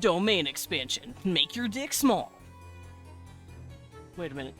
Domain expansion. Make your dick small. Wait a minute.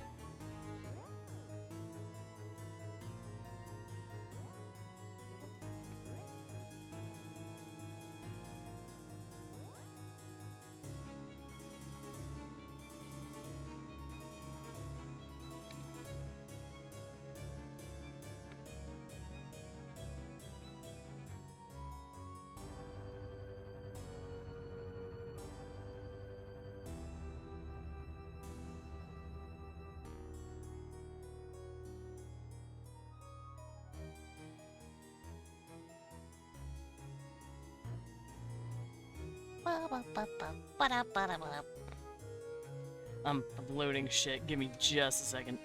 I'm loading shit. Give me just a second.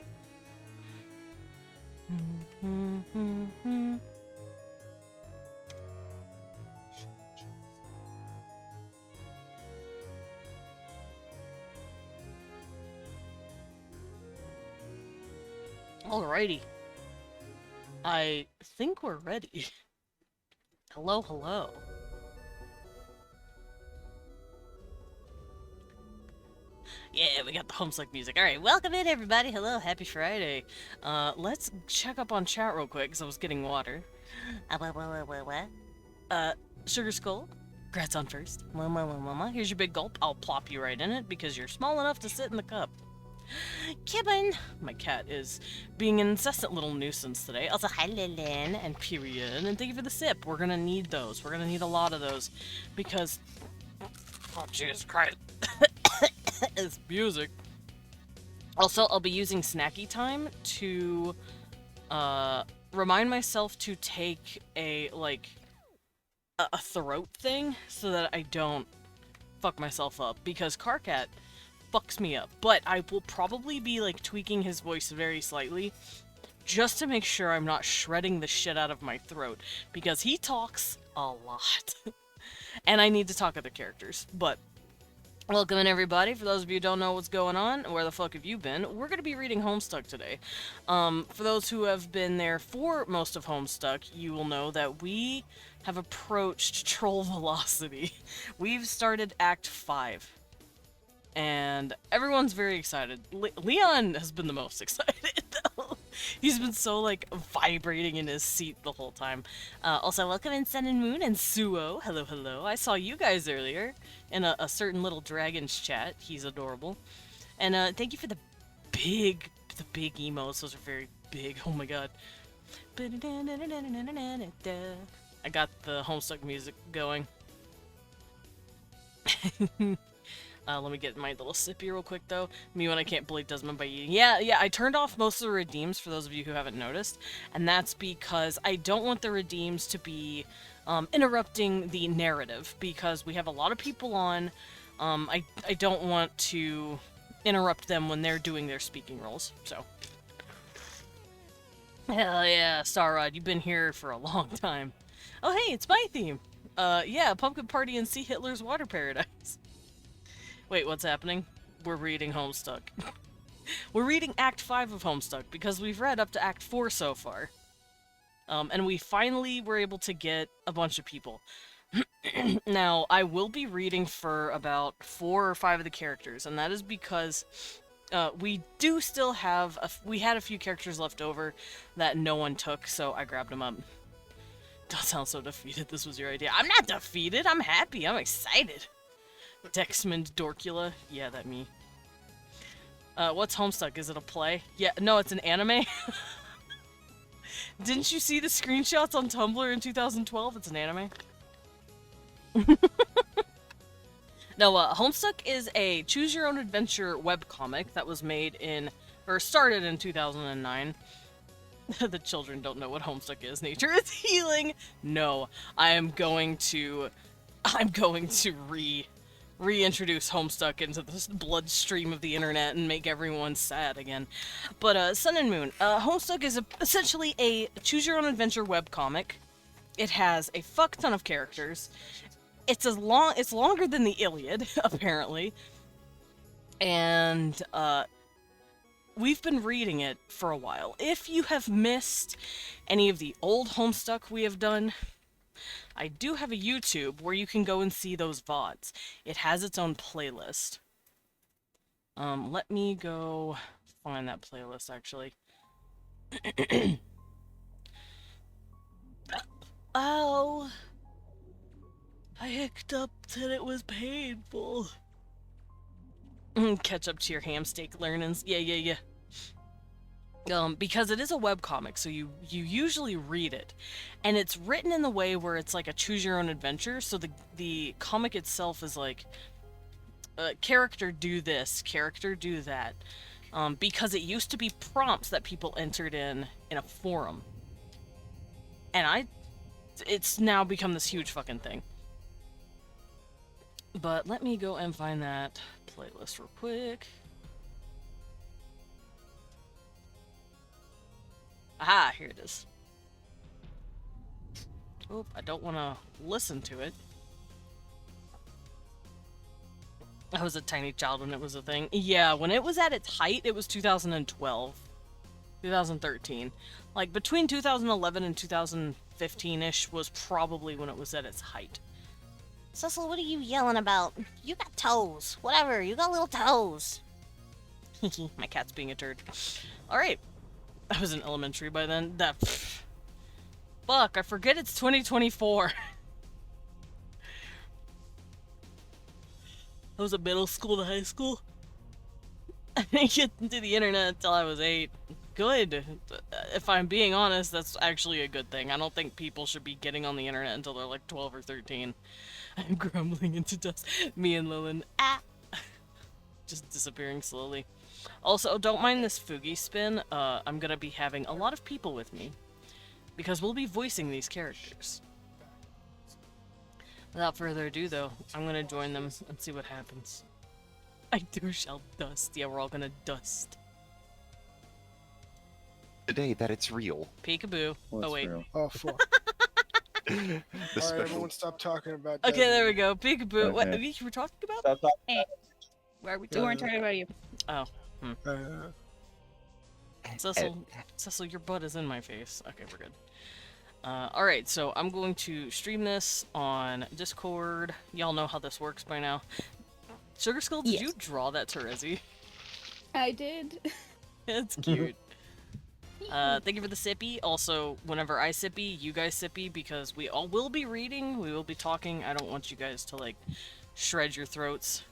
Alrighty. I think we're ready. Hello, hello. Yeah, we got the Homestuck music. Alright, welcome in everybody. Hello, happy Friday. Let's check up on chat real quick, because I was getting water. Sugar Skull, congrats on first. Here's your big gulp. I'll plop you right in it, because you're small enough to sit in the cup. Kevin! My cat is being an incessant little nuisance today. Also, hi Lilin and Period, and thank you for the sip. We're gonna need those. We're gonna need a lot of those, because... Oh, Jesus Christ. It's music. Also, I'll be using snacky time to remind myself to take a throat thing so that I don't fuck myself up, because Carcat fucks me up. But I will probably be like tweaking his voice very slightly just to make sure I'm not shredding the shit out of my throat, because he talks a lot. And I need to talk other characters, but welcome in everybody. For those of you who don't know what's going on, where the fuck have you been? We're going to be reading Homestuck today. For those who have been there for most of Homestuck, you will know that we have approached Troll Velocity. We've started Act 5. And everyone's very excited. Leon has been the most excited, though. He's been so, like, vibrating in his seat the whole time. Also, welcome in Sun and Moon and Suo. Hello, hello. I saw you guys earlier in a certain little dragon's chat. He's adorable. And thank you for the big emos. Those are very big. Oh my god. I got the Homestuck music going. Let me get my little sippy real quick, though. Me when I can't bully Desmond by eating. Yeah, I turned off most of the redeems, for those of you who haven't noticed. And that's because I don't want the redeems to be interrupting the narrative, because we have a lot of people on. I don't want to interrupt them when they're doing their speaking roles, so. Hell yeah, Starrod, you've been here for a long time. Oh hey, it's my theme! Yeah, Pumpkin Party and See Hitler's Water Paradise. Wait, what's happening? We're reading Homestuck. We're reading Act 5 of Homestuck, because we've read up to Act 4 so far. And we finally were able to get a bunch of people. Now, I will be reading for about 4 or 5 of the characters, and that is because we do still have... we had a few characters left over that no one took, so I grabbed them up. Don't sound so defeated. This was your idea. I'm not defeated! I'm happy! I'm excited! Dexmond Dorkula. Yeah, that me. What's Homestuck? Is it a play? Yeah, no, it's an anime. Didn't you see the screenshots on Tumblr in 2012? It's an anime. No, Homestuck is a choose-your-own-adventure webcomic that was made in, or started in 2009. The children don't know what Homestuck is. Nature is healing! No, I'm going to reintroduce Homestuck into the bloodstream of the internet and make everyone sad again. But, Sun and Moon. Homestuck is essentially a choose-your-own-adventure webcomic. It has a fuck ton of characters. It's longer than the Iliad, apparently. And, we've been reading it for a while. If you have missed any of the old Homestuck we have done, I do have a YouTube where you can go and see those VODs. It has its own playlist. Let me go find that playlist, actually. Oh, I hiccuped and it was painful. Catch up to your ham steak learnings. Yeah. Because it is a webcomic, so you usually read it. And it's written in the way where it's like a choose your own adventure, so the comic itself is like, character do this, character do that. Because it used to be prompts that people entered in a forum. And it's now become this huge fucking thing. But let me go and find that playlist real quick. Aha, here it is. Oh, I don't want to listen to it. I was a tiny child when it was a thing. Yeah, when it was at its height, it was 2012. 2013. Like, between 2011 and 2015-ish was probably when it was at its height. Cecil, what are you yelling about? You got toes. Whatever, you got little toes. My cat's being a turd. Alright. I was in elementary by then. Fuck, I forget it's 2024. I was in middle school to high school. I didn't get into the internet until I was 8. Good. If I'm being honest, that's actually a good thing. I don't think people should be getting on the internet until they're like 12 or 13. I'm grumbling into dust. Me and Lilin. Just disappearing slowly. Also, don't mind this Fugi spin. I'm gonna be having a lot of people with me. Because we'll be voicing these characters. Without further ado, though, I'm gonna join them and see what happens. I do shall dust. Yeah, we're all gonna dust. Today that it's real. Peekaboo. Oh, wait. Real? Oh, fuck. Alright, everyone stop talking about that. Okay, there we go. Peekaboo. Okay. What you were talking about? Stop talking. Hey, Where are we we talking? weren't talking about you. Oh. Uh, Cecil, your butt is in my face. Okay, we're good. Alright, so I'm going to stream this on Discord. Y'all know how this works by now. Sugar Skull, did you draw that Terezi? I did. It's cute. Thank you for the sippy. Also, whenever I sippy, you guys sippy, because we all will be reading, we will be talking. I don't want you guys to, like, shred your throats.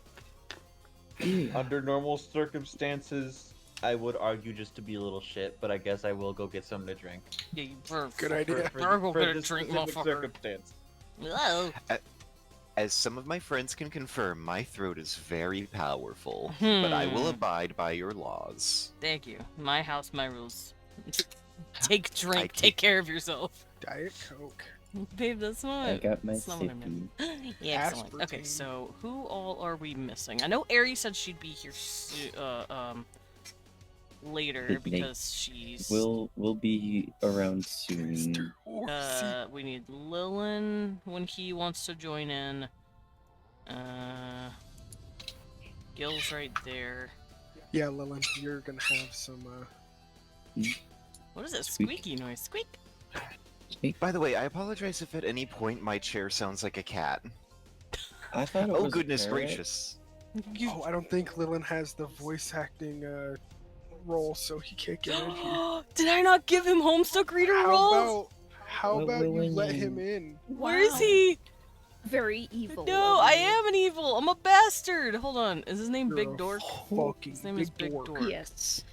Under normal circumstances, I would argue just to be a little shit, but I guess I will go get something to drink. Yeah, Good idea. Go get a this drink, specific motherfucker. circumstance. Whoa. As some of my friends can confirm, my throat is very powerful, but I will abide by your laws. Thank you. My house, my rules. Take drink. I Take care of yourself. Diet Coke. Babe, that's not. I got my that's not what I meant. sippy. Yeah, excellent. Okay, Aspartame. so who all are we missing? I know Ari said she'd be here later It may- because she's. We'll be around soon. Mr. Horsey. We need Lilin when he wants to join in. Gil's right there. Yeah, Lilin, you're gonna have some, What is that Squeak. squeaky noise? Squeak! By the way, I apologize if at any point my chair sounds like a cat. I thought it Oh was goodness a parrot. gracious. Oh, I don't think Lilin has the voice acting, role, so he can't get in here. Did I not give him Homestuck reader roles? How Well, about you Lilin, let you- him in? Where is he? Very evil. No, of I you. am an evil. I'm a bastard. Hold on. Is his name You're Big a Dork? Fucking His name is Big dork. Dork. Yes.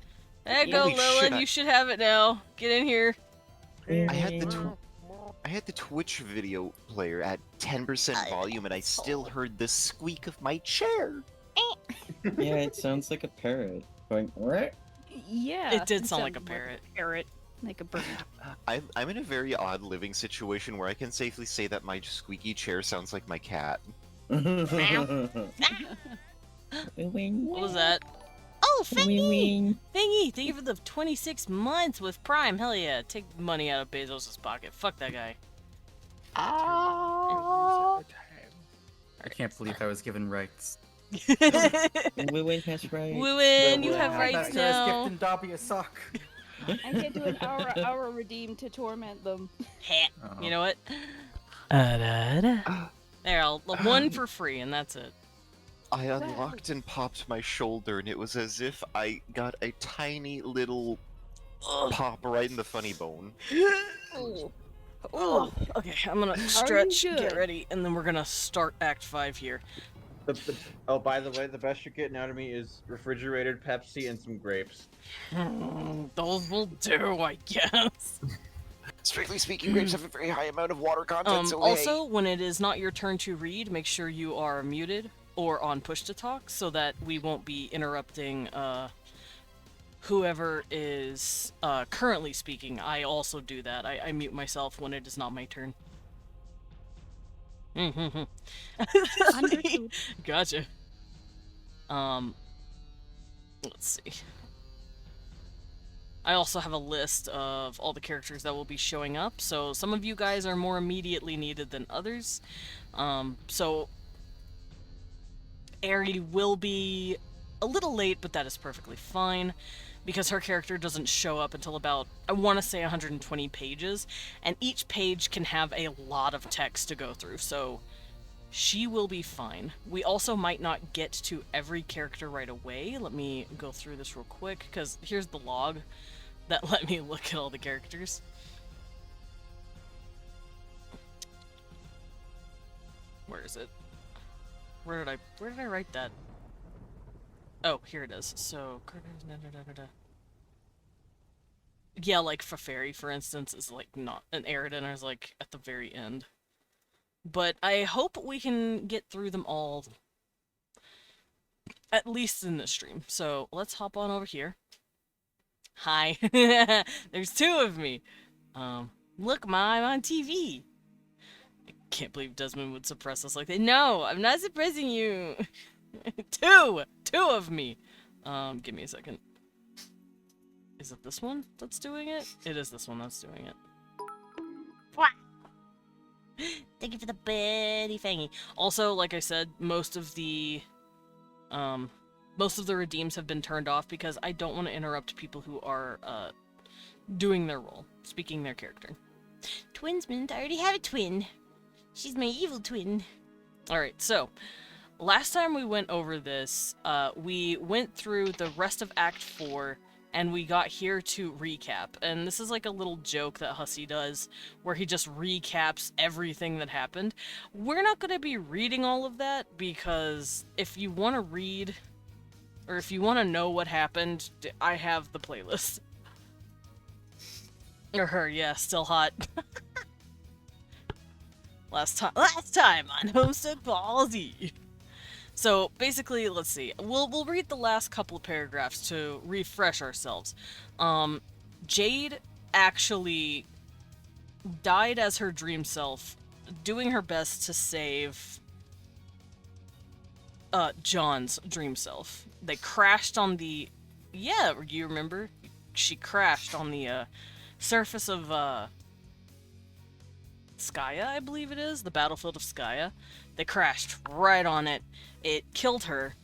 There you go, Holy Lilin. shit, You should have it now. Get in here. I had the Twitch video player at 10% volume and I still heard the squeak of my chair. Yeah, it sounds like a parrot going. "Rrrt." Yeah. It did sound like a sounded parrot. Parrot, like a bird. I'm in a very odd living situation where I can safely say that my squeaky chair sounds like my cat. What was that? Oh, Fingy! Thingy, thank you for the 26 months with Prime. Hell yeah. Take money out of Bezos' pocket. Fuck that guy. Oh. I can't believe I was given rights. Win has right. Win, you Well, have well, rights That's now. gifting Dobby a sock. I can do an hour redeem to torment them. Heh. Oh. You know what? There, one for free, and that's it. I unlocked and popped my shoulder, and it was as if I got a tiny little pop right in the funny bone. Oh. Oh, okay, I'm gonna stretch, get good? ready, and then we're gonna start Act 5 here. Oh, by the way, the best you're getting out of me is refrigerated Pepsi and some grapes. Those will do, I guess. Strictly speaking, grapes have a very high amount of water content, so Also, when it is not your turn to read, make sure you are muted or on push to talk so that we won't be interrupting whoever is currently speaking. I also do that. I mute myself when it is not my turn. Understood. Gotcha. Let's see. I also have a list of all the characters that will be showing up, so some of you guys are more immediately needed than others. So Aerie will be a little late, but that is perfectly fine, because her character doesn't show up until about, I want to say 120 pages, and each page can have a lot of text to go through, so she will be fine. We also might not get to every character right away. Let me go through this real quick, because here's the log that let me look at all the characters. Where is it? Where did I write that? Oh, here it is. So, yeah, like Faferi, for instance, is like not an Eridan is like at the very end. But I hope we can get through them all, at least in this stream. So let's hop on over here. Hi. There's two of me. Look, Ma, I'm on TV. I can't believe Desmond would suppress us like that. No, I'm not suppressing you. Two of me. Give me a second. Is it this one that's doing it? It is this one that's doing it. Thank you for the bitty fangy. Also, like I said, most of the redeems have been turned off because I don't want to interrupt people who are doing their role, speaking their character. Twinsman, I already have a twin. She's my evil twin. Alright, so, last time we went over this, we went through the rest of Act 4, and we got here to recap. And this is like a little joke that Hussey does, where he just recaps everything that happened. We're not going to be reading all of that, because if you want to read, or if you want to know what happened, I have the playlist. Or her, yeah, still hot. Last time on Homestuck Ballsy. So basically, let's see. We'll read the last couple of paragraphs to refresh ourselves. Jade actually died as her dream self, doing her best to save John's dream self. They crashed on the... Yeah, you remember? She crashed on the surface of Skya, I believe it is, the battlefield of Skya. They crashed right on it. It killed her.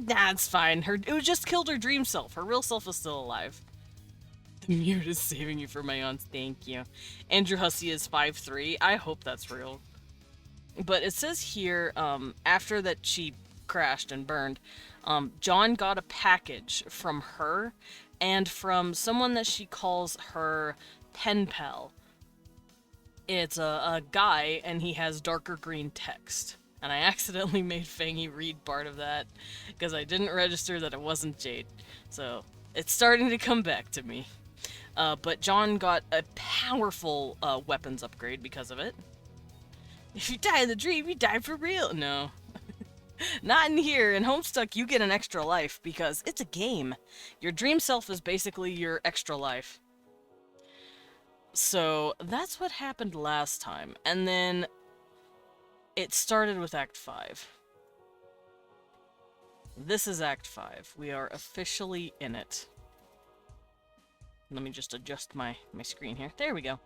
That's fine. It just killed her dream self. Her real self is still alive. The mute is saving you from my aunts. Thank you. Andrew Hussey is 5'3". I hope that's real. But it says here, after that she crashed and burned, John got a package from her and from someone that she calls her pen pal. It's a guy, and he has darker green text. And I accidentally made Fangy read part of that, because I didn't register that it wasn't Jade. So, it's starting to come back to me. But John got a powerful weapons upgrade because of it. If you die in the dream, you die for real. No. Not in here. In Homestuck, you get an extra life, because it's a game. Your dream self is basically your extra life. So, that's what happened last time. And then it started with Act 5. This is Act 5. We are officially in it. Let me just adjust my screen here. There we go.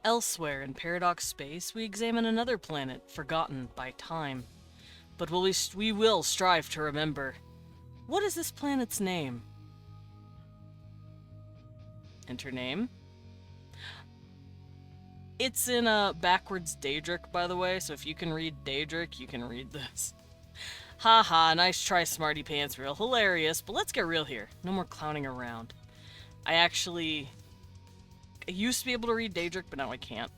Elsewhere in Paradox Space, we examine another planet forgotten by time. But we will strive to remember. What is this planet's name? Enter name. It's in backwards Daedric, by the way, so if you can read Daedric, you can read this. Haha, nice try, smarty pants, real hilarious, but let's get real here. No more clowning around. I used to be able to read Daedric, but now I can't.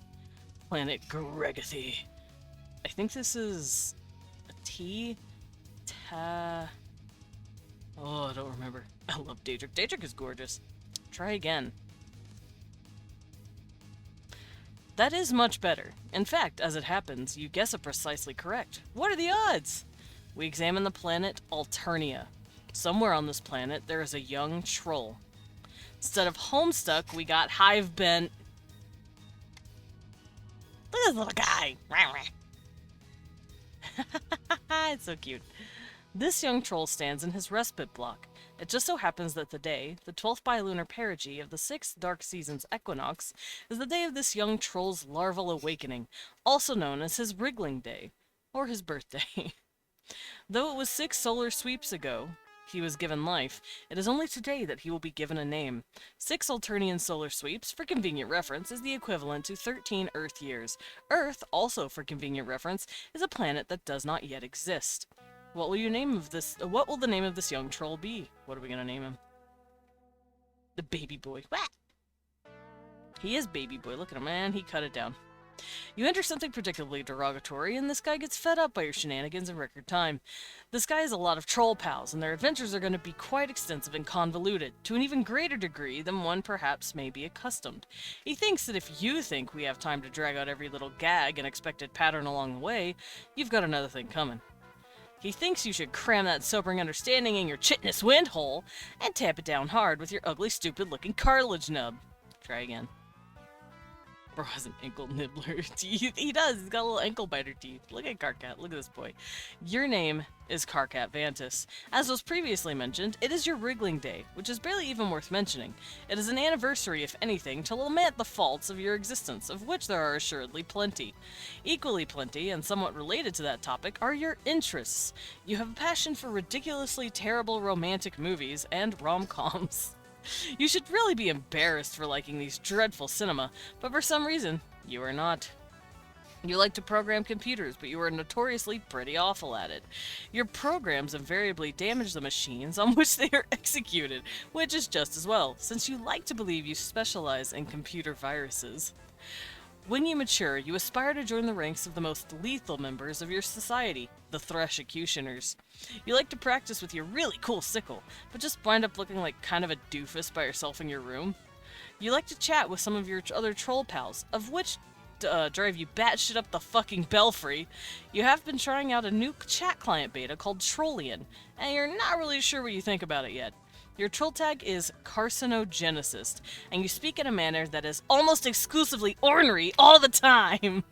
Planet Gregathy. I think this is a T. Oh, I don't remember. I love Daedric. Daedric is gorgeous. Try again. That is much better. In fact, as it happens, you guess it precisely correct. What are the odds? We examine the planet Alternia. Somewhere on this planet, there is a young troll. Instead of Homestuck, we got Hive Bent. Look at this little guy. It's so cute. This young troll stands in his respite block. It just so happens that the day, the 12th bilunar perigee of the 6th dark season's equinox, is the day of this young troll's larval awakening, also known as his wriggling day, or his birthday. Though it was 6 solar sweeps ago he was given life, it is only today that he will be given a name. 6 Alternian solar sweeps, for convenient reference, is the equivalent to 13 Earth years. Earth, also for convenient reference, is a planet that does not yet exist. What will the name of this young troll be? What are we gonna name him? The baby boy. What? He is baby boy. Look at him, man. He cut it down. You enter something particularly derogatory, and this guy gets fed up by your shenanigans in record time. This guy has a lot of troll pals, and their adventures are going to be quite extensive and convoluted, to an even greater degree than one perhaps may be accustomed. He thinks that if you think we have time to drag out every little gag and expected pattern along the way, you've got another thing coming. He thinks you should cram that sobering understanding in your chitness wind hole and tap it down hard with your ugly, stupid-looking cartilage nub. Try again. Bro has an ankle nibbler teeth. He does. He's got little ankle biter teeth. Look at Karkat. Look at this boy. Your name is Karkat Vantis. As was previously mentioned, it is your wriggling day, which is barely even worth mentioning. It is an anniversary, if anything, to lament the faults of your existence, of which there are assuredly plenty. Equally plenty, and somewhat related to that topic, are your interests. You have a passion for ridiculously terrible romantic movies and rom-coms. You should really be embarrassed for liking these dreadful cinema, but for some reason, you are not. You like to program computers, but you are notoriously pretty awful at it. Your programs invariably damage the machines on which they are executed, which is just as well, since you like to believe you specialize in computer viruses. When you mature, you aspire to join the ranks of the most lethal members of your society, the Thrashicutioners. You like to practice with your really cool sickle, but just wind up looking like kind of a doofus by yourself in your room. You like to chat with some of your other troll pals, of which drive you batshit up the fucking belfry. You have been trying out a new chat client beta called Trollian, and you're not really sure what you think about it yet. Your troll tag is Carcinogenicist, and you speak in a manner that is almost exclusively ornery all the time.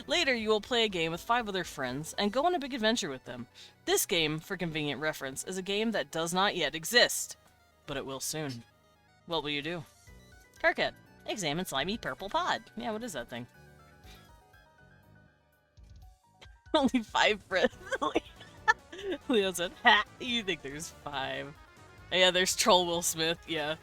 Later, you will play a game with 5 other friends and go on a big adventure with them. This game, for convenient reference, is a game that does not yet exist, but it will soon. What will you do? Karkat, examine slimy purple pod. Yeah, what is that thing? Only 5 friends. Leo said, ha, you think there's 5. Yeah, there's Troll Will Smith, yeah.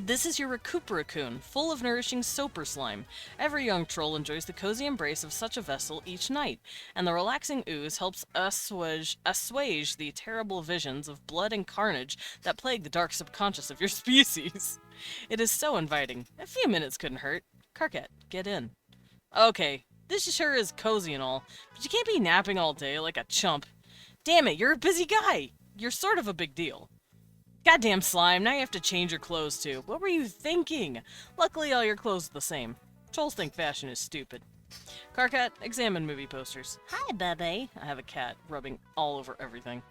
This is your Recuperacoon, full of nourishing soaper slime. Every young troll enjoys the cozy embrace of such a vessel each night, and the relaxing ooze helps assuage the terrible visions of blood and carnage that plague the dark subconscious of your species. It is so inviting. A few minutes couldn't hurt. Karkat, get in. Okay, this sure is cozy and all, but you can't be napping all day like a chump. Damn it, you're a busy guy. You're sort of a big deal. Goddamn slime, now you have to change your clothes too. What were you thinking? Luckily all your clothes are the same. Trolls think fashion is stupid. Karkat, examine movie posters. Hi, Bebe. I have a cat rubbing all over everything.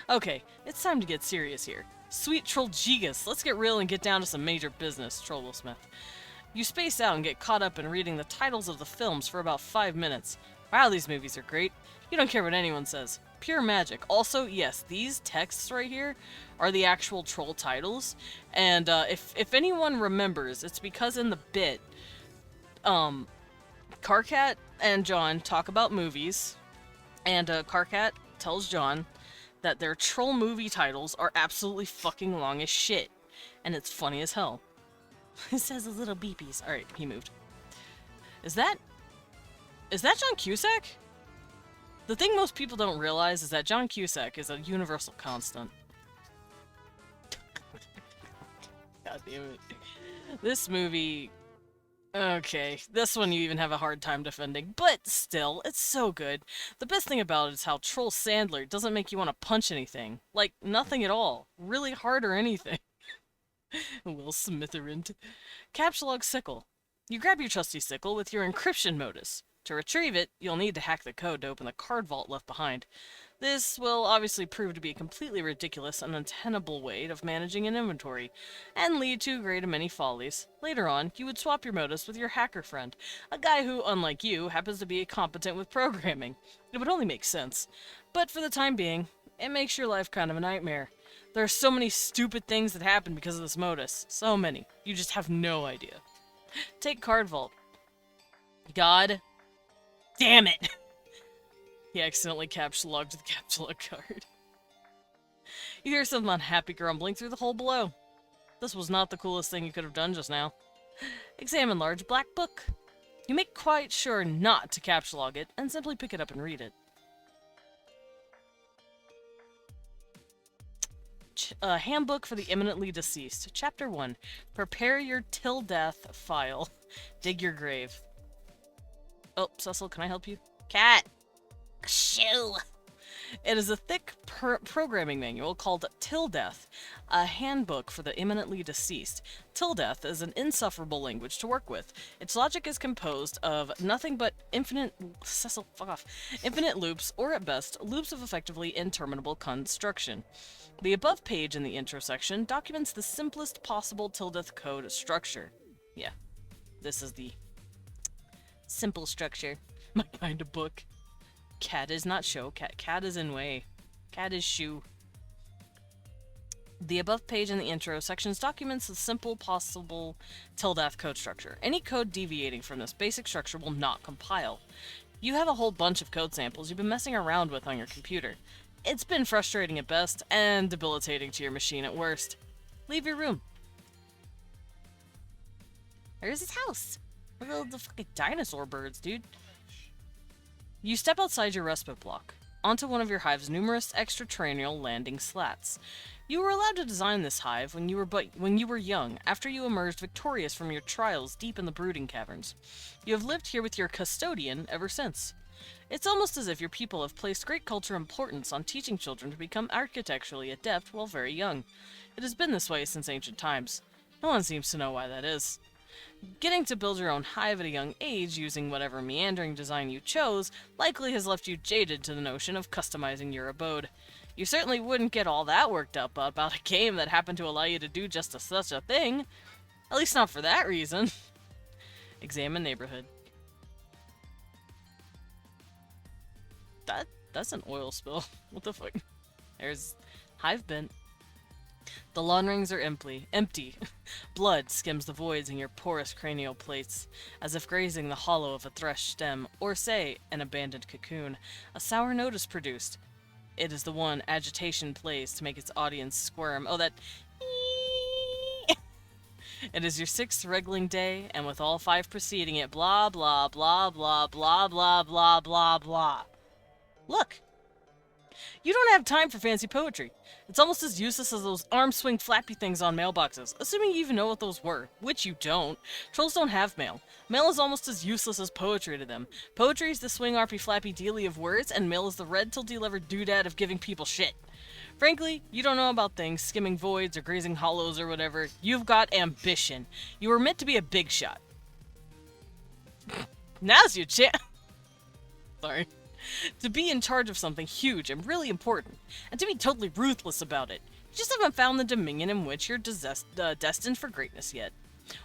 Okay, it's time to get serious here. Sweet Trollgigas, let's get real and get down to some major business, Troll Will Smith. You space out and get caught up in reading the titles of the films for about 5 minutes. Wow, these movies are great. You don't care what anyone says. Pure magic. Also, yes, these texts right here are the actual troll titles. And if anyone remembers, it's because in the bit, Karkat and John talk about movies. And Karkat tells John that their troll movie titles are absolutely fucking long as shit. And it's funny as hell. It says a little beepies. Alright, he moved. Is that John Cusack? The thing most people don't realize is that John Cusack is a universal constant. God damn it. This movie... Okay, this one you even have a hard time defending, but still, it's so good. The best thing about it is how Troll Sandler doesn't make you want to punch anything. Like, nothing at all. Really hard or anything. Will Smitherand. Caps Lock Sickle. You grab your trusty sickle with your encryption modus. To retrieve it, you'll need to hack the code to open the card vault left behind. This will obviously prove to be a completely ridiculous and untenable way of managing an inventory, and lead to a great many follies. Later on, you would swap your modus with your hacker friend, a guy who, unlike you, happens to be competent with programming. It would only make sense. But for the time being, it makes your life kind of a nightmare. There are so many stupid things that happen because of this modus. So many. You just have no idea. Take Card Vault. God damn it! He accidentally caps logged the caps lock card. You hear some unhappy grumbling through the hole below. This was not the coolest thing you could have done just now. Examine large black book. You make quite sure not to caps log it, and simply pick it up and read it. Handbook for the Imminently Deceased. Chapter 1. Prepare your till death file. Dig your grave. Oh, Cecil, can I help you? Cat. Shoo. It is a thick programming manual called Till Death, a handbook for the imminently deceased. Till Death is an insufferable language to work with. Its logic is composed of nothing but infinite loops, or at best, loops of effectively interminable construction. The above page in the intro section documents the simplest possible Till Death code structure. Yeah, this is the simple structure. My kind of book. Cat is not show. Cat is in way. Cat is shoe. The above page in the intro sections documents the simple possible till death code structure. Any code deviating from this basic structure will not compile. You have a whole bunch of code samples you've been messing around with on your computer. It's been frustrating at best, and debilitating to your machine at worst. Leave your room. Where's his house? Look at the fucking dinosaur birds, dude. You step outside your respite block, onto one of your hive's numerous extraterrestrial landing slats. You were allowed to design this hive when you were young, after you emerged victorious from your trials deep in the brooding caverns. You have lived here with your custodian ever since. It's almost as if your people have placed great cultural importance on teaching children to become architecturally adept while very young. It has been this way since ancient times. No one seems to know why that is. Getting to build your own hive at a young age using whatever meandering design you chose likely has left you jaded to the notion of customizing your abode. You certainly wouldn't get all that worked up about a game that happened to allow you to do just such a thing. At least not for that reason. Examine neighborhood. That's an oil spill. What the fuck? There's hive bent. The lawn rings are empty. Blood skims the voids in your porous cranial plates, as if grazing the hollow of a thrush stem, or say, an abandoned cocoon. A sour note is produced. It is the one agitation plays to make its audience squirm. Oh, that... It is your 6th wriggling day, and with all 5 preceding it, blah blah blah blah blah blah blah blah blah. Look! You don't have time for fancy poetry. It's almost as useless as those arm-swing flappy things on mailboxes, assuming you even know what those were, which you don't. Trolls don't have mail. Mail is almost as useless as poetry to them. Poetry is the swing-arpy flappy dealy of words, and mail is the red till delivered doodad of giving people shit. Frankly, you don't know about things, skimming voids or grazing hollows or whatever. You've got ambition. You were meant to be a big shot. Now's your chance. Sorry. To be in charge of something huge and really important, and to be totally ruthless about it. You just haven't found the dominion in which you're destined for greatness yet.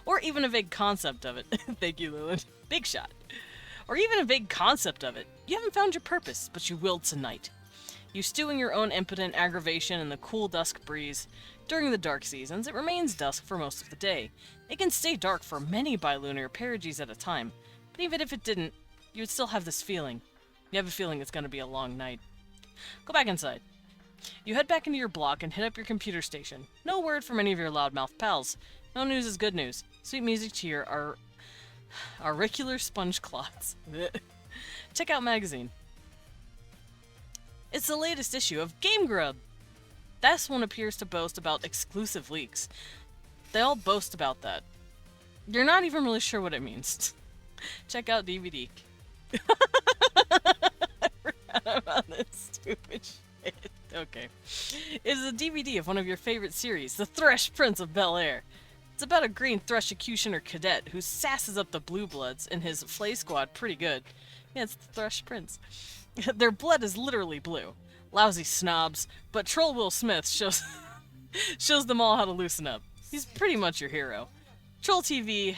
Or even a vague concept of it. Thank you, Lilith. Big shot. Or even a vague concept of it. You haven't found your purpose, but you will tonight. You stew in your own impotent aggravation in the cool dusk breeze. During the dark seasons, it remains dusk for most of the day. It can stay dark for many bilunar perigees at a time. But even if it didn't, you would still have this feeling. You have a feeling it's going to be a long night. Go back inside. You head back into your block and hit up your computer station. No word from any of your loudmouth pals. No news is good news. Sweet music to your auricular sponge clots. Check out magazine. It's the latest issue of Game Grub. This one appears to boast about exclusive leaks. They all boast about that. You're not even really sure what it means. Check out DVD. I forgot about this stupid shit. Okay. It is a DVD of one of your favorite series, The Thresh Prince of Bel-Air. It's about a green thrush executioner cadet who sasses up the blue bloods in his flay squad pretty good. Yeah, it's the Thrush Prince. Their blood is literally blue. Lousy snobs, but Troll Will Smith shows shows them all how to loosen up. He's pretty much your hero. Troll TV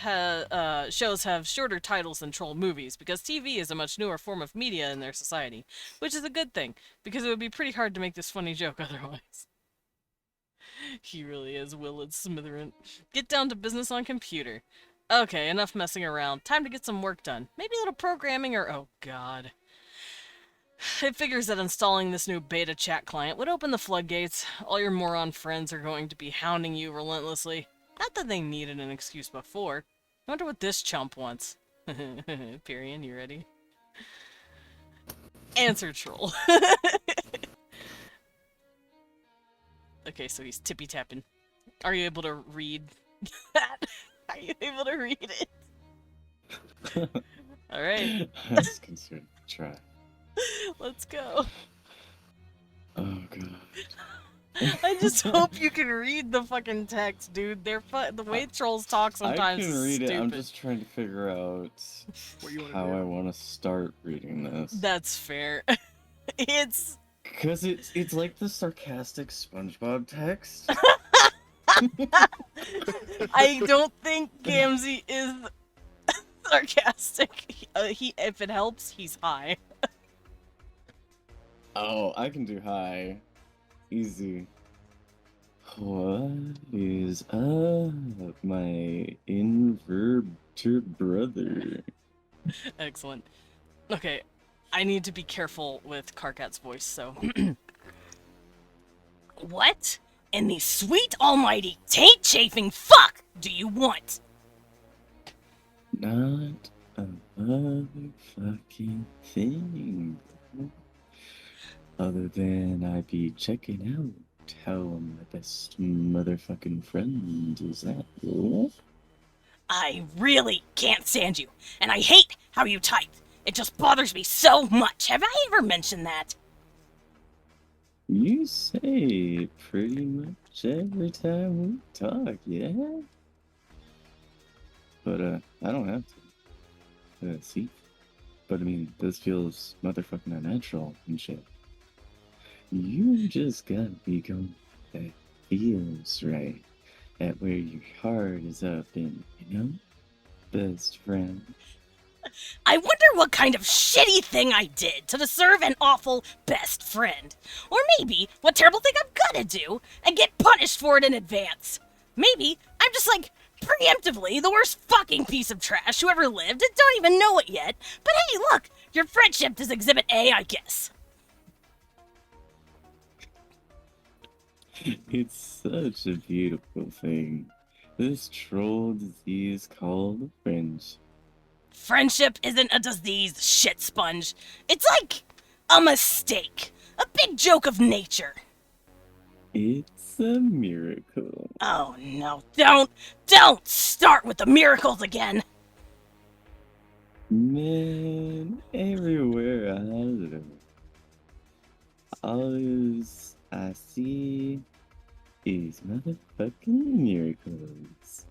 shows have shorter titles than Troll movies, because TV is a much newer form of media in their society, which is a good thing, because it would be pretty hard to make this funny joke otherwise. He really is Willard Smitherin. Get down to business on computer. Okay, enough messing around. Time to get some work done. Maybe a little programming or... oh god. It figures that installing this new beta chat client would open the floodgates. All your moron friends are going to be hounding you relentlessly. Not that they needed an excuse before. I wonder what this chump wants. Pyrian, you ready? Answer troll. Okay, so he's tippy-tapping. Are you able to read that? Are you able to read it? Alright. I was concerned. Try. Let's go. Oh god. I just hope you can read the fucking text, dude. They're the way trolls talk sometimes I can is read stupid. it. I'm just trying to figure out What you wanna how do? I want to start reading this. That's fair. It's... Cause it's like the sarcastic SpongeBob text. I don't think Gamzee is sarcastic. He, if it helps, he's high. Oh, I can do high. Easy. What is up, my inverted brother? Excellent. Okay, I need to be careful with Karkat's voice, so... What in the sweet almighty taint-chafing fuck do you want? Not a motherfucking thing. Other than I be checking out how my best motherfucking friend is at. I really can't stand you, and I hate how you type. It just bothers me so much. Have I ever mentioned that? You say it pretty much every time we talk, yeah? But, I don't have to. See? But, I mean, this feels motherfucking unnatural and shit. You just gotta be going that feels right. At where your heart is up in, you know? Best friend. I wonder what kind of shitty thing I did to deserve an awful best friend. Or maybe what terrible thing I'm gonna do and get punished for it in advance. Maybe I'm just like preemptively the worst fucking piece of trash who ever lived and don't even know it yet. But hey, look, your friendship is Exhibit A, I guess. It's such a beautiful thing. This troll disease called French. Friendship isn't a disease, shit sponge. It's like a mistake. A big joke of nature. It's a miracle. Oh no, don't start with the miracles again. Man, everywhere I look, all I see is motherfucking miracles.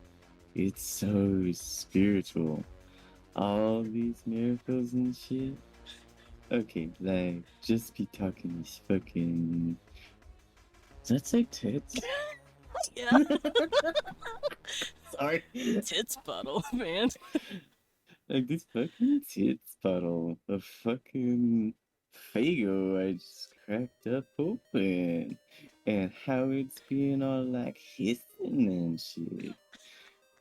It's so spiritual. All these miracles and shit. Okay, like, just be talking these fucking... Does that say tits? Yeah. Sorry. Tits bottle, man. Like this fucking tits bottle of fucking Fago I just cracked up open. And how it's being all like hissing and shit.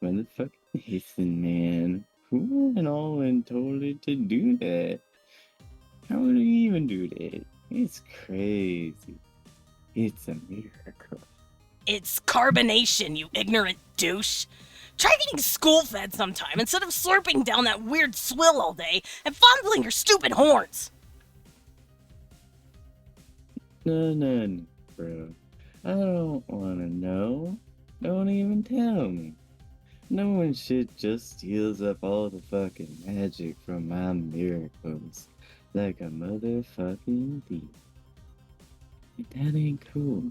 Motherfucking hissing, man. Who went all and told it to do that? How would he even do that? It's crazy. It's a miracle. It's carbonation, you ignorant douche. Try getting school-fed sometime instead of slurping down that weird swill all day and fondling your stupid horns. No, bro. I don't wanna know. Don't even tell me. Knowing shit just steals up all the fucking magic from my miracles. Like a motherfucking thief. That ain't cool.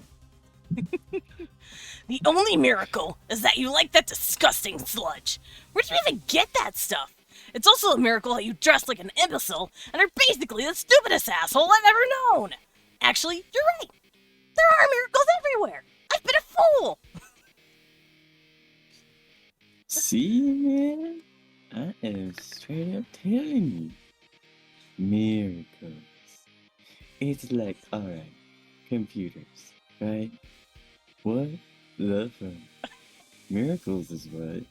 The only miracle is that you like that disgusting sludge. Where'd you even get that stuff? It's also a miracle that you dress like an imbecile and are basically the stupidest asshole I've ever known. Actually, you're right. There are miracles everywhere. I've been a fool. See, man? I am straight up telling you. Miracles. It's like, alright, computers, right? What the fuck? Miracles is what?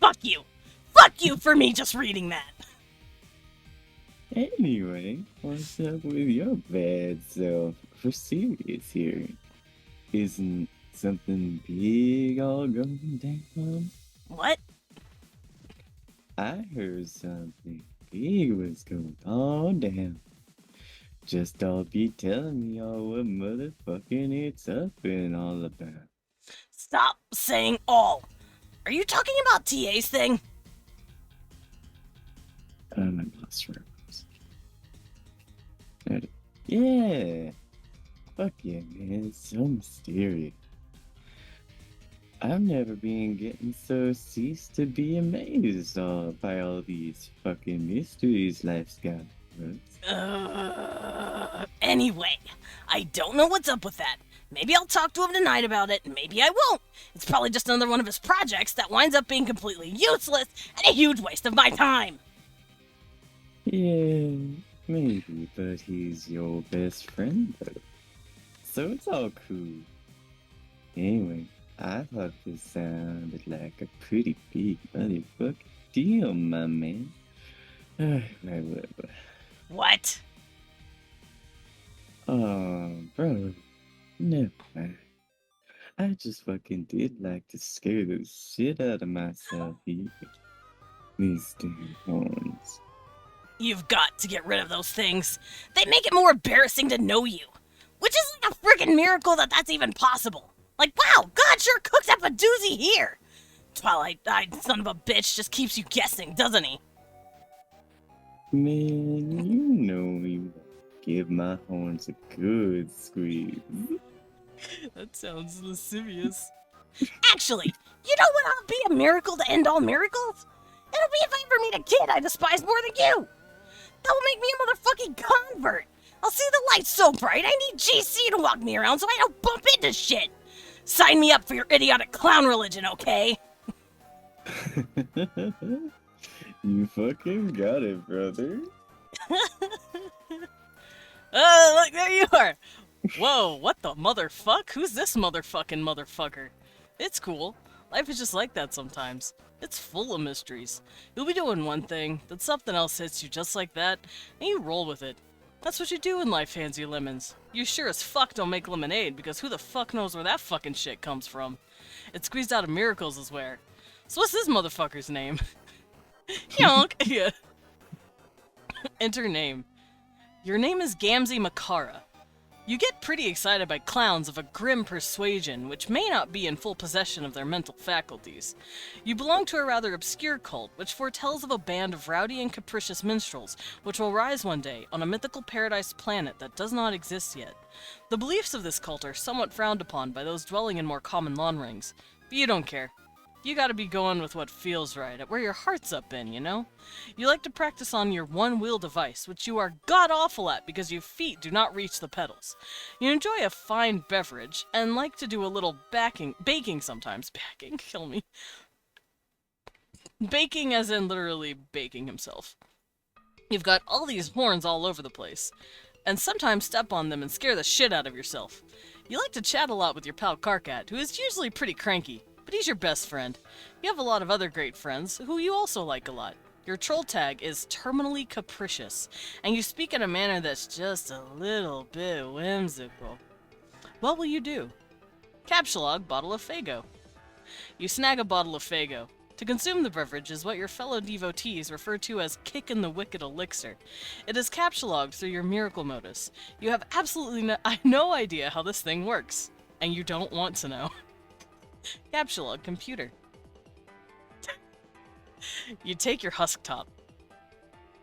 Fuck you. Fuck you for me just reading that. Anyway, what's up with your bad self? For serious here. Isn't something big all going down? What? I heard something big was going on down. Just don't be telling me all what motherfucking it's up and all about. Stop saying all. Are you talking about TA's thing? I'm lost for yeah. Fuck yeah, man. It's so mysterious. I've never been getting so ceased to be amazed by all these fucking mysteries life's got. Anyway, I don't know what's up with that. Maybe I'll talk to him tonight about it, maybe I won't. It's probably just another one of his projects that winds up being completely useless and a huge waste of my time. Yeah, maybe, but he's your best friend, though. So it's all cool. Anyway, I thought this sounded like a pretty big motherfucking deal, my man. Whatever. What? Oh, bro. Never mind. I just fucking did like to scare the shit out of myself here. These damn horns. You've got to get rid of those things. They make it more embarrassing to know you. Which is like a freaking miracle that that's even possible. Like, wow, God sure cooks up a doozy here. Twilight-eyed son of a bitch just keeps you guessing, doesn't he? Man, you know me. Give my horns a good squeeze. That sounds lascivious. Actually, you know what would be a miracle to end all miracles? It'll be if I ever meet a kid I despise more than you. That will make me a motherfucking convert. I'll see the lights so bright I need GC to walk me around so I don't bump into shit. Sign me up for your idiotic clown religion, okay? You fucking got it, brother. Look, there you are. Whoa, what the motherfuck? Who's this motherfucker? It's cool. Life is just like that sometimes. It's full of mysteries. You'll be doing one thing, then something else hits you just like that, and you roll with it. That's what you do when life hands you lemons. You sure as fuck don't make lemonade, because who the fuck knows where that fucking shit comes from? It's squeezed out of miracles is where. So what's this motherfucker's name? Yonk! Yeah. Enter name. Your name is Gamzee Makara. You get pretty excited by clowns of a grim persuasion, which may not be in full possession of their mental faculties. You belong to a rather obscure cult, which foretells of a band of rowdy and capricious minstrels, which will rise one day on a mythical paradise planet that does not exist yet. The beliefs of this cult are somewhat frowned upon by those dwelling in more common lawn rings, but you don't care. You gotta be going with what feels right, at where your heart's up in, you know? You like to practice on your one-wheel device, which you are god-awful at because your feet do not reach the pedals. You enjoy a fine beverage, and like to do a little baking sometimes. Baking? Kill me. Baking as in literally baking himself. You've got all these horns all over the place, and sometimes step on them and scare the shit out of yourself. You like to chat a lot with your pal Karkat, who is usually pretty cranky. But he's your best friend. You have a lot of other great friends, who you also like a lot. Your troll tag is terminally capricious, and you speak in a manner that's just a little bit whimsical. What will you do? Capsulog bottle of Fago. You snag a bottle of Fago. To consume the beverage is what your fellow devotees refer to as kickin' the wicked elixir. It is capsulogged through your miracle modus. You have absolutely no idea how this thing works, and you don't want to know. Capsulog computer. You take your husk top.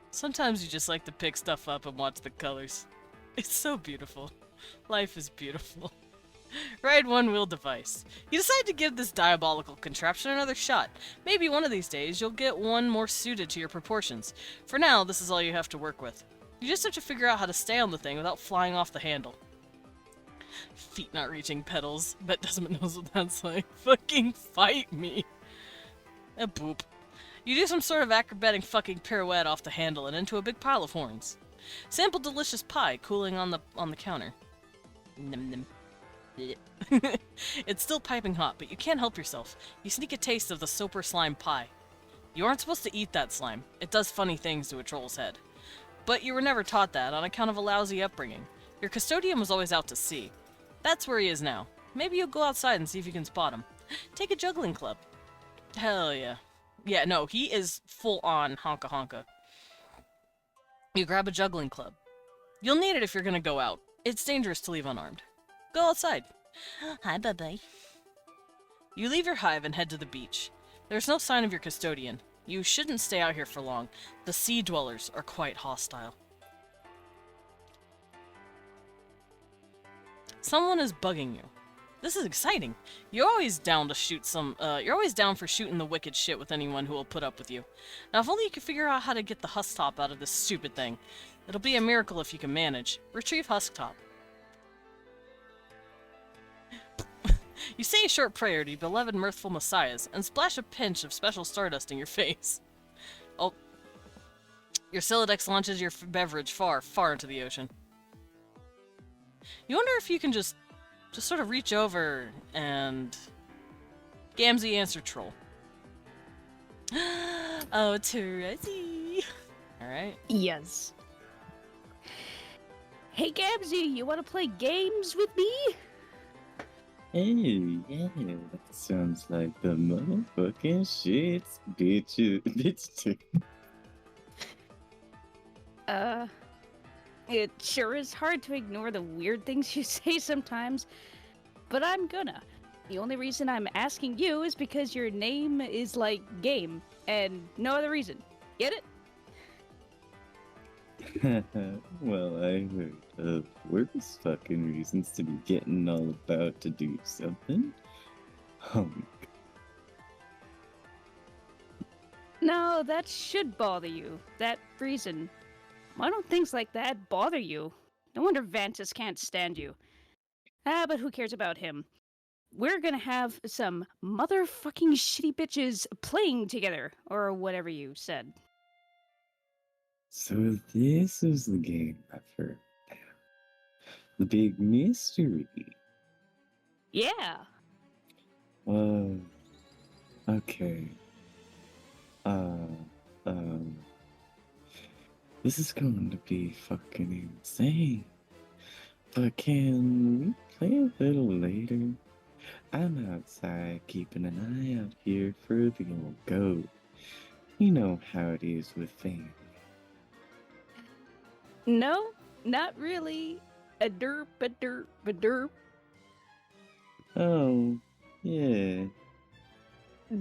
Sometimes you just like to pick stuff up and watch the colors. It's so beautiful. Life is beautiful. Ride one-wheel device. You decide to give this diabolical contraption another shot. Maybe one of these days you'll get one more suited to your proportions. For now, this is all you have to work with. You just have to figure out how to stay on the thing without flying off the handle. Feet not reaching pedals. Bet Desmond knows what that's like. Fucking fight me. A boop. You do some sort of acrobatic fucking pirouette off the handle and into a big pile of horns. Sample delicious pie cooling on the counter. Nim nim. It's still piping hot, but you can't help yourself. You sneak a taste of the soper slime pie. You aren't supposed to eat that slime. It does funny things to a troll's head. But you were never taught that on account of a lousy upbringing. Your custodian was always out to sea. That's where he is now. Maybe you'll go outside and see if you can spot him. Take a juggling club. Hell yeah. Yeah, no, he is full on honka honka. You grab a juggling club. You'll need it if you're gonna go out. It's dangerous to leave unarmed. Go outside. Hi, bye-bye. You leave your hive and head to the beach. There's no sign of your custodian. You shouldn't stay out here for long. The sea dwellers are quite hostile. Someone is bugging you. This is exciting. You're always down for shooting the wicked shit with anyone who will put up with you. Now, if only you could figure out how to get the husk top out of this stupid thing. It'll be a miracle if you can manage. Retrieve husk top. You say a short prayer to your beloved mirthful messiahs, and splash a pinch of special stardust in your face. Oh. Your Silodex launches your beverage far, far into the ocean. You wonder if you can just sort of reach over and... Gamzee answer troll. Oh, Terezi. Alright. Yes. Hey, Gabsy, you want to play games with me? Hey, yeah, that sounds like the motherfucking shit, bitch too. It sure is hard to ignore the weird things you say sometimes, but I'm gonna. The only reason I'm asking you is because your name is like game, and no other reason. Get it? Well, I heard of worse fucking reasons to be getting all about to do something. Hunk. No, that should bother you. That reason. Why don't things like that bother you? No wonder Vantus can't stand you. But who cares about him? We're gonna have some motherfucking shitty bitches playing together, or whatever you said. So this is the game I've heard about. The big mystery. Yeah. Okay. This is going to be fucking insane. But can we play a little later? I'm outside keeping an eye out here for the old goat. You know how it is with family. No, not really. A derp, a derp, a derp. Oh, yeah.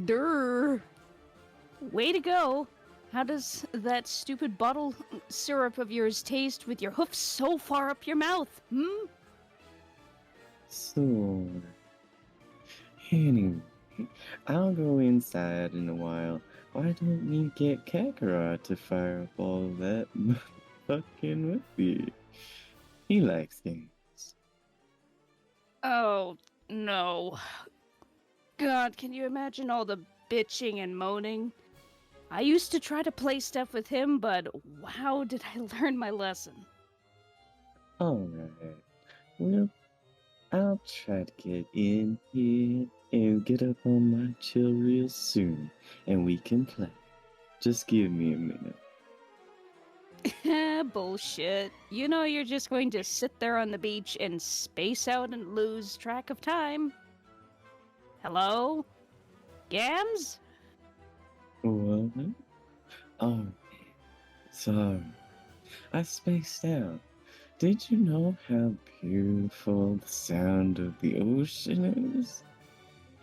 Durr. Way to go. How does that stupid bottle syrup of yours taste with your hoofs so far up your mouth, hmm? So, anyway, I'll go inside in a while. Why don't we get Kakarot to fire up all that fucking with you? He likes games. Oh, no. God, can you imagine all the bitching and moaning? I used to try to play stuff with him, but wow, did I learn my lesson. Alright, well, I'll try to get in here and get up on my chill real soon, and we can play. Just give me a minute. Bullshit. You know you're just going to sit there on the beach and space out and lose track of time. Hello? Gams? What? Oh, sorry. I spaced out. Did you know how beautiful the sound of the ocean is?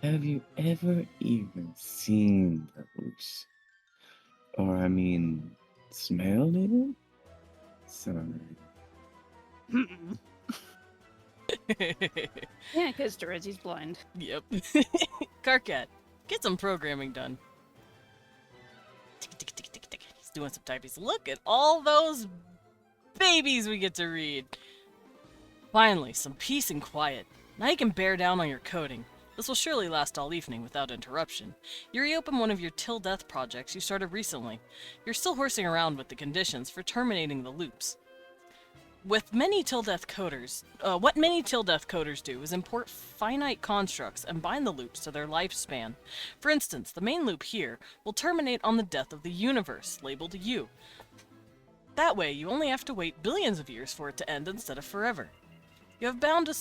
Have you ever even seen the ocean? Or, I mean, smelled it? Sorry. Mm-mm. Yeah, because Terezi's blind. Yep. Carcat, get some programming done. Tick, tick, tick, tick, tick. He's doing some typings. Look at all those babies we get to read. Finally, some peace and quiet. Now you can bear down on your coding. This will surely last all evening without interruption. You reopen one of your till death projects you started recently. You're still horsing around with the conditions for terminating the loops. With many till death coders, what many till death coders do is import finite constructs and bind the loops to their lifespan. For instance, the main loop here will terminate on the death of the universe, labeled U. That way, you only have to wait billions of years for it to end instead of forever. You have bound a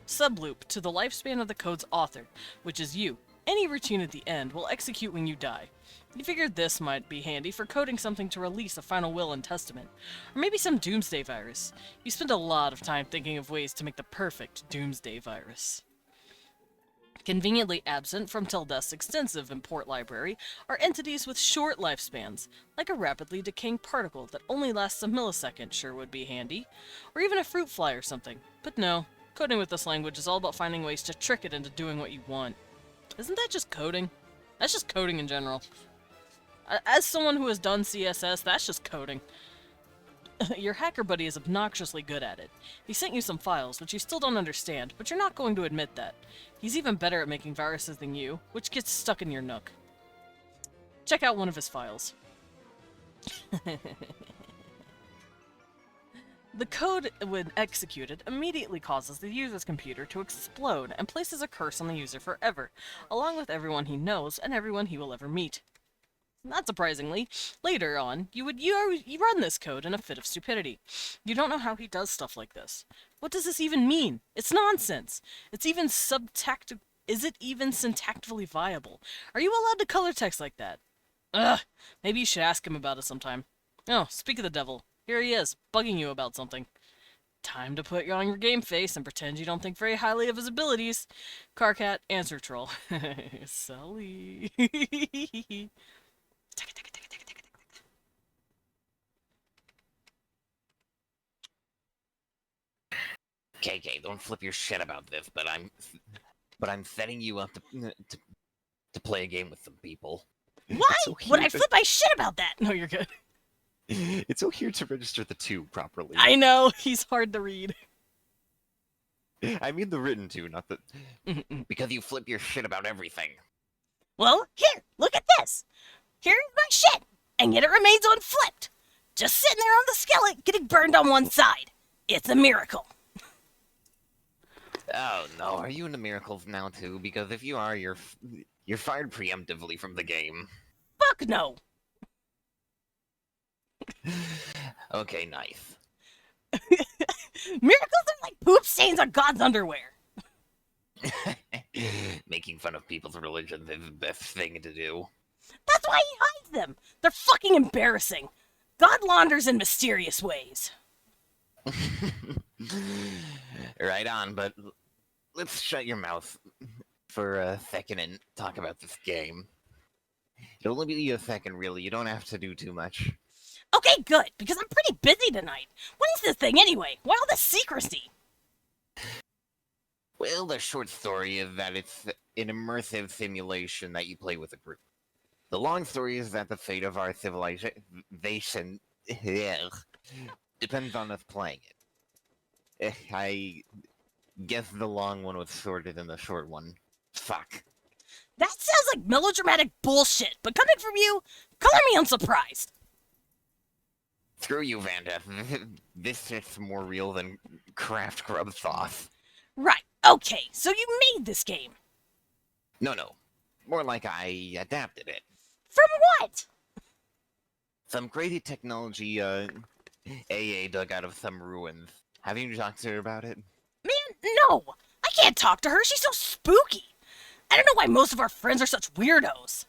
subloop to the lifespan of the code's author, which is you. Any routine at the end will execute when you die. You figured this might be handy for coding something to release a final will and testament, or maybe some doomsday virus. You spend a lot of time thinking of ways to make the perfect doomsday virus. Conveniently absent from Teldeath's extensive import library are entities with short lifespans, like a rapidly decaying particle that only lasts a millisecond sure would be handy, or even a fruit fly or something. But no, coding with this language is all about finding ways to trick it into doing what you want. Isn't that just coding? That's just coding in general. As someone who has done CSS, that's just coding. Your hacker buddy is obnoxiously good at it. He sent you some files, which you still don't understand, but you're not going to admit that. He's even better at making viruses than you, which gets stuck in your nook. Check out one of his files. The code, when executed, immediately causes the user's computer to explode and places a curse on the user forever, along with everyone he knows and everyone he will ever meet. Not surprisingly, later on, you run this code in a fit of stupidity. You don't know how he does stuff like this. What does this even mean? It's nonsense. Is it even syntactically viable? Are you allowed to color text like that? Ugh, maybe you should ask him about it sometime. Oh, speak of the devil. Here he is, bugging you about something. Time to put on your game face and pretend you don't think very highly of his abilities. Carcat, answer troll. Sully. KK, don't flip your shit about this, but I'm setting you up to play a game with some people. Why So would I here- flip my shit about that? No, you're good. It's so here to register the two properly. I know, he's hard to read. I mean the written two, not the... Because you flip your shit about everything. Well, here, look at this. Here's my shit, and yet it remains unflipped. Just sitting there on the skillet, getting burned on one side. It's a miracle. Oh no, are you into miracles now too? Because if you are, you're fired preemptively from the game. Fuck no. Okay, nice. Miracles are like poop stains on God's underwear. Making fun of people's religions is the best thing to do. That's why he hides them. They're fucking embarrassing. God launders in mysterious ways. Right on, but let's shut your mouth for a second and talk about this game. It'll only be a second, really. You don't have to do too much. Okay, good, because I'm pretty busy tonight. What is this thing anyway? Why all this secrecy? Well, the short story is that it's an immersive simulation that you play with a group. The long story is that the fate of our civilization depends on us playing it. I guess the long one was shorter than the short one. Fuck. That sounds like melodramatic bullshit, but coming from you, color me unsurprised. Screw you, Vanda. This is more real than Kraft Grub sauce. Right, okay, so you made this game. No. More like I adapted it. From what? Some crazy technology, AA dug out of some ruins. Have you talked to her about it? Man, no! I can't talk to her, she's so spooky! I don't know why most of our friends are such weirdos.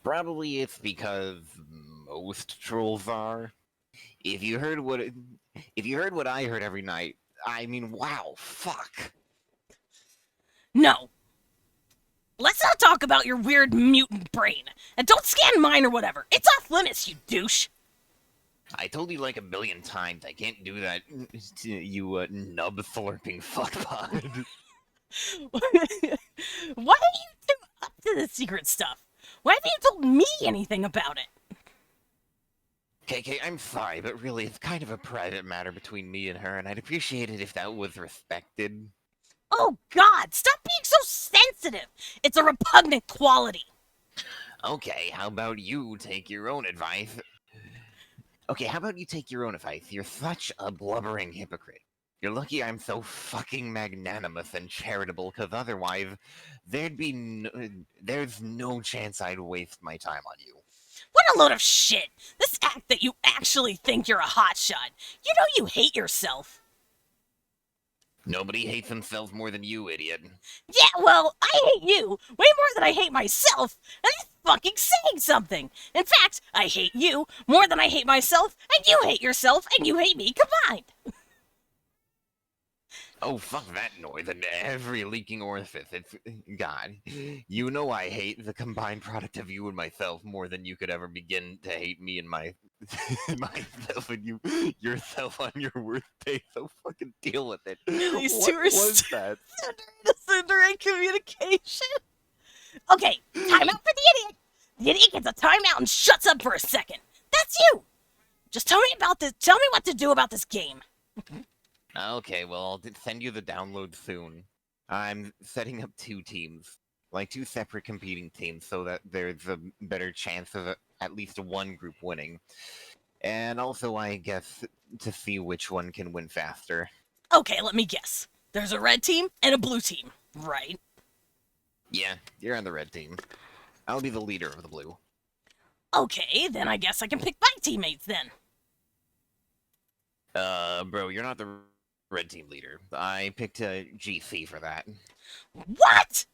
Probably it's because most trolls are. If you heard what I heard every night, I mean, wow, fuck. No. Let's not talk about your weird mutant brain. And don't scan mine or whatever. It's off limits, you douche. I told you like a million times I can't do that, you nub slurping fuckpod. Why are you two up to this secret stuff? Why haven't you told me anything about it? KK, I'm sorry, but really, it's kind of a private matter between me and her, and I'd appreciate it if that was respected. Oh God, stop being so sensitive. It's a repugnant quality. Okay, how about you take your own advice? Okay, how about you take your own advice? You're such a blubbering hypocrite. You're lucky I'm so fucking magnanimous and charitable, because otherwise, there's no chance I'd waste my time on you. What a load of shit. This act that you actually think you're a hotshot. You know you hate yourself. Nobody hates themselves more than you, idiot. Yeah, well, I hate you way more than I hate myself, and that's fucking saying something. In fact, I hate you more than I hate myself, and you hate yourself, and you hate me combined. Oh, fuck that noise and every leaking orifice. It's... God. You know I hate the combined product of you and myself more than you could ever begin to hate me and myself and you yourself on your worst day, so fucking deal with it. These What two are was that? Disintegrate communication. Okay, time out for the idiot. The idiot gets a timeout and shuts up for a second. That's you. Just tell me about this. Tell me what to do about this game. Okay, well, I'll send you the download soon. I'm setting up 2 teams, like 2 separate competing teams, so that there's a better chance of at least one group winning. And also, I guess, to see which one can win faster. Okay, let me guess. There's a red team and a blue team, right? Yeah, you're on the red team. I'll be the leader of the blue. Okay, then I guess I can pick my teammates then. Bro, you're not the red team leader. I picked GC for that. What?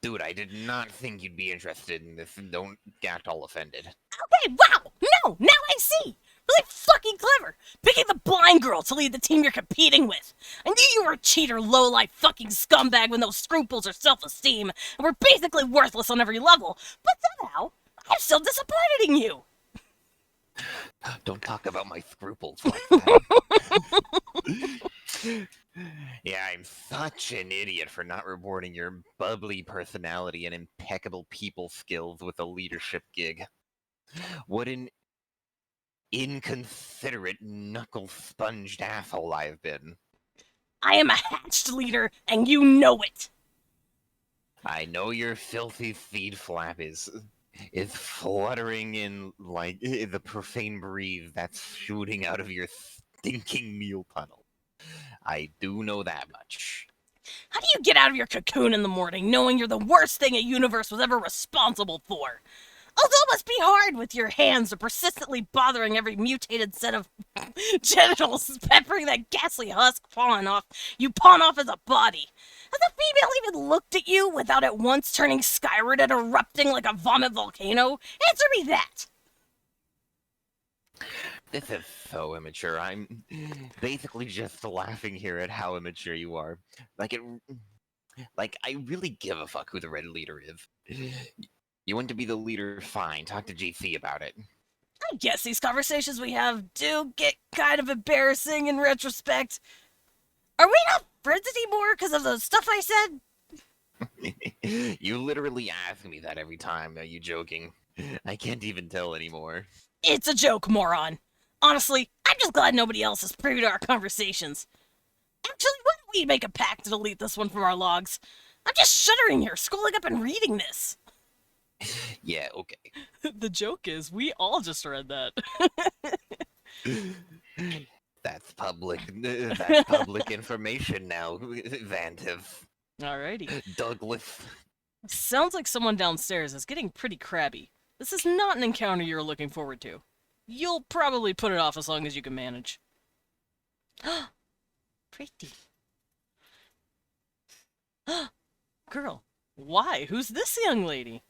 Dude, I did not think you'd be interested in this. Don't act all offended. Okay, wow! No, now I see! Really fucking clever! Picking the blind girl to lead the team you're competing with! I knew you were a cheater, low-life fucking scumbag with no scruples or self-esteem, and were basically worthless on every level, but somehow, I'm still disappointed in you! Don't talk about my scruples like that. Yeah, I'm such an idiot for not rewarding your bubbly personality and impeccable people skills with a leadership gig. What an inconsiderate, knuckle-sponged asshole I have been. I am a hatched leader, and you know it! I know your filthy feed flap is fluttering in like the profane breeze that's shooting out of your stinking meal tunnel. I do know that much. How do you get out of your cocoon in the morning knowing you're the worst thing a universe was ever responsible for? Also, it must be hard with your hands persistently bothering every mutated set of genitals, peppering that ghastly husk you pawn off as a body. Has a female even looked at you without at once turning skyward and erupting like a vomit volcano? Answer me that! This is so immature. I'm basically just laughing here at how immature you are. Like, I really give a fuck who the red leader is. You want to be the leader, fine. Talk to GC about it. I guess these conversations we have do get kind of embarrassing in retrospect. Are we not friends anymore because of the stuff I said? You literally ask me that every time. Are you joking? I can't even tell anymore. It's a joke, moron. Honestly, I'm just glad nobody else is privy to our conversations. Actually, why don't we make a pact to delete this one from our logs? I'm just shuddering here, scrolling up and reading this. Yeah, okay. The joke is, we all just read that. That's public information now, Vantiv. Alrighty. Douglas. Sounds like someone downstairs is getting pretty crabby. This is not an encounter you're looking forward to. You'll probably put it off as long as you can manage. Pretty. Girl. Why? Who's this young lady?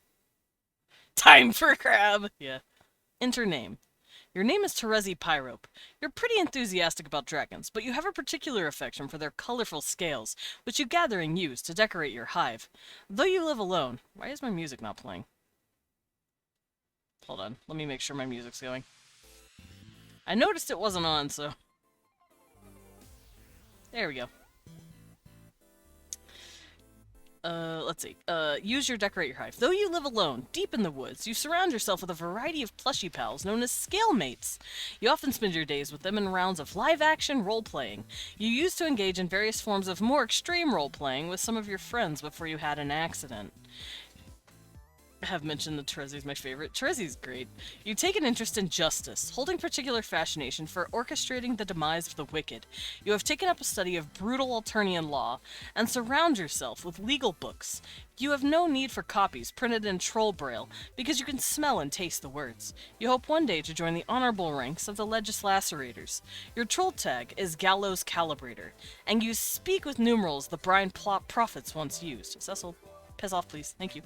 Time for crab! Yeah. Enter name. Your name is Terezi Pyrope. You're pretty enthusiastic about dragons, but you have a particular affection for their colorful scales, which you gather and use to decorate your hive. Though you live alone... Why is my music not playing? Hold on, let me make sure my music's going. I noticed it wasn't on, so... There we go. Let's see. Use your decorate your hive. Though you live alone, deep in the woods, you surround yourself with a variety of plushy pals known as scale mates. You often spend your days with them in rounds of live-action role-playing. You used to engage in various forms of more extreme role-playing with some of your friends before you had an accident. I have mentioned that Terezi's my favorite. Terezi's great. You take an interest in justice, holding particular fascination for orchestrating the demise of the wicked. You have taken up a study of brutal Alternian law, and surround yourself with legal books. You have no need for copies printed in troll braille, because you can smell and taste the words. You hope one day to join the honorable ranks of the legislaturators. Your troll tag is Gallows Calibrator, and you speak with numerals the Brian prophets once used. Cecil, piss off please, thank you.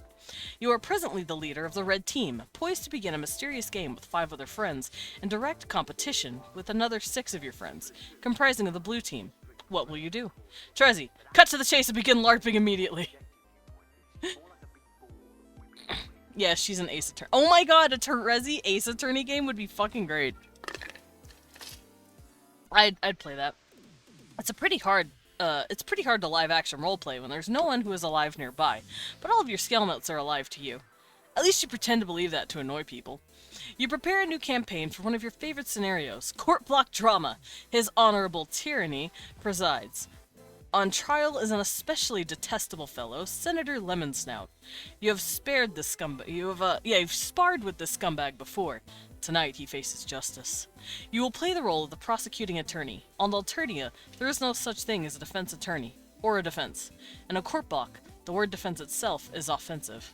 You are presently the leader of the Red Team, poised to begin a mysterious game with 5 other friends, in direct competition with another 6 of your friends, comprising of the Blue Team. What will you do? Terezi, cut to the chase and begin LARPing immediately. Yeah, she's an Ace Attorney. Oh my god, a Terezi Ace Attorney game would be fucking great. I'd play that. It's pretty hard to live-action roleplay when there's no one who is alive nearby, but all of your scale notes are alive to you. At least you pretend to believe that to annoy people. You prepare a new campaign for one of your favorite scenarios, court block drama. His honorable tyranny presides. On trial is an especially detestable fellow, Senator Lemonsnout. You have spared this scumbag. You've sparred with this scumbag before. Tonight he faces justice. You will play the role of the prosecuting attorney. On Alternia, there is no such thing as a defense attorney, or a defense. In a court block, the word defense itself is offensive.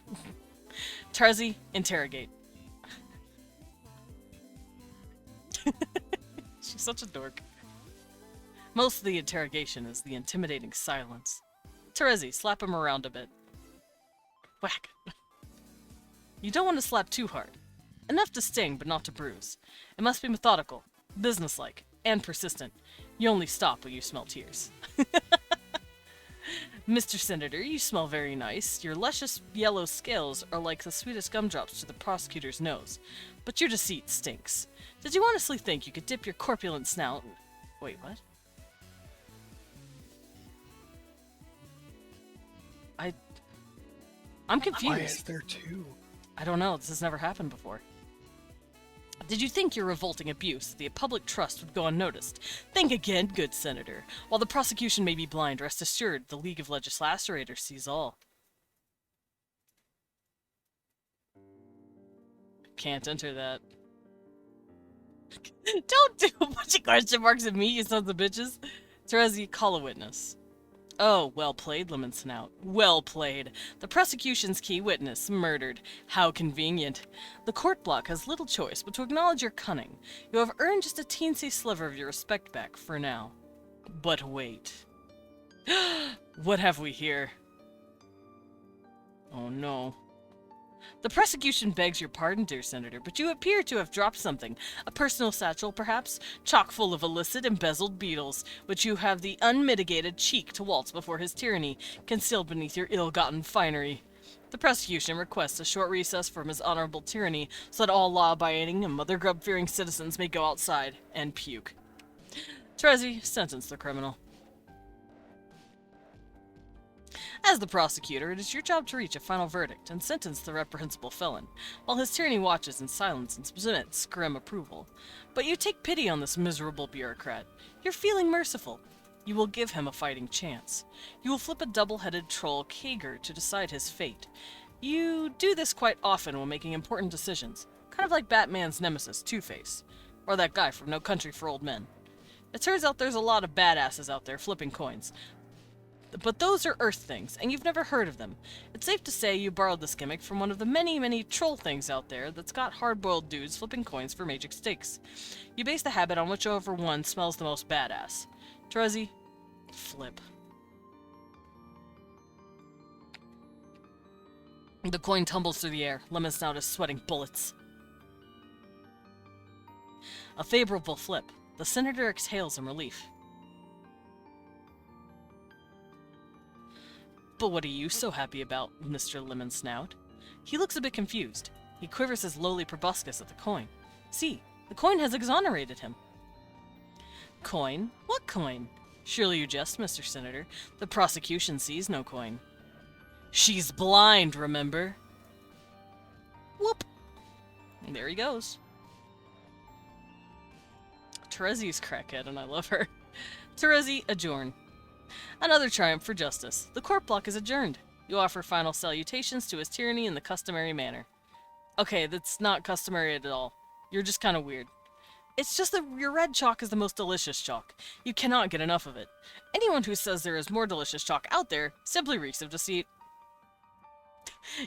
Terezi, interrogate. She's such a dork. Most of the interrogation is the intimidating silence. Terezi, slap him around a bit. Whack. You don't want to slap too hard. Enough to sting, but not to bruise. It must be methodical, businesslike, and persistent. You only stop when you smell tears. Mr. Senator, you smell very nice. Your luscious yellow scales are like the sweetest gumdrops to the prosecutor's nose. But your deceit stinks. Did you honestly think you could dip your corpulent snout... Wait, what? I'm confused. Why is there 2? I don't know, this has never happened before. Did you think your revolting abuse of the public trust would go unnoticed? Think again, good senator. While the prosecution may be blind, rest assured the League of Legislators sees all. Can't enter that. Don't do a bunch of question marks at me, you sons of bitches. Terezi, call a witness. Oh, well played, Lemon Snout. Well played. The prosecution's key witness, murdered. How convenient. The court block has little choice but to acknowledge your cunning. You have earned just a teensy sliver of your respect back, for now. But wait. What have we here? Oh no. The prosecution begs your pardon, dear Senator, but you appear to have dropped something. A personal satchel, perhaps, chock full of illicit embezzled beetles, which you have the unmitigated cheek to waltz before his tyranny, concealed beneath your ill-gotten finery. The prosecution requests a short recess from his honorable tyranny, so that all law-abiding and mother-grub-fearing citizens may go outside and puke. Terezi, sentence the criminal. As the prosecutor, it is your job to reach a final verdict and sentence the reprehensible felon, while his tyranny watches in silence and submits grim approval. But you take pity on this miserable bureaucrat. You're feeling merciful. You will give him a fighting chance. You will flip a double-headed troll Kager to decide his fate. You do this quite often when making important decisions, kind of like Batman's nemesis, Two-Face, or that guy from No Country for Old Men. It turns out there's a lot of badasses out there flipping coins. But those are Earth things, and you've never heard of them. It's safe to say you borrowed this gimmick from one of the many, many troll things out there that's got hard-boiled dudes flipping coins for magic stakes. You base the habit on whichever one smells the most badass. Terezi, flip. The coin tumbles through the air. Lemon Snout is sweating bullets. A favorable flip. The senator exhales in relief. But what are you so happy about, Mr. Lemon Snout? He looks a bit confused. He quivers his lowly proboscis at the coin. See, the coin has exonerated him. Coin? What coin? Surely you jest, Mr. Senator. The prosecution sees no coin. She's blind, remember? Whoop. And there he goes. Terezi's crackhead, and I love her. Terezi, adjourn. Another triumph for justice. The court block is adjourned. You offer final salutations to his tyranny in the customary manner. Okay, that's not customary at all. You're just kind of weird. It's just that your red chalk is the most delicious chalk. You cannot get enough of it. Anyone who says there is more delicious chalk out there simply reeks of deceit.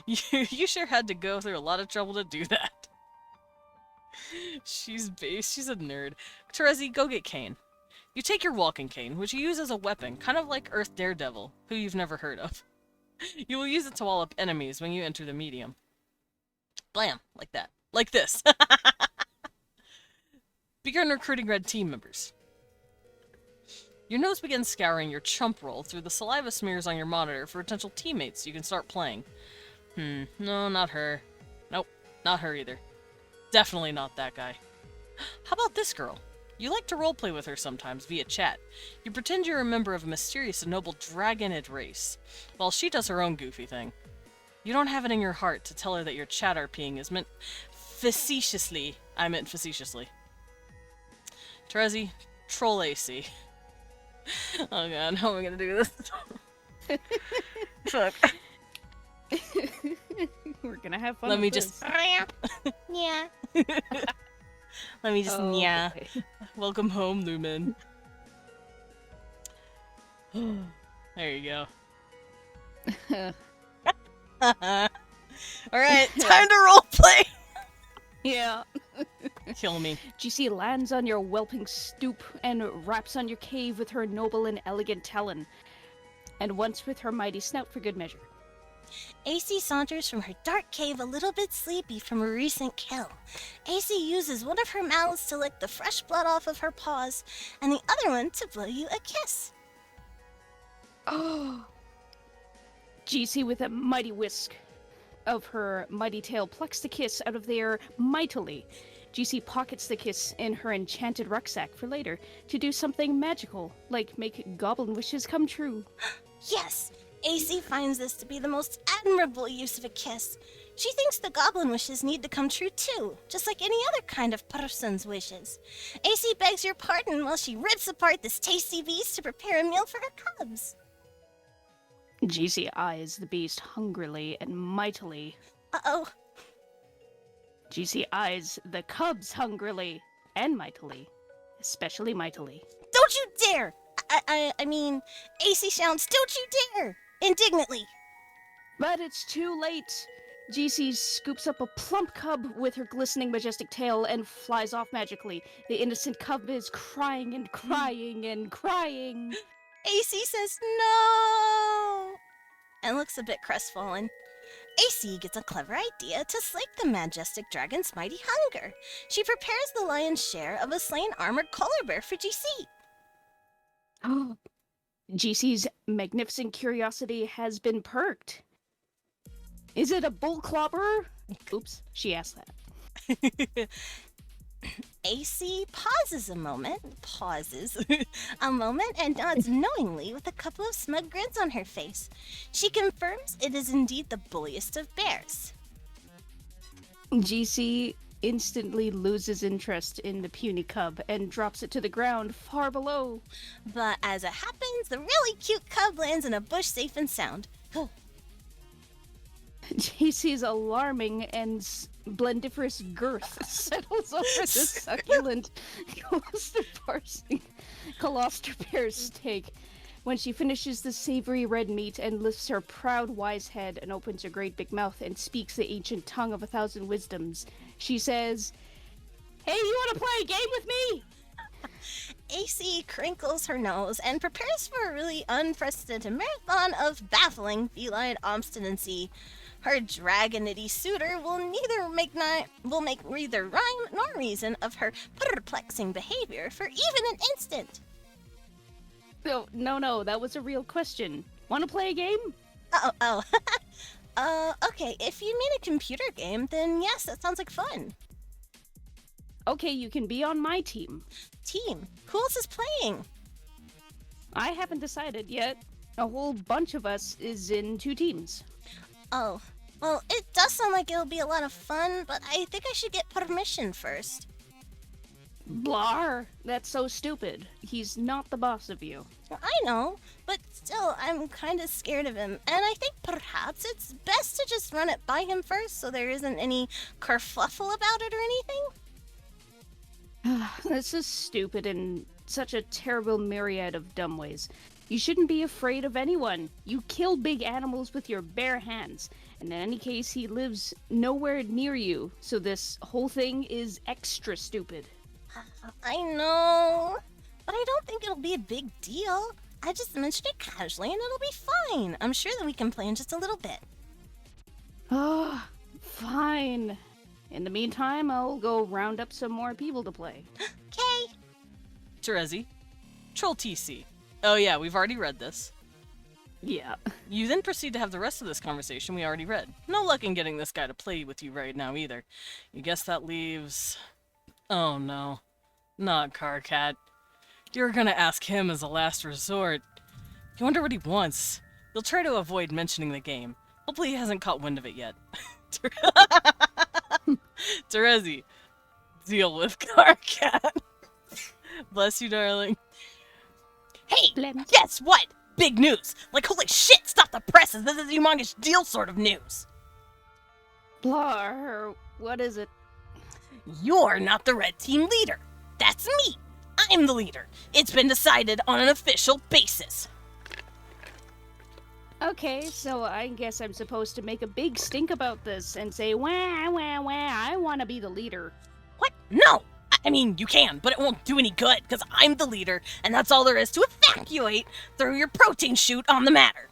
You sure had to go through a lot of trouble to do that. She's base. She's a nerd. Terezi, go get Kane. You take your walking cane, which you use as a weapon, kind of like Earth Daredevil, who you've never heard of. You will use it to wall up enemies when you enter the medium. Blam, like that. Like this. Begin recruiting red team members. Your nose begins scouring your chump roll through the saliva smears on your monitor for potential teammates you can start playing. No, not her. Nope, not her either. Definitely not that guy. How about this girl? You like to roleplay with her sometimes via chat. You pretend you're a member of a mysterious and noble dragonid race, while she does her own goofy thing. You don't have it in your heart to tell her that your chat RPing is meant facetiously. I meant facetiously. Terezi, troll AC. Oh god, how am I gonna do this? Fuck. We're gonna have fun. Let me with just. this. Yeah. Let me just. Oh, Yeah. okay. Welcome home, Lumen. There you go. Alright, time to roleplay! Yeah. Kill me. GC lands on your whelping stoop and raps on your cave with her noble and elegant talon, and once with her mighty snout for good measure. AC saunters from her dark cave a little bit sleepy from a recent kill. AC uses one of her mouths to lick the fresh blood off of her paws, and the other one to blow you a kiss. Oh. GC with a mighty whisk of her mighty tail plucks the kiss out of there mightily. GC pockets the kiss in her enchanted rucksack for later to do something magical, like make goblin wishes come true. Yes, AC finds this to be the most admirable use of a kiss. She thinks the goblin wishes need to come true too, just like any other kind of person's wishes. AC begs your pardon while she rips apart this tasty beast to prepare a meal for her cubs. GC eyes the beast hungrily and mightily. Uh-oh. GC eyes the cubs hungrily and mightily, especially mightily. Don't you dare! I mean, AC shouts, don't you dare! Indignantly. But it's too late. GC scoops up a plump cub with her glistening majestic tail and flies off magically. The innocent cub is crying and crying and crying. AC says no! And looks a bit crestfallen. AC gets a clever idea to slake the majestic dragon's mighty hunger. She prepares the lion's share of a slain armored polar bear for GC. GC's magnificent curiosity has been perked. Is it a bull clobberer? Oops, she asked that. AC pauses a moment, and nods knowingly with a couple of smug grins on her face. She confirms it is indeed the bulliest of bears. GC instantly loses interest in the puny cub and drops it to the ground far below. But as it happens, the really cute cub lands in a bush safe and sound. GC's alarming and blendiferous girth settles over the succulent coloster bear's steak when she finishes the savory red meat and lifts her proud wise head and opens her great big mouth and speaks the ancient tongue of 1,000 wisdoms. She says, "Hey, you want to play a game with me?" AC crinkles her nose and prepares for a really unprecedented marathon of baffling feline obstinacy. Her dragonity suitor will make neither rhyme nor reason of her perplexing behavior for even an instant. No, that was a real question. Want to play a game? Oh. Okay, if you mean a computer game, then yes, that sounds like fun. Okay, you can be on my team. Team, who else is playing? I haven't decided yet. A whole bunch of us is in 2 teams. Oh, well, it does sound like it'll be a lot of fun, but I think I should get permission first. Blar, that's so stupid. He's not the boss of you. I know, but still, I'm kind of scared of him, and I think perhaps it's best to just run it by him first so there isn't any kerfluffle about it or anything. This is stupid in such a terrible myriad of dumb ways. You shouldn't be afraid of anyone. You kill big animals with your bare hands. And in any case, he lives nowhere near you, so this whole thing is extra stupid. I know, but I don't think it'll be a big deal. I just mentioned it casually and it'll be fine. I'm sure that we can play in just a little bit. Oh, fine. In the meantime, I'll go round up some more people to play. Okay. Terezi, Troll TC. Oh yeah, we've already read this. Yeah. You then proceed to have the rest of this conversation we already read. No luck in getting this guy to play with you right now either. You guess that leaves... Oh no. Not Carcat. You're gonna ask him as a last resort. You wonder what he wants. You'll try to avoid mentioning the game. Hopefully he hasn't caught wind of it yet. Terezi, deal with Carcat. Bless you, darling. Hey, Blem. guess what? Big news. Like, holy shit, stop the presses. This is a humongous deal sort of news. Blar, what is it? You're not the red team leader. That's me. I'm the leader. It's been decided on an official basis. Okay, so I guess I'm supposed to make a big stink about this and say, wah, wah, wah, I want to be the leader. What? No! I mean, you can, but it won't do any good, because I'm the leader, and that's all there is to evacuate through your protein chute on the matter.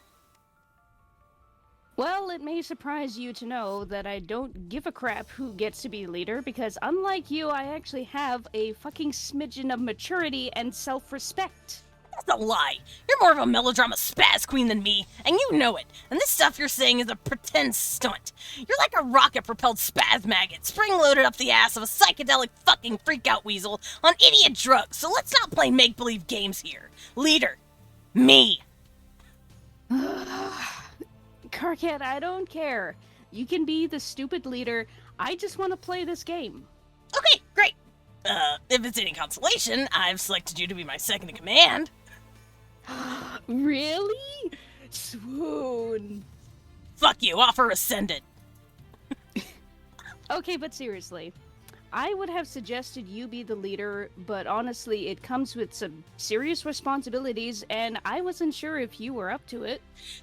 Well, it may surprise you to know that I don't give a crap who gets to be leader, because unlike you, I actually have a fucking smidgen of maturity and self-respect. That's a lie. You're more of a melodrama spaz queen than me, and you know it. And this stuff you're saying is a pretend stunt. You're like a rocket-propelled spaz maggot, spring-loaded up the ass of a psychedelic fucking freak-out weasel on idiot drugs, so let's not play make-believe games here. Leader. Me. Carcat, I don't care. You can be the stupid leader. I just want to play this game. Okay, great. If it's any consolation, I've selected you to be my second in command. Really? Swoon. Fuck you, offer rescinded. Okay, but seriously, I would have suggested you be the leader, but honestly, it comes with some serious responsibilities, and I wasn't sure if you were up to it.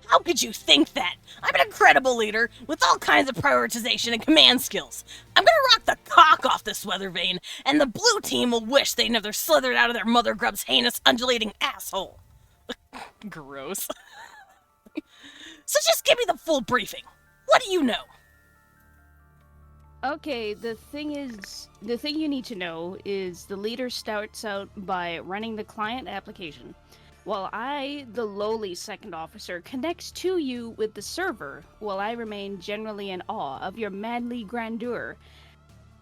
How could you think that? I'm an incredible leader with all kinds of prioritization and command skills. I'm gonna rock the cock off this weather vane, and the blue team will wish they never slithered out of their mother grub's heinous undulating asshole. Gross. So just give me the full briefing. What do you know? Okay, the thing you need to know is the leader starts out by running the client application, while I, the lowly second officer, connects to you with the server, while I remain generally in awe of your manly grandeur.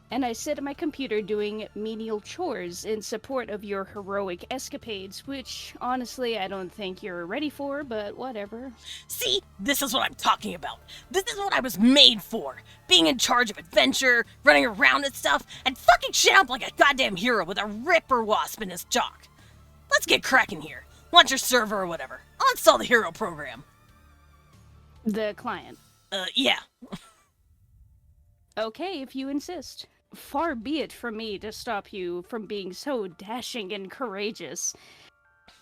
And I sit at my computer doing menial chores in support of your heroic escapades, which, honestly, I don't think you're ready for, but whatever. See, this is what I'm talking about. This is what I was made for. Being in charge of adventure, running around and stuff, and fucking shit up like a goddamn hero with a ripper wasp in his jock. Let's get cracking here. Launch your server or whatever. I'll install the hero program. The client. Yeah. Okay, if you insist. Far be it from me to stop you from being so dashing and courageous.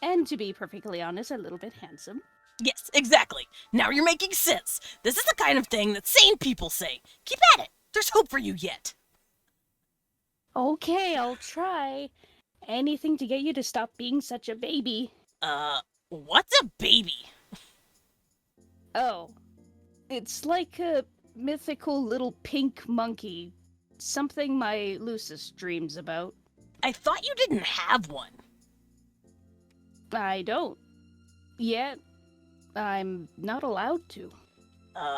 And to be perfectly honest, a little bit handsome. Yes, exactly. Now you're making sense. This is the kind of thing that sane people say. Keep at it. There's hope for you yet. Okay, I'll try. Anything to get you to stop being such a baby. What's a baby? Oh. It's like mythical little pink monkey. Something my Lucis dreams about. I thought you didn't have one. I don't. Yet, I'm not allowed to.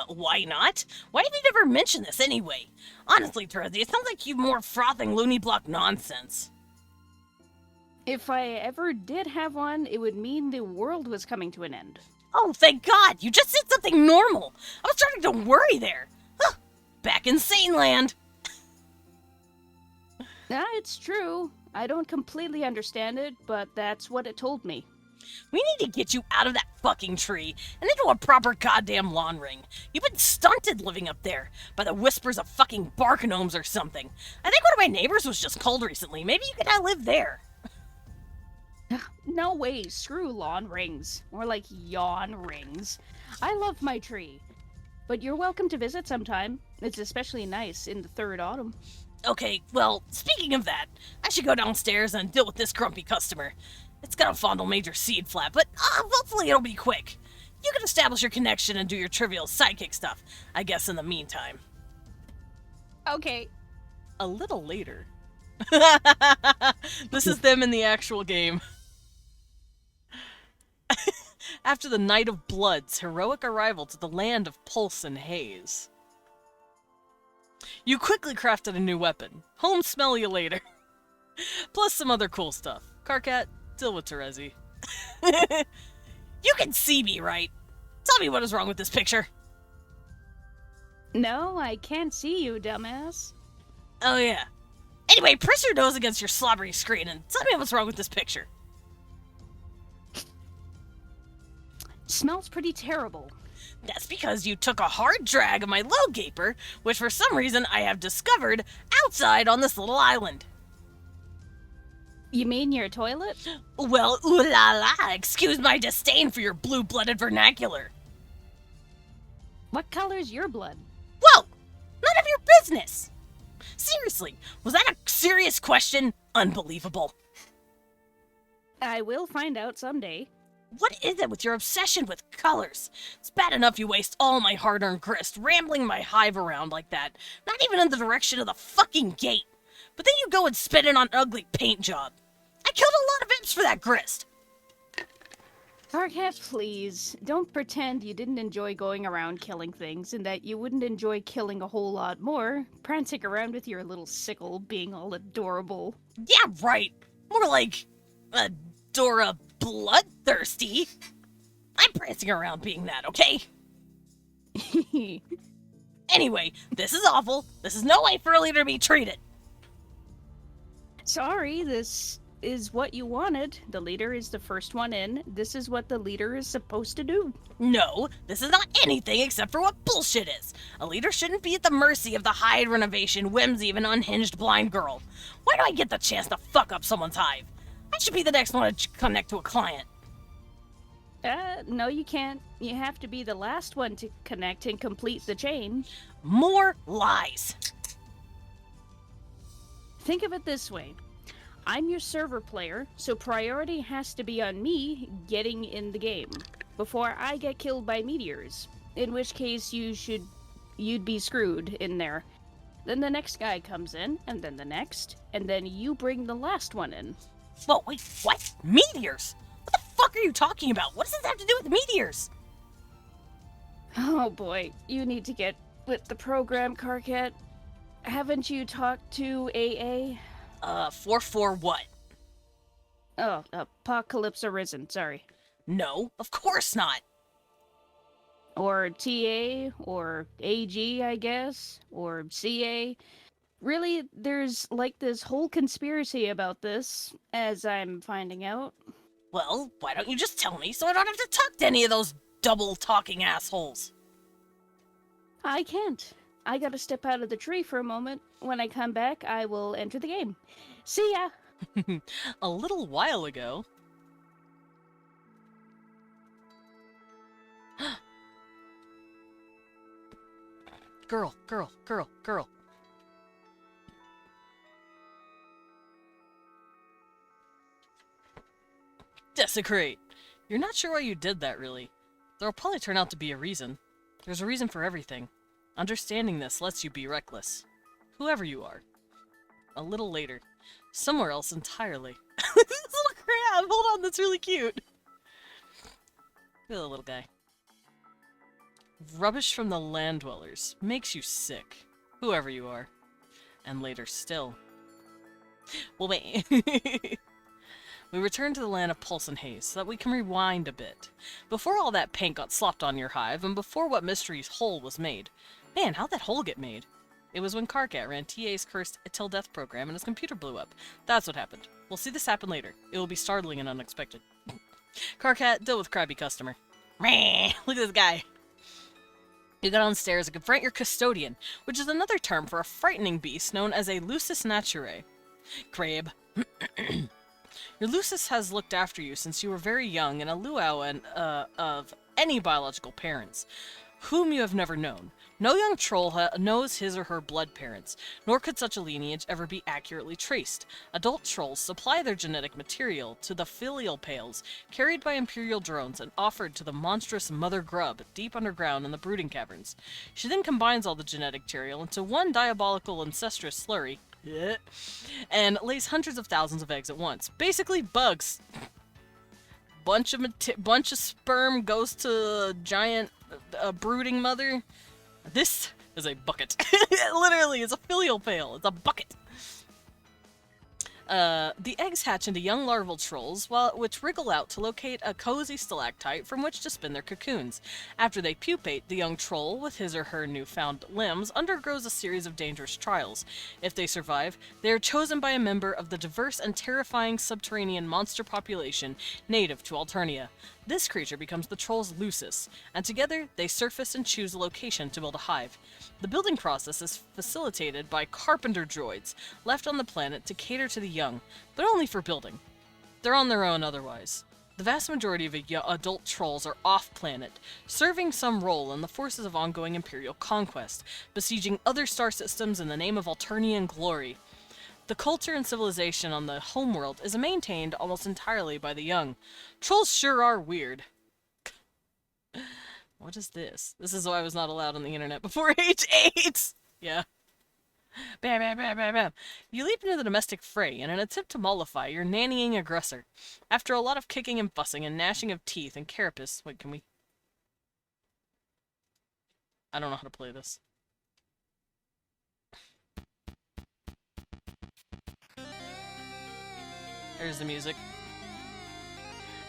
Why not? Why have you never mentioned this anyway? Honestly, Terezi, it sounds like you more frothing loony block nonsense. If I ever did have one, it would mean the world was coming to an end. Oh, thank God! You just said something normal! I was starting to worry there! Huh. Back in sane land! It's true. I don't completely understand it, but that's what it told me. We need to get you out of that fucking tree and into a proper goddamn lawn ring. You've been stunted living up there by the whispers of fucking bark gnomes or something. I think one of my neighbors was just cold recently. Maybe you could now live there. No way, screw lawn rings. More like yawn rings. I love my tree. But you're welcome to visit sometime. It's especially nice in the third autumn. Okay, well, speaking of that, I should go downstairs and deal with this grumpy customer. It's gonna fondle Major Seed Flap, but hopefully it'll be quick. You can establish your connection and do your trivial sidekick stuff, I guess, in the meantime. Okay. A little later. This is them in the actual game. After the Night of Blood's heroic arrival to the land of Pulse and Haze. You quickly crafted a new weapon. Home smell you later. Plus some other cool stuff. Carcat, deal with Terezi. You can see me, right? Tell me what is wrong with this picture. No, I can't see you, dumbass. Oh, yeah. Anyway, press your nose against your slobbery screen and tell me what's wrong with this picture. Smells pretty terrible. That's because you took a hard drag of my low gaper, which for some reason I have discovered outside on this little island. You mean your toilet? Well, ooh la la, excuse my disdain for your blue-blooded vernacular. What color's your blood? Whoa! None of your business! Seriously, was that a serious question? Unbelievable. I will find out someday. What is it with your obsession with colors? It's bad enough you waste all my hard-earned grist rambling my hive around like that, not even in the direction of the fucking gate. But then you go and spit it on an ugly paint job. I killed a lot of imps for that grist. Carcat, please, don't pretend you didn't enjoy going around killing things and that you wouldn't enjoy killing a whole lot more, prancing around with your little sickle being all adorable. Yeah, right. More like Adora Bloodthirsty. I'm prancing around being that, okay? Anyway, this is awful. This is no way for a leader to be treated. Sorry, this is what you wanted. The leader is the first one in. This is what the leader is supposed to do. No, this is not anything except for what bullshit is. A leader shouldn't be at the mercy of the hide renovation whimsy of an unhinged blind girl. Why do I get the chance to fuck up someone's hive? I should be the next one to connect to a client. No, you can't. You have to be the last one to connect and complete the chain. More lies. Think of it this way. I'm your server player, so priority has to be on me getting in the game before I get killed by meteors. In which case you'd be screwed in there. Then the next guy comes in, and then the next, and then you bring the last one in. Whoa, wait, what? Meteors? What the fuck are you talking about? What does this have to do with meteors? Oh boy, you need to get with the program, Carcat. Haven't you talked to AA? 4 what? Oh, Apocalypse Arisen, sorry. No, of course not. Or TA, or AG, I guess, or CA. Really, there's like this whole conspiracy about this, as I'm finding out. Well, why don't you just tell me so I don't have to talk to any of those double-talking assholes? I can't. I gotta step out of the tree for a moment. When I come back, I will enter the game. See ya! A little while ago. Girl, girl, girl, girl. Desecrate. You're not sure why you did that, really. There'll probably turn out to be a reason. There's a reason for everything. Understanding this lets you be reckless. Whoever you are. A little later. Somewhere else entirely. This little crab! Hold on, that's really cute! Look at the little guy. Rubbish from the land dwellers. Makes you sick. Whoever you are. And later still. Well, wait. We return to the land of pulse and haze, so that we can rewind a bit. Before all that paint got slopped on your hive, and before what mystery's hole was made. Man, how'd that hole get made? It was when Karkat ran TA's cursed Till Death program and his computer blew up. That's what happened. We'll see this happen later. It will be startling and unexpected. Karkat, deal with crabby customer. Meh, look at this guy. You go downstairs and confront your custodian, which is another term for a frightening beast known as a lusus naturae. Crab. Your lusus has looked after you since you were very young in a luau of any biological parents, whom you have never known. No young troll knows his or her blood parents, nor could such a lineage ever be accurately traced. Adult trolls supply their genetic material to the filial pails, carried by Imperial drones and offered to the monstrous Mother Grub deep underground in the brooding caverns. She then combines all the genetic material into one diabolical incestuous slurry, and lays hundreds of thousands of eggs at once. Basically, bugs. Bunch of sperm goes to a giant brooding mother. This is a bucket. Literally, it's a filial pail. It's a bucket. The eggs hatch into young larval trolls, which wriggle out to locate a cozy stalactite from which to spin their cocoons. After they pupate, the young troll, with his or her newfound limbs, undergoes a series of dangerous trials. If they survive, they are chosen by a member of the diverse and terrifying subterranean monster population native to Alternia. This creature becomes the troll's lusus, and together they surface and choose a location to build a hive. The building process is facilitated by carpenter droids, left on the planet to cater to the young, but only for building. They're on their own otherwise. The vast majority of adult trolls are off-planet, serving some role in the forces of ongoing Imperial conquest, besieging other star systems in the name of Alternian glory. The culture and civilization on the homeworld is maintained almost entirely by the young. Trolls sure are weird. What is this? This is why I was not allowed on the internet before age 8! Yeah. Bam, bam, bam, bam, bam. You leap into the domestic fray in an attempt to mollify your nannying aggressor. After a lot of kicking and fussing and gnashing of teeth and carapace... Wait, can we... I don't know how to play this. There's the music.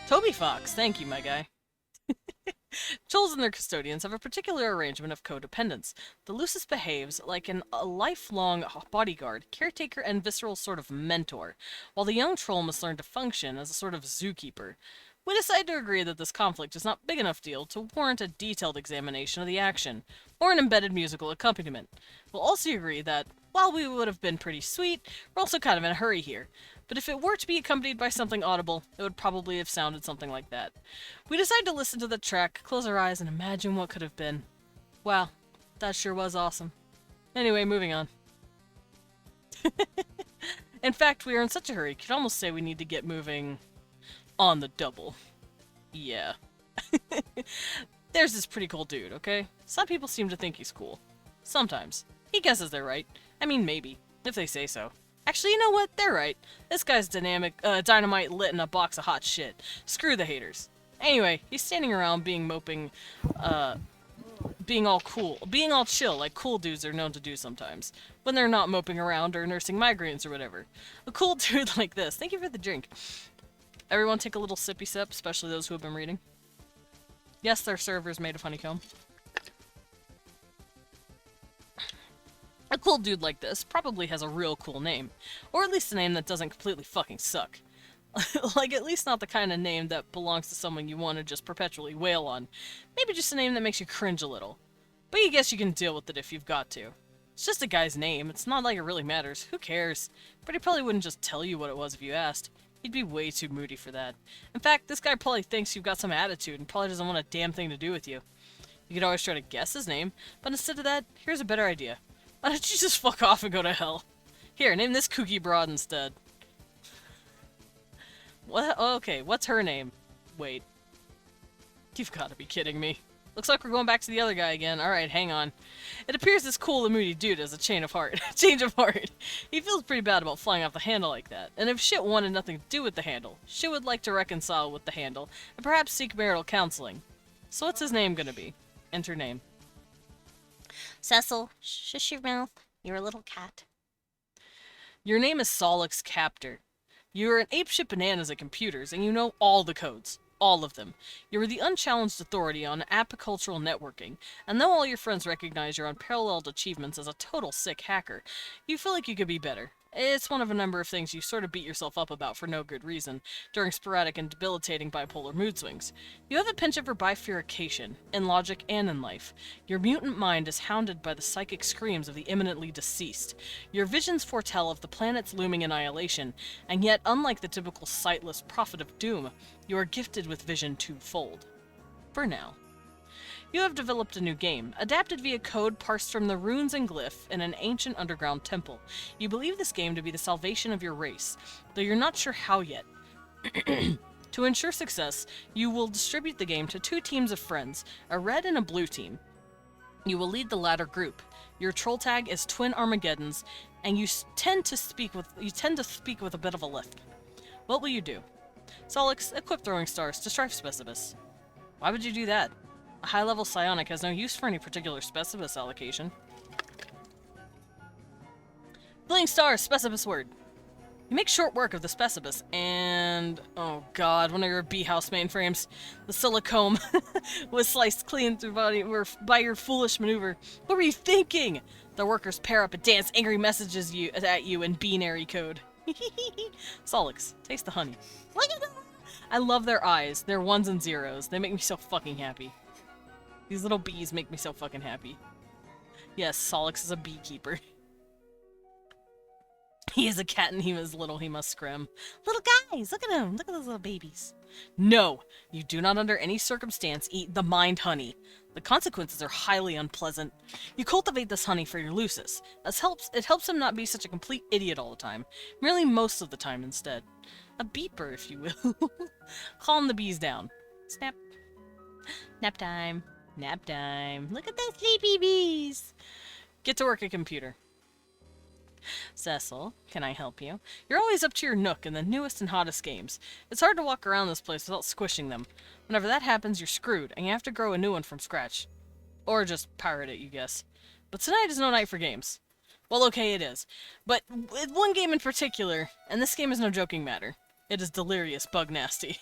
Toby Fox, thank you, my guy. Trolls and their custodians have a particular arrangement of codependence. The lusus behaves like a lifelong bodyguard, caretaker, and visceral sort of mentor, while the young troll must learn to function as a sort of zookeeper. We decide to agree that this conflict is not big enough deal to warrant a detailed examination of the action, or an embedded musical accompaniment. We'll also agree that, while we would have been pretty sweet, we're also kind of in a hurry here. But if it were to be accompanied by something audible, it would probably have sounded something like that. We decide to listen to the track, close our eyes, and imagine what could have been. Wow, that sure was awesome. Anyway, moving on. In fact, we are in such a hurry, you could almost say we need to get moving on the double. Yeah. There's this pretty cool dude, okay? Some people seem to think he's cool. Sometimes. He guesses they're right. I mean, maybe, if they say so. Actually, you know what? They're right. This guy's dynamite lit in a box of hot shit. Screw the haters. Anyway, he's standing around being all cool, being all chill like cool dudes are known to do sometimes, when they're not moping around or nursing migraines or whatever. A cool dude like this. Thank you for the drink. Everyone take a little sippy sip, especially those who have been reading. Yes, their server's made of honeycomb. A cool dude like this probably has a real cool name, or at least a name that doesn't completely fucking suck. Like, at least not the kind of name that belongs to someone you want to just perpetually wail on. Maybe just a name that makes you cringe a little. But you guess you can deal with it if you've got to. It's just a guy's name, it's not like it really matters, who cares? But he probably wouldn't just tell you what it was if you asked. He'd be way too moody for that. In fact, this guy probably thinks you've got some attitude and probably doesn't want a damn thing to do with you. You could always try to guess his name, but instead of that, here's a better idea. Why don't you just fuck off and go to hell? Here, name this kooky broad instead. What? Okay, what's her name? Wait. You've got to be kidding me. Looks like we're going back to the other guy again. Alright, hang on. It appears this cool and moody dude has a change of heart. Change of heart. He feels pretty bad about flying off the handle like that. And if shit wanted nothing to do with the handle, shit would like to reconcile with the handle, and perhaps seek marital counseling. So what's his name gonna be? Enter name. Cecil, shush your mouth. You're a little cat. Your name is Solix Captor. You're an apeshit bananas at computers, and you know all the codes. All of them. You are the unchallenged authority on apicultural networking, and though all your friends recognize your unparalleled achievements as a total sick hacker, you feel like you could be better. It's one of a number of things you sort of beat yourself up about for no good reason, during sporadic and debilitating bipolar mood swings. You have a penchant for bifurcation, in logic and in life. Your mutant mind is hounded by the psychic screams of the imminently deceased. Your visions foretell of the planet's looming annihilation, and yet, unlike the typical sightless prophet of doom, you are gifted with vision twofold. For now. You have developed a new game, adapted via code parsed from the runes and glyph in an ancient underground temple. You believe this game to be the salvation of your race, though you're not sure how yet. To ensure success, you will distribute the game to 2 teams of friends, a red and a blue team. You will lead the latter group. Your troll tag is Twin Armageddons, and you tend to speak with a bit of a lisp. What will you do? Solix, equip throwing stars to Strife Specibus. Why would you do that? A high-level psionic has no use for any particular Specibus allocation. Fling stars, Specibus word. You make short work of the Specibus, and... oh god, one of your B-house mainframes. The silicone was sliced clean through by your foolish maneuver. What were you thinking? The workers pair up and dance angry messages at you in binary code. Solix, taste the honey. Look at them! I love their eyes. They're ones and zeros. They make me so fucking happy. These little bees make me so fucking happy. Yes, Solix is a beekeeper. He is a cat and he is little, he must scrim. Little guys, look at him. Look at those little babies. No, you do not under any circumstance eat the mind honey. The consequences are highly unpleasant. You cultivate this honey for your Lucis. It helps him not be such a complete idiot all the time. Merely most of the time instead. A beeper, if you will. Calm the bees down. Snap. Nap time. Nap time. Look at those sleepy bees. Get to work at computer. Cecil, can I help you? You're always up to your nook in the newest and hottest games. It's hard to walk around this place without squishing them. Whenever that happens, you're screwed, and you have to grow a new one from scratch. Or just pirate it, you guess. But tonight is no night for games. Well, okay, it is. But with one game in particular, and this game is no joking matter. It is delirious bug nasty.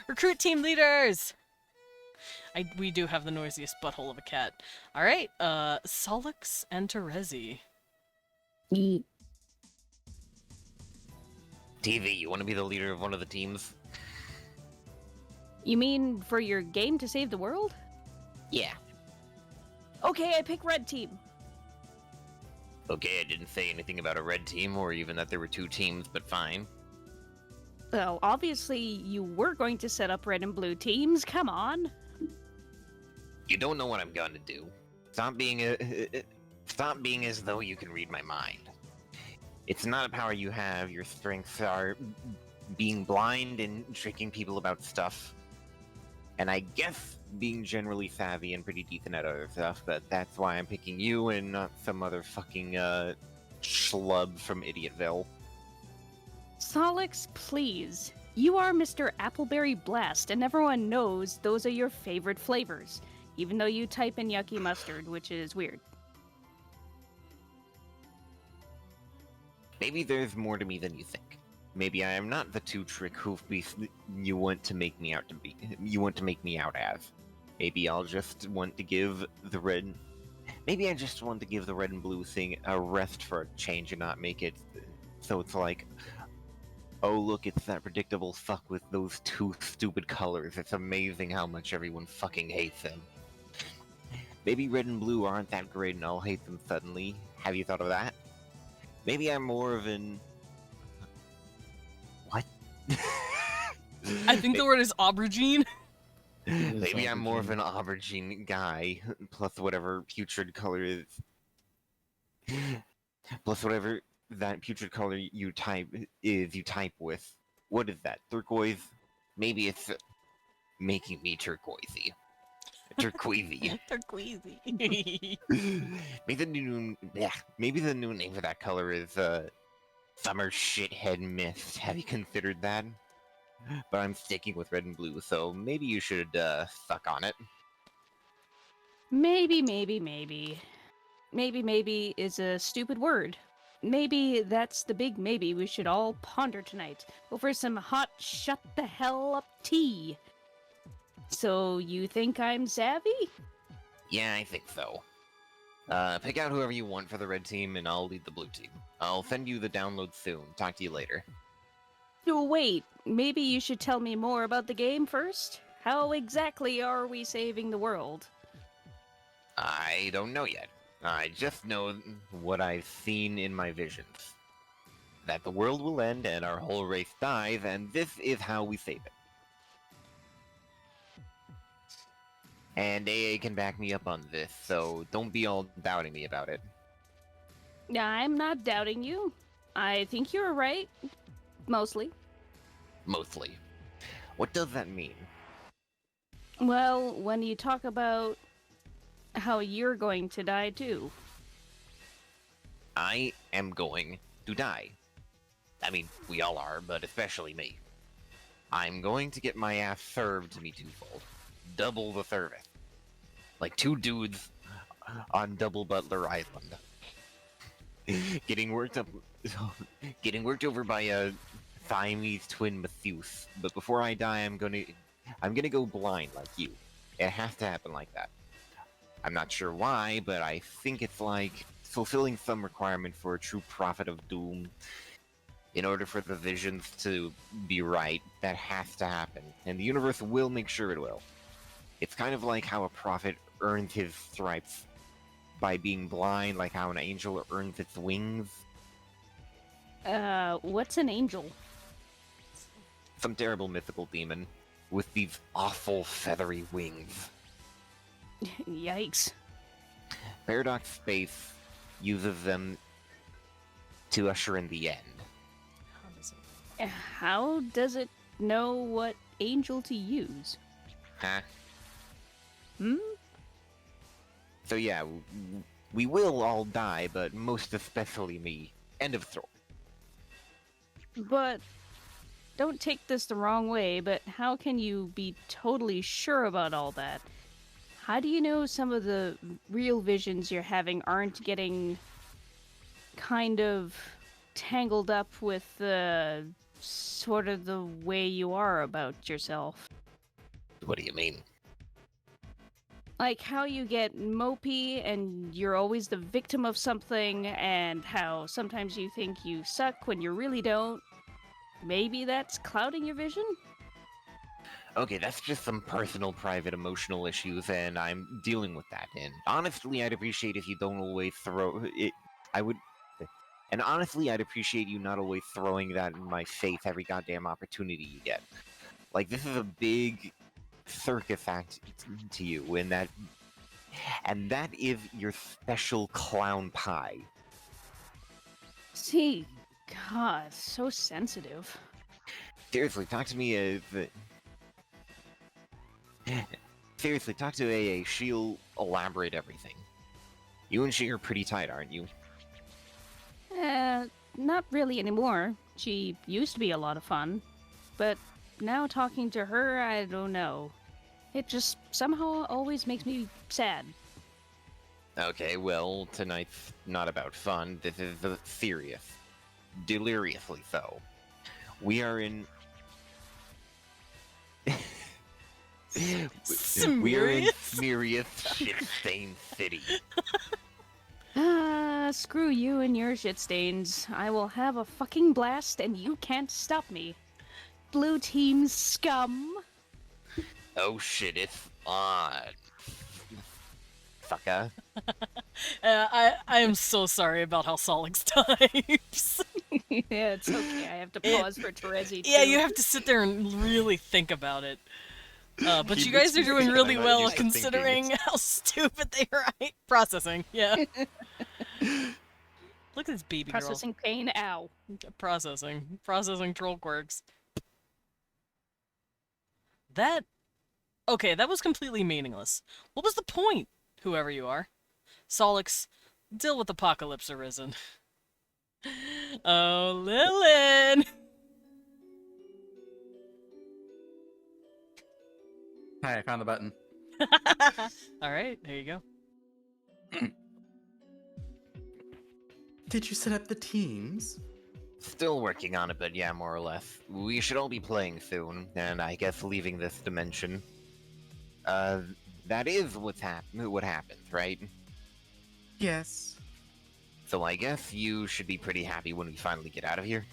Recruit team leaders! We do have the noisiest butthole of a cat. Alright, Solix and Terezi. TV, you want to be the leader of one of the teams? You mean for your game to save the world? Yeah. Okay, I pick red team. Okay, I didn't say anything about a red team or even that there were 2 teams, but fine. Well, obviously you were going to set up red and blue teams. Come on. You don't know what I'm gonna do. Stop being as though you can read my mind. It's not a power you have. Your strengths are being blind and tricking people about stuff. And I guess being generally savvy and pretty decent at other stuff, but that's why I'm picking you and not some other fucking schlub from Idiotville. Solix, please. You are Mr. Appleberry Blast, and everyone knows those are your favorite flavors. Even though you type in yucky mustard, which is weird. Maybe there's more to me than you think. Maybe I am not the 2-trick hoofbeast you want to make me out to be. You want to make me out as. Maybe I'll just want to give the red. Maybe I just want to give the red and blue thing a rest for a change and not make it so it's like, oh look, it's that predictable fuck with those 2 stupid colors. It's amazing how much everyone fucking hates them. Maybe red and blue aren't that great and I'll hate them suddenly. Have you thought of that? Maybe I'm more of an... What? I think the word is aubergine. Maybe I'm more of an aubergine guy, plus whatever putrid color is... Plus whatever that putrid color you type with. What is that? Turquoise? Maybe it's making me turquoisey. Turquoisey. Turquoisey. Maybe the new name for that color is Summer Shithead Mist. Have you considered that? But I'm sticking with red and blue, so maybe you should suck on it. Maybe, maybe, maybe. Maybe, maybe is a stupid word. Maybe that's the big maybe we should all ponder tonight over some hot shut the hell up tea. So you think I'm savvy? Yeah, I think so. Pick out whoever you want for the red team, and I'll lead the blue team. I'll send you the download soon. Talk to you later. Oh, wait, maybe you should tell me more about the game first? How exactly are we saving the world? I don't know yet. I just know what I've seen in my visions. That the world will end and our whole race dies, and this is how we save it. And AA can back me up on this, so don't be all doubting me about it. I'm not doubting you. I think you're right. Mostly. Mostly. What does that mean? Well, when you talk about how you're going to die too. I am going to die. I mean, we all are, but especially me. I'm going to get my ass served to me twofold. Double the service. Like two dudes on Double Butler Island. getting worked over by a Siamese twin masseuse. But before I die, I'm gonna go blind like you. It has to happen like that. I'm not sure why, but I think it's like fulfilling some requirement for a true prophet of doom. In order for the visions to be right, that has to happen, and the universe will make sure it will. It's kind of like how a prophet earns his stripes by being blind, like how an angel earns its wings. What's an angel? Some terrible mythical demon with these awful feathery wings. Yikes. Paradox Space uses them to usher in the end. How does it know what angel to use? Huh? Hmm? So yeah, we will all die, but most especially me. End of story. But don't take this the wrong way, but how can you be totally sure about all that? How do you know some of the real visions you're having aren't getting kind of tangled up with sort of the way you are about yourself? What do you mean? Like how you get mopey and you're always the victim of something, and how sometimes you think you suck when you really don't. Maybe that's clouding your vision? Okay, that's just some personal, private, emotional issues, and I'm dealing with that. And honestly, I'd appreciate if you don't always throw it. And honestly, I'd appreciate you not always throwing that in my face every goddamn opportunity you get. Like, this is a big circus act to you, and that is your special clown pie. See, God, so sensitive. Seriously, talk to me as... Seriously, talk to AA. She'll elaborate everything. You and she are pretty tight, aren't you? Not really anymore. She used to be a lot of fun. But now talking to her, I don't know. It just somehow always makes me sad. Okay, well, tonight's not about fun. This is serious. Deliriously so. We are in... We are in serious shit-stained city. Screw you and your shit stains. I will have a fucking blast and you can't stop me. Blue team scum. Oh shit, it's on. Fucker. I am so sorry about how Solix types. Yeah, it's okay. I have to pause for Terezi too. Yeah, you have to sit there and really think about it. But He you guys are looks doing like really I'm not well used to considering thinking. how stupid they write. Processing, yeah. Look at this baby Processing pain. Ow. girl. Processing troll quirks. That Okay, that was completely meaningless. What was the point, whoever you are? Solix, deal with Apocalypse Arisen. Oh, Lilin! Hi, I found the button. Alright, there you go. Did you set up the teams? Still working on it, but yeah, more or less. We should all be playing soon, and I guess leaving this dimension. That is what happens, right? Yes. So I guess you should be pretty happy when we finally get out of here.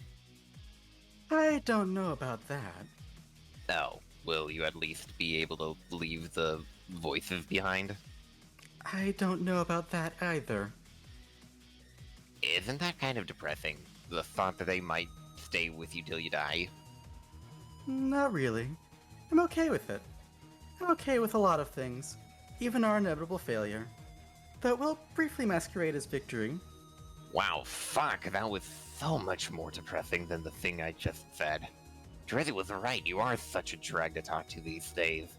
I don't know about that. Oh, will you at least be able to leave the voices behind? I don't know about that either. Isn't that kind of depressing? The thought that they might stay with you till you die? Not really. I'm okay with it. I'm okay with a lot of things, even our inevitable failure. Though it will briefly masquerade as victory. Wow, fuck, that was so much more depressing than the thing I just said. Drizzy was right, you are such a drag to talk to these days.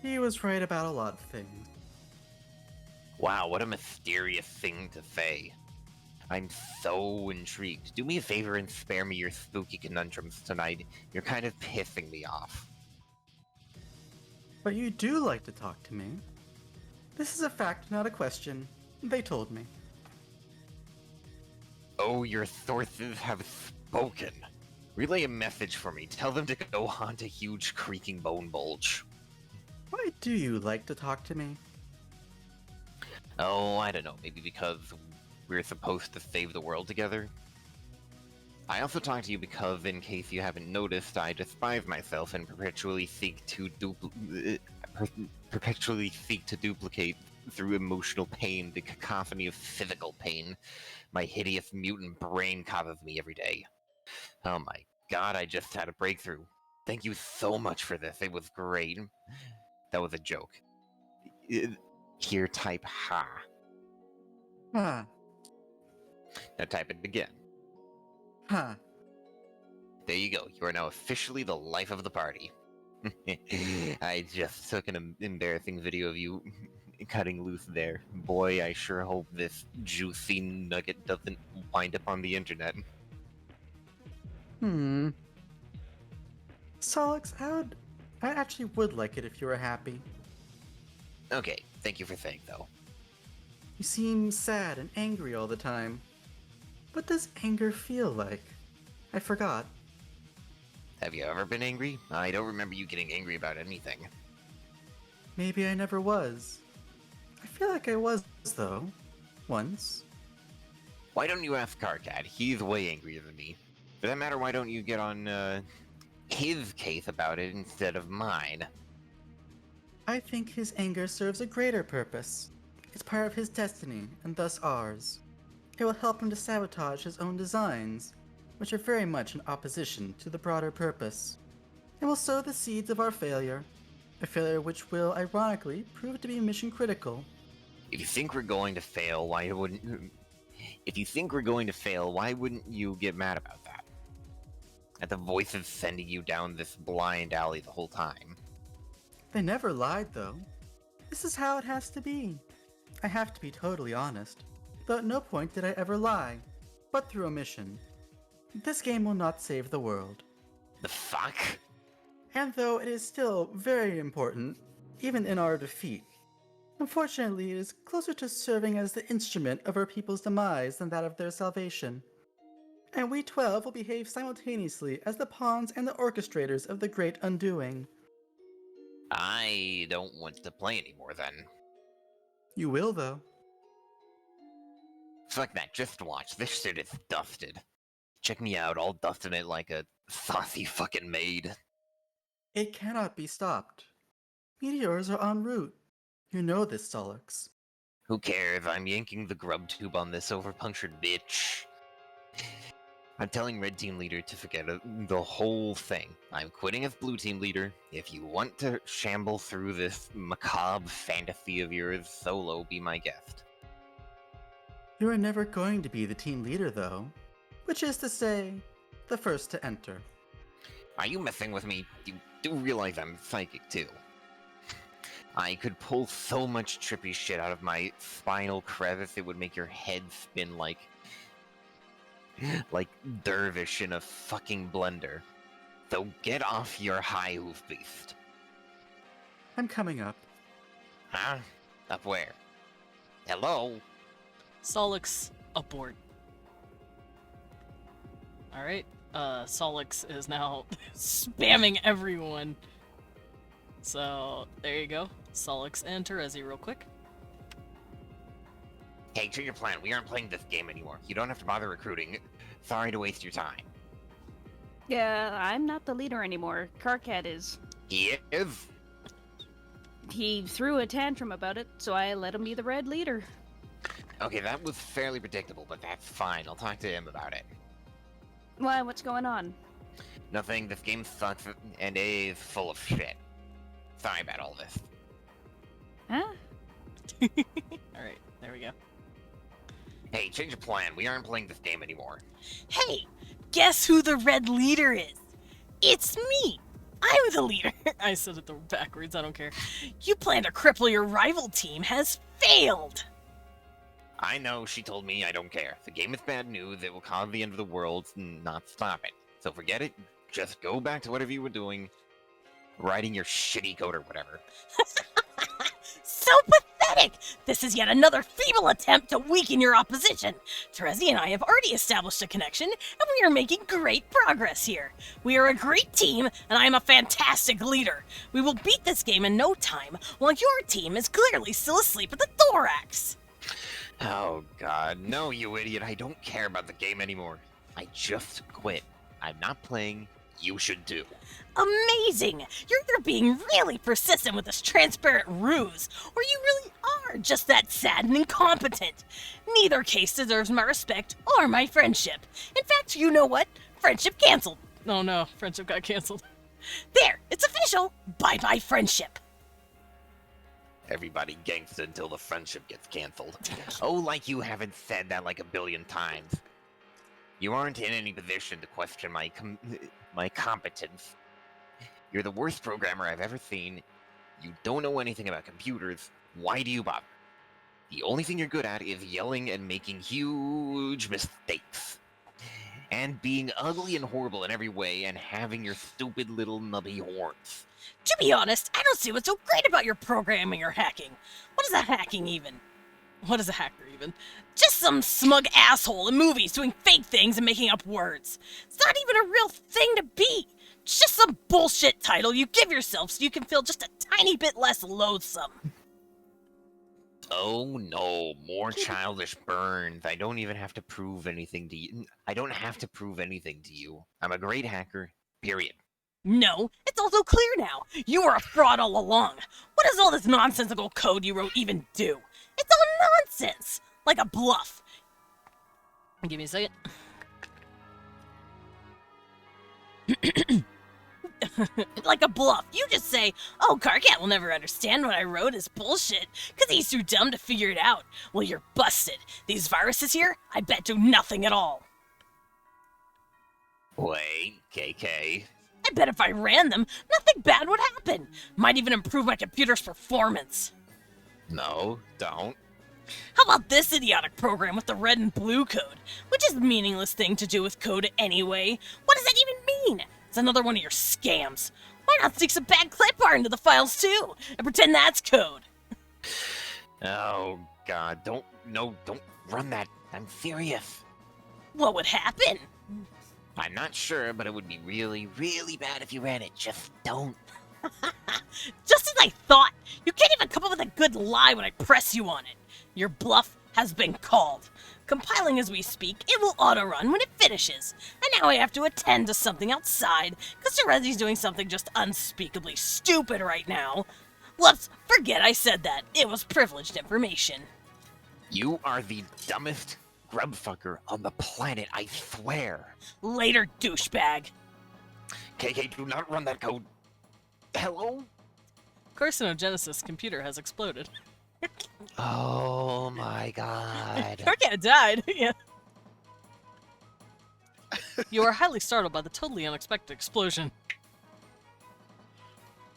He was right about a lot of things. Wow, what a mysterious thing to say. I'm so intrigued. Do me a favor and spare me your spooky conundrums tonight. You're kind of pissing me off. But you do like to talk to me. This is a fact, not a question. They told me. Oh, your sources have spoken. Relay a message for me. Tell them to go haunt a huge creaking bone bulge. Why do you like to talk to me? Oh, I don't know. Maybe because we're supposed to save the world together? I also talk to you because, in case you haven't noticed, I despise myself and perpetually seek to duplicate through emotional pain the cacophony of physical pain my hideous mutant brain causes me every day. Oh my god, I just had a breakthrough. Thank you so much for this. It was great. That was a joke. Here, type ha. Huh. Now type it again. Huh. There you go. You are now officially the life of the party. I just took an embarrassing video of you cutting loose there. Boy, I sure hope this juicy nugget doesn't wind up on the internet. Solix, I actually would like it if you were happy. Okay, thank you for saying though. You seem sad and angry all the time. What does anger feel like? I forgot. Have you ever been angry? I don't remember you getting angry about anything. Maybe I never was. I feel like I was, though. Once. Why don't you ask Carcat? He's way angrier than me. For that matter, why don't you get on, his case about it instead of mine? I think his anger serves a greater purpose. It's part of his destiny, and thus ours. It will help him to sabotage his own designs, which are very much in opposition to the broader purpose. It will sow the seeds of our failure, a failure which will, ironically, prove to be mission critical. If you think we're going to fail, why wouldn't you get mad about that? At the voices sending you down this blind alley the whole time. They never lied, though. This is how it has to be. I have to be totally honest, though at no point did I ever lie, but through omission. This game will not save the world. The fuck? And though it is still very important, even in our defeat, unfortunately it is closer to serving as the instrument of our people's demise than that of their salvation. And we 12 will behave simultaneously as the pawns and the orchestrators of the great undoing. I don't want to play anymore then. You will, though. Fuck that, just watch. This shit is dusted. Check me out, all dusting it like a saucy fucking maid. It cannot be stopped. Meteors are en route. You know this, Solix. Who cares? I'm yanking the grub tube on this overpunctured bitch. I'm telling Red Team Leader to forget the whole thing. I'm quitting as Blue Team Leader. If you want to shamble through this macabre fantasy of yours solo, be my guest. You are never going to be the team leader, though. Which is to say, the first to enter. Are you messing with me? You do realize I'm psychic, too. I could pull so much trippy shit out of my spinal crevice it would make your head spin like Dervish in a fucking blender. So get off your high hoof beast. I'm coming up. Huh? Up where? Hello? Solix aboard. Alright, Solix is now spamming everyone. So, there you go. Solix and Terezi real quick. Hey, change your plan. We aren't playing this game anymore. You don't have to bother recruiting. Sorry to waste your time. Yeah, I'm not the leader anymore. Karkat is. He is? He threw a tantrum about it, so I let him be the red leader. Okay, that was fairly predictable, but that's fine. I'll talk to him about it. Why, what's going on? Nothing. This game sucks and is full of shit. Sorry about all this. Huh? Alright, there we go. Hey, change your plan. We aren't playing this game anymore. Hey, guess who the red leader is? It's me. I'm the leader. I said it backwards, I don't care. You plan to cripple your rival team has failed. I know, she told me, I don't care. The game is bad news, it will cause the end of the world, not stop it. So forget it, just go back to whatever you were doing, writing your shitty code or whatever. So pathetic! This is yet another feeble attempt to weaken your opposition. Terezi and I have already established a connection, and we are making great progress here. We are a great team, and I am a fantastic leader. We will beat this game in no time, while your team is clearly still asleep at the thorax. Oh god, no you idiot, I don't care about the game anymore. I just quit. I'm not playing, you should too. Amazing! You're either being really persistent with this transparent ruse, or you really are just that sad and incompetent. Neither case deserves my respect or my friendship. In fact, you know what? Friendship canceled. Oh no, friendship got canceled. There, it's official. Bye-bye friendship. Everybody gangsta until the friendship gets cancelled. Oh, like you haven't said that like a billion times. You aren't in any position to question my competence. You're the worst programmer I've ever seen. You don't know anything about computers. Why do you bother? The only thing you're good at is yelling and making huge mistakes. And being ugly and horrible in every way and having your stupid little nubby horns. To be honest, I don't see what's so great about your programming or hacking. What is a hacking even? What is a hacker even? Just some smug asshole in movies doing fake things and making up words. It's not even a real thing to be. It's just some bullshit title you give yourself so you can feel just a tiny bit less loathsome. Oh no, more childish burns. I don't even have to prove anything to you. I don't have to prove anything to you. I'm a great hacker, period. No, it's also clear now. You were a fraud all along. What does all this nonsensical code you wrote even do? It's all nonsense. Like a bluff. Give me a second. Like a bluff. You just say, oh, Karkat will never understand what I wrote is bullshit, because he's too dumb to figure it out. Well, you're busted. These viruses here, I bet do nothing at all. Wait, KK. I bet if I ran them, nothing bad would happen. Might even improve my computer's performance. No, don't. How about this idiotic program with the red and blue code? Which is a meaningless thing to do with code anyway. What does that even mean? It's another one of your scams. Why not stick some bad clip art into the files too, and pretend that's code? Oh god, don't run that. I'm serious. What would happen? I'm not sure, but it would be really, really bad if you ran it. Just don't. Just as I thought! You can't even come up with a good lie when I press you on it. Your bluff has been called. Compiling as we speak, it will auto-run when it finishes. And now I have to attend to something outside, because Terezi's doing something just unspeakably stupid right now. Let's forget I said that. It was privileged information. You are the dumbest grubfucker on the planet, I swear. Later, douchebag. KK, do not run that code. Hello? Carcinogenesis computer has exploded. Oh my god. Karkat died. Yeah. You are highly startled by the totally unexpected explosion.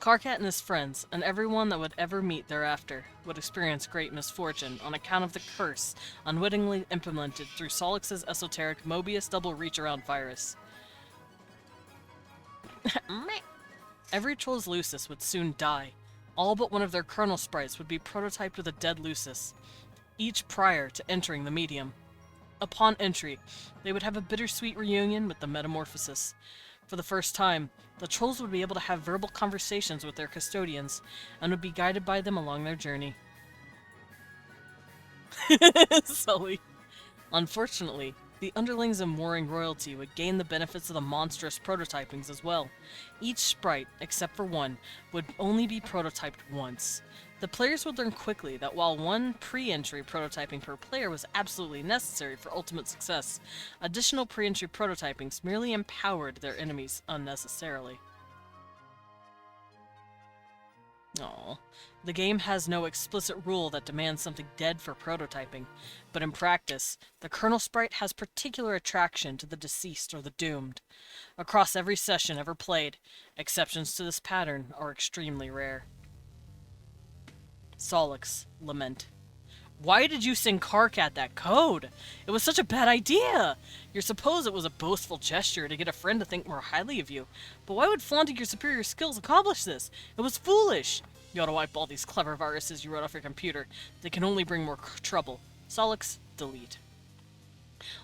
Karkat and his friends, and everyone that would ever meet thereafter, would experience great misfortune on account of the curse unwittingly implemented through Solix's esoteric Mobius double reach-around virus. Every Troll's Lucis would soon die. All but one of their kernel sprites would be prototyped with a dead Lucis, each prior to entering the medium. Upon entry, they would have a bittersweet reunion with the metamorphosis. For the first time, the trolls would be able to have verbal conversations with their custodians, and would be guided by them along their journey. Sully. Unfortunately, the underlings of warring royalty would gain the benefits of the monstrous prototypings as well. Each sprite, except for one, would only be prototyped once. The players would learn quickly that while one pre-entry prototyping per player was absolutely necessary for ultimate success, additional pre-entry prototypings merely empowered their enemies unnecessarily. Aww. The game has no explicit rule that demands something dead for prototyping, but in practice, the kernel sprite has particular attraction to the deceased or the doomed. Across every session ever played, exceptions to this pattern are extremely rare. Solix, Lament. Why did you send Karkat that code? It was such a bad idea! You suppose it was a boastful gesture to get a friend to think more highly of you, but why would flaunting your superior skills accomplish this? It was foolish! You ought to wipe all these clever viruses you wrote off your computer. They can only bring more trouble. Solix, delete.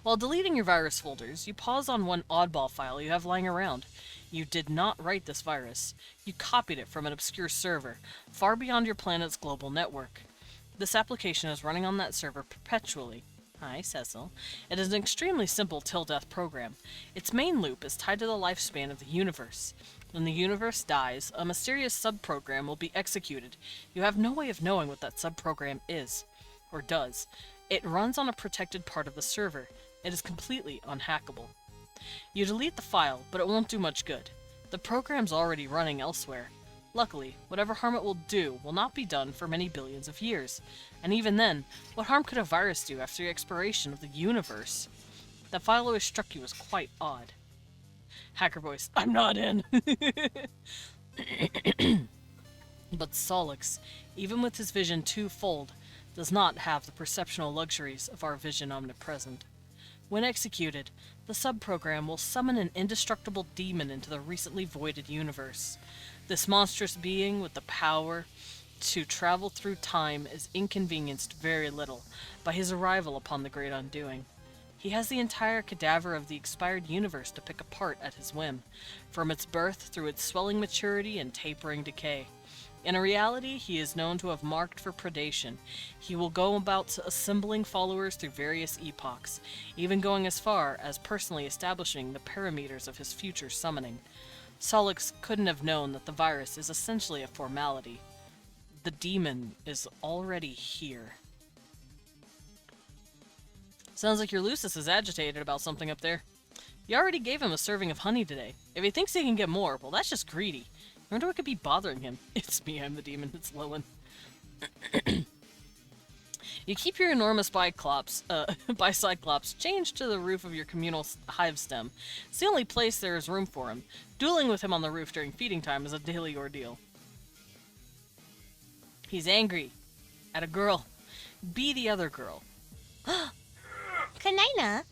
While deleting your virus folders, you pause on one oddball file you have lying around. You did not write this virus. You copied it from an obscure server, far beyond your planet's global network. This application is running on that server perpetually. Hi, Cecil. It is an extremely simple till-death program. Its main loop is tied to the lifespan of the universe. When the universe dies, a mysterious subprogram will be executed. You have no way of knowing what that subprogram is, or does. It runs on a protected part of the server. It is completely unhackable. You delete the file, but it won't do much good. The program's already running elsewhere. Luckily, whatever harm it will do will not be done for many billions of years. And even then, what harm could a virus do after the expiration of the universe? That file always struck you as quite odd. Hacker voice, I'm not in! But Solix, even with his vision twofold, does not have the perceptional luxuries of our vision omnipresent. When executed, the subprogram will summon an indestructible demon into the recently voided universe. This monstrous being with the power to travel through time is inconvenienced very little by his arrival upon the Great Undoing. He has the entire cadaver of the expired universe to pick apart at his whim, from its birth through its swelling maturity and tapering decay. In reality, he is known to have marked for predation. He will go about assembling followers through various epochs, even going as far as personally establishing the parameters of his future summoning. Solix couldn't have known that the virus is essentially a formality. The demon is already here. Sounds like your Lucis is agitated about something up there. You already gave him a serving of honey today. If he thinks he can get more, well, that's just greedy. I wonder what could be bothering him. It's me, I'm the demon, it's Lilin. You keep your enormous Bicyclops chained to the roof of your communal hive stem. It's the only place there is room for him. Dueling with him on the roof during feeding time is a daily ordeal. He's angry. At a girl. Be the other girl. Kanina?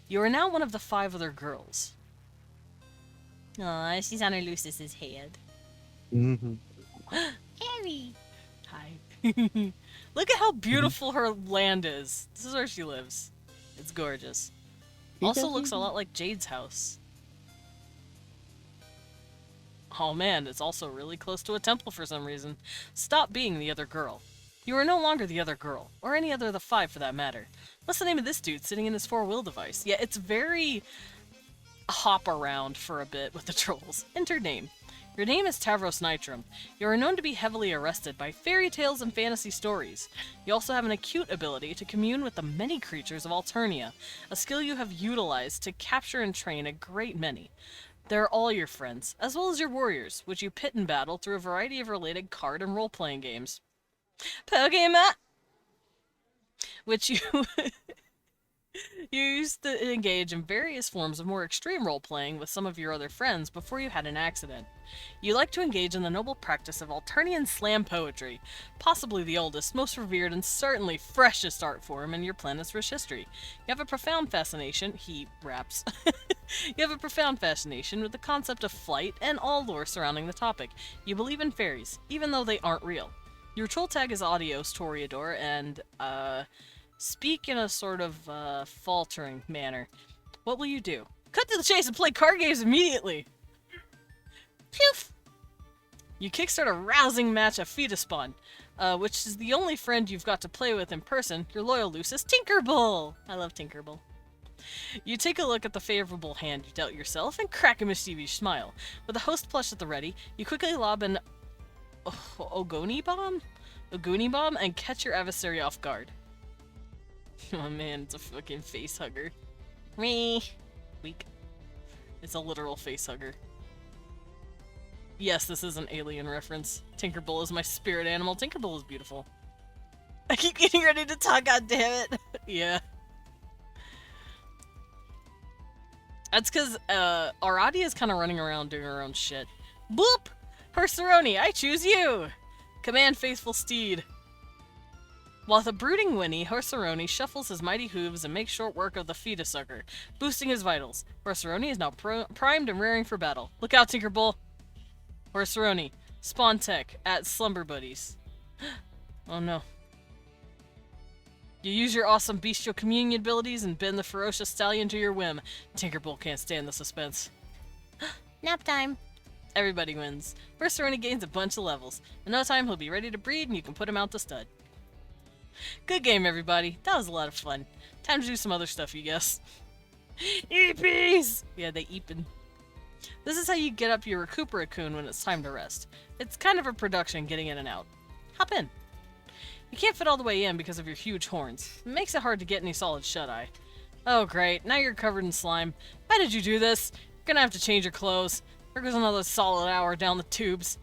You are now one of the 5 other girls. Aw, she's on her Lucis's head. Mm-hmm. Harry! Hi. Look at how beautiful her land is. This is where she lives. It's gorgeous. Also looks a lot like Jade's house. Oh man, it's also really close to a temple for some reason. Stop being the other girl. You are no longer the other girl, or any other of the 5 for that matter. What's the name of this dude sitting in his 4-wheel device? Yeah, it's very hop around for a bit with the trolls. Enter name. Your name is Tavros Nitrum. You are known to be heavily arrested by fairy tales and fantasy stories. You also have an acute ability to commune with the many creatures of Alternia, a skill you have utilized to capture and train a great many. They're all your friends, as well as your warriors, which you pit and battle through a variety of related card and role-playing games. Pokemon! Which you... You used to engage in various forms of more extreme role-playing with some of your other friends before you had an accident. You like to engage in the noble practice of Alternian slam poetry, possibly the oldest, most revered, and certainly freshest art form in your planet's rich history. You have a profound fascination, he raps. You have a profound fascination with the concept of flight and all lore surrounding the topic. You believe in fairies, even though they aren't real. Your troll tag is Audios Toreador, and, speak in a sort of, faltering manner. What will you do? Cut to the chase and play card games immediately! Poof! You kickstart a rousing match of Fetus-Spawn, which is the only friend you've got to play with in person. Your loyal Lucis, Tinkerbell! I love Tinkerbell. You take a look at the favorable hand you dealt yourself and crack a mischievous smile. With a host plush at the ready, you quickly lob an Ogoni bomb? Oguni bomb and catch your adversary off guard. Oh man, it's a fucking face hugger. Me. Weak. It's a literal face hugger. Yes, this is an alien reference. Tinkerbell is my spirit animal. Tinkerbell is beautiful. I keep getting ready to talk, goddammit. Yeah. That's because, Aradia is kind of running around doing her own shit. Boop! Herceroni, I choose you! Command faithful steed. While the brooding whinny, Horseroni shuffles his mighty hooves and makes short work of the fetus sucker, boosting his vitals. Horseroni is now primed and rearing for battle. Look out, Tinkerbull! Horseroni, spawn tech at Slumber Buddies. Oh no. You use your awesome bestial communion abilities and bend the ferocious stallion to your whim. Tinkerbull can't stand the suspense. Nap time. Everybody wins. Horseroni gains a bunch of levels. In no time, he'll be ready to breed and you can put him out to stud. Good game, everybody. That was a lot of fun. Time to do some other stuff, you guess. Eepies! Yeah, they eepin'. This is how you get up your Recupera-kun when it's time to rest. It's kind of a production getting in and out. Hop in. You can't fit all the way in because of your huge horns. It makes it hard to get any solid shut-eye. Oh great, now you're covered in slime. Why did you do this? You're gonna have to change your clothes. There goes another solid hour down the tubes.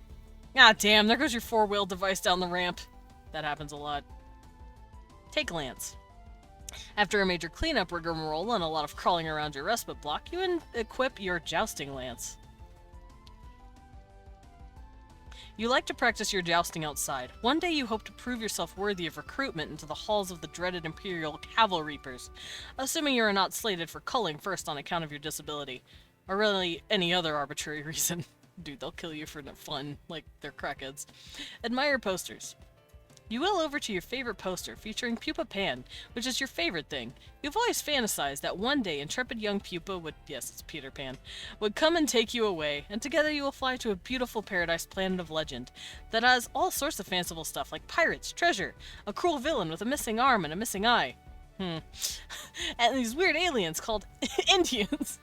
Ah damn, there goes your four-wheel device down the ramp. That happens a lot. Take Lance. After a major cleanup rigmarole and a lot of crawling around your respite block, you equip your Jousting Lance. You like to practice your jousting outside. One day you hope to prove yourself worthy of recruitment into the halls of the dreaded Imperial Cavalreapers, assuming you are not slated for culling first on account of your disability. Or really, any other arbitrary reason. Dude, they'll kill you for fun, like they're crackheads. Admire posters. You will over to your favorite poster featuring Pupa Pan, which is your favorite thing. You've always fantasized that one day intrepid young Pupa would, yes, it's Peter Pan, would come and take you away, and together you will fly to a beautiful paradise planet of legend that has all sorts of fanciful stuff like pirates, treasure, a cruel villain with a missing arm and a missing eye. And these weird aliens called Indians.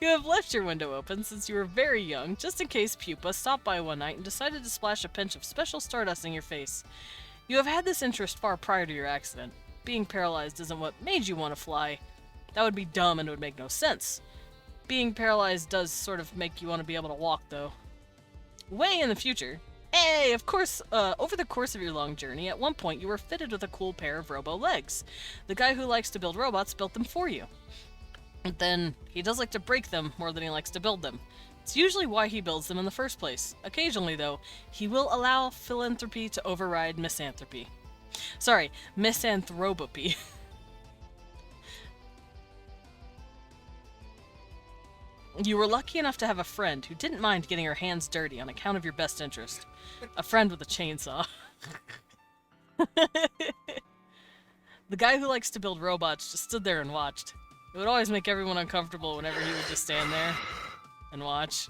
You have left your window open since you were very young, just in case Pupa stopped by one night and decided to splash a pinch of special stardust in your face. You have had this interest far prior to your accident. Being paralyzed isn't what made you want to fly. That would be dumb and it would make no sense. Being paralyzed does sort of make you want to be able to walk, though. Way in the future. Hey, of course, over the course of your long journey, at one point you were fitted with a cool pair of robo legs. The guy who likes to build robots built them for you. But then, he does like to break them more than he likes to build them. It's usually why he builds them in the first place. Occasionally, though, he will allow philanthropy to override misanthropy. Sorry, misanthropy. You were lucky enough to have a friend who didn't mind getting her hands dirty on account of your best interest. A friend with a chainsaw. The guy who likes to build robots just stood there and watched. It would always make everyone uncomfortable whenever he would just stand there and watch.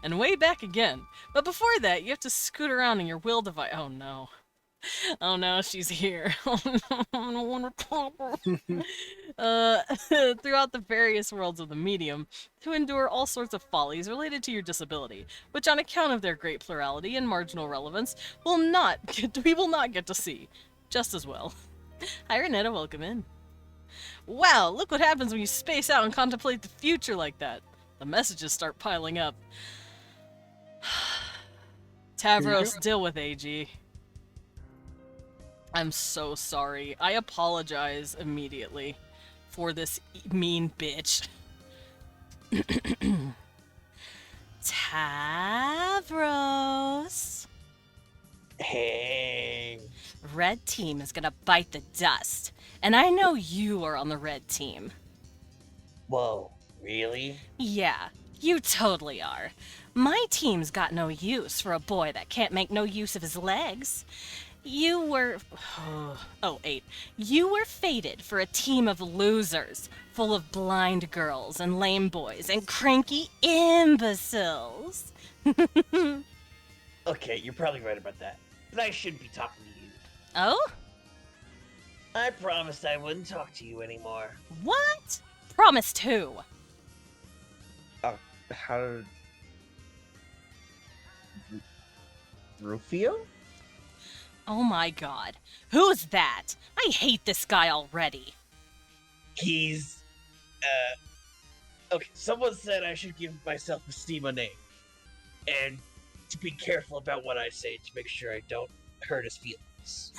And way back again. But before that, you have to scoot around in your will device. Oh no. Oh no, she's here. Oh no, I don't want to pop her. Throughout the various worlds of the medium, to endure all sorts of follies related to your disability, which on account of their great plurality and marginal relevance, we will not get to see. Just as well. Hi Renetta, welcome in. Wow, look what happens when you space out and contemplate the future like that. The messages start piling up. Tavros, deal with AG. I'm so sorry. I apologize immediately for this mean bitch. Tavros. Hey. Red team is gonna bite the dust. And I know you are on the red team. Whoa, really? Yeah, you totally are. My team's got no use for a boy that can't make no use of his legs. You were... Oh, 8. You were fated for a team of losers, full of blind girls and lame boys and cranky imbeciles. Okay, you're probably right about that. But I shouldn't be talking to you. Oh? I promised I wouldn't talk to you anymore. What? Promised who? How did... Rufio? Oh my god. Who's that? I hate this guy already. He's... Okay, someone said I should give my self-esteem a name. And to be careful about what I say to make sure I don't hurt his feelings.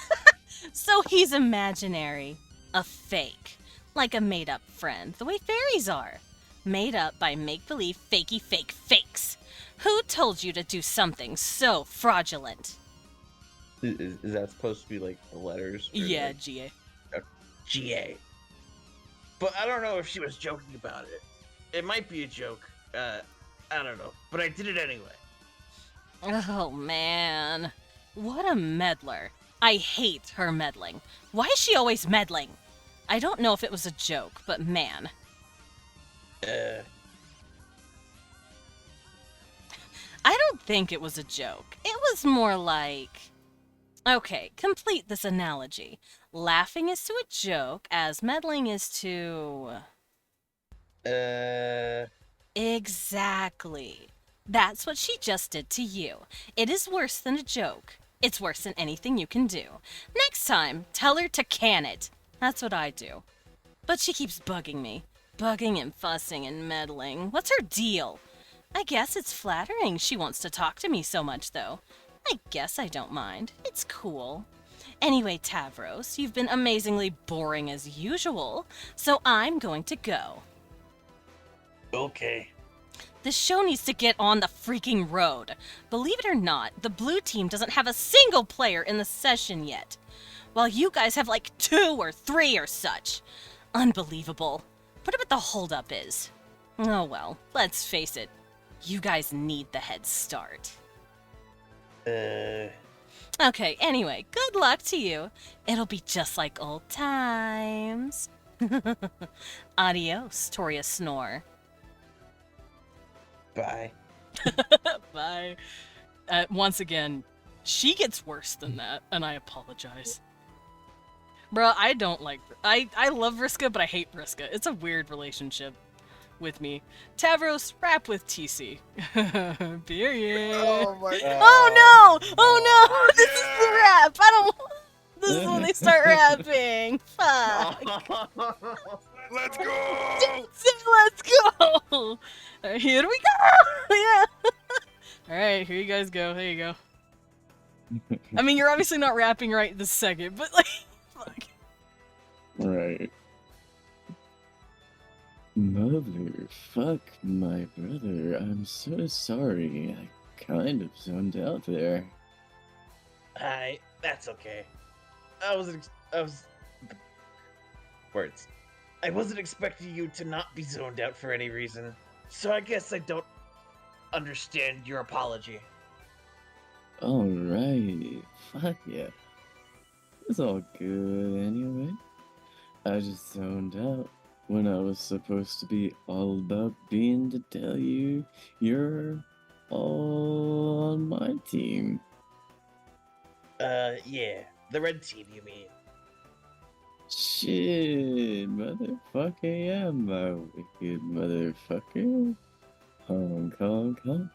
So he's imaginary. A fake. Like a made-up friend, the way fairies are. Made up by make-believe fakey fake fakes. Who told you to do something so fraudulent? Is that supposed to be like the letters? Or Yeah, like... GA. GA. But I don't know if she was joking about it. It might be a joke. I don't know. But I did it anyway. Oh man. What a meddler. I hate her meddling. Why is she always meddling? I don't know if it was a joke, but man. I don't think it was a joke. It was more like... Okay, complete this analogy. Laughing is to a joke, as meddling is to... Exactly. That's what she just did to you. It is worse than a joke. It's worse than anything you can do. Next time, tell her to can it. That's what I do. But she keeps bugging me. Bugging and fussing and meddling. What's her deal? I guess it's flattering she wants to talk to me so much, though. I guess I don't mind. It's cool. Anyway, Tavros, you've been amazingly boring as usual, so I'm going to go. Okay. The show needs to get on the freaking road. Believe it or not, the blue team doesn't have a single player in the session yet, while you guys have like 2 or 3 or such. Unbelievable. Whatever the holdup is. Oh well, let's face it. You guys need the head start. Okay, anyway, good luck to you. It'll be just like old times. Adios, Toria Snore. Bye. Bye. Once again, she gets worse than that, and I apologize. Bruh, I don't like... I love Vriska, but I hate Vriska. It's a weird relationship with me. Tavros, rap with TC. Period. Oh my god. Oh no! Oh no! This is the rap! I don't... This is when they start rapping. Fuck. Let's go! Let's go! Alright, here we go! Yeah! Alright, here you guys go. There you go. I mean, you're obviously not rapping right this second, but like... Fuck. Right. Mother, fuck my brother. I'm so sorry. I kind of zoned out there. Hi. That's okay. Words. I wasn't expecting you to not be zoned out for any reason, so I guess I don't understand your apology. Alright. Fuck yeah. It's all good anyway. I just zoned out when I was supposed to be all about being to tell you you're all on my team. Yeah. The red team, you mean? Shit, motherfucker, yeah, my wicked motherfucker. Honk, honk, honk.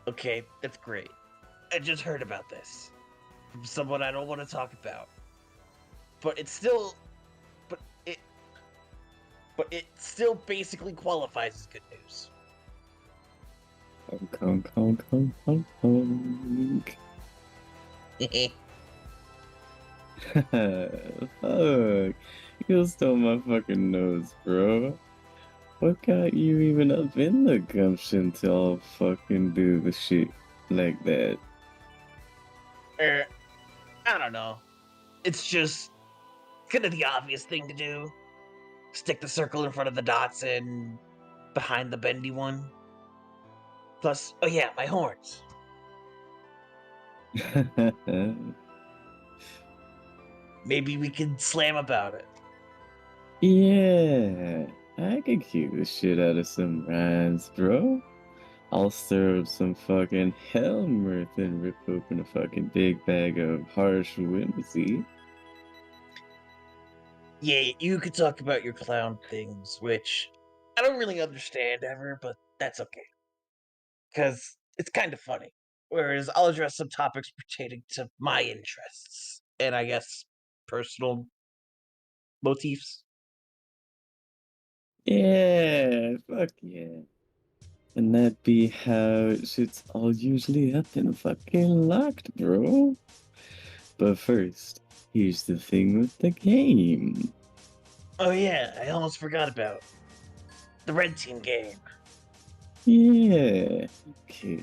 Okay, that's great. I just heard about this from someone I don't want to talk about. But it still basically qualifies as good news. Honk, honk, honk, honk, honk, honk. Fuck. You stole my fucking nose, bro. What got you even up in the gumption to all fucking do the shit like that? I don't know. It's just kind of the obvious thing to do. Stick the circle in front of the dots and behind the bendy one. Plus, oh yeah, my horns. Maybe we could slam about it. Yeah, I could kick the shit out of some rhymes, bro. I'll stir up some fucking hell mirth and rip open a fucking big bag of harsh whimsy. Yeah, you could talk about your clown things, which I don't really understand ever, but that's okay. Because it's kind of funny. Whereas I'll address some topics pertaining to my interests and I guess personal motifs. Yeah, fuck yeah. And that be how shit's all usually up and fucking locked, bro. But first, here's the thing with the game. Oh yeah, I almost forgot about the red team game. Yeah, okay.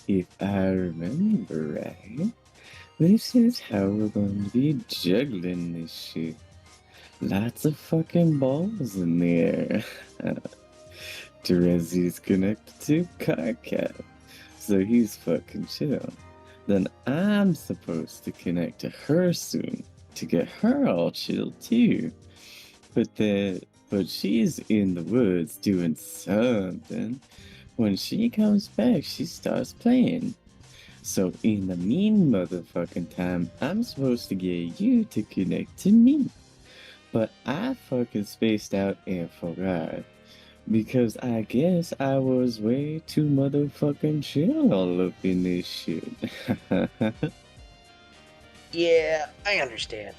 If I remember right, this is how we're going to be juggling this shit. Lots of fucking balls in the air. Terezi's connected to Carcat, so he's fucking chill. Then I'm supposed to connect to her soon to get her all chill too. But she's in the woods doing something. When she comes back, she starts playing. So in the mean motherfucking time, I'm supposed to get you to connect to me. But I fucking spaced out and forgot. Because I guess I was way too motherfucking chill all up in this shit. Yeah, I understand.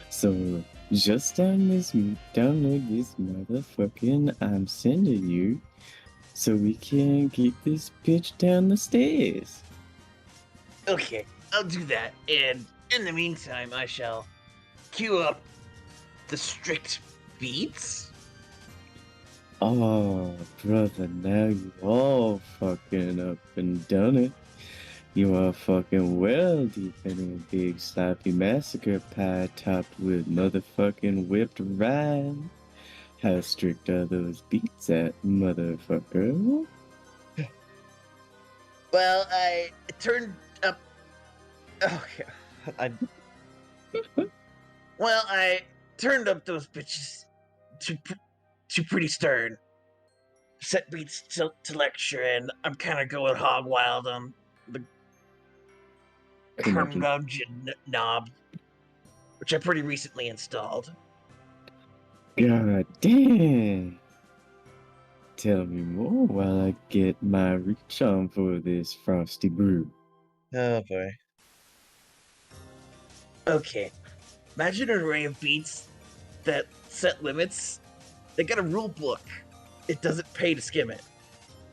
So just download this motherfucking I'm sending you so we can get this bitch down the stairs. Okay, I'll do that. And in the meantime, I shall cue up the strict beats. Oh, brother, now you all fucking up and done it. You are fucking well deep in a big sloppy massacre pie topped with motherfucking whipped rind. How strict are those beats at, motherfucker? Well, I turned up. Okay, I turned up those bitches to pretty stern. Set beats to lecture, and I'm kind of going hog wild on the Imagine. curmudgeon knob, which I pretty recently installed. God damn! Tell me more while I get my reach on for this frosty brew. Oh boy. Okay, imagine an array of beats that set limits. They got a rule book. It doesn't pay to skim it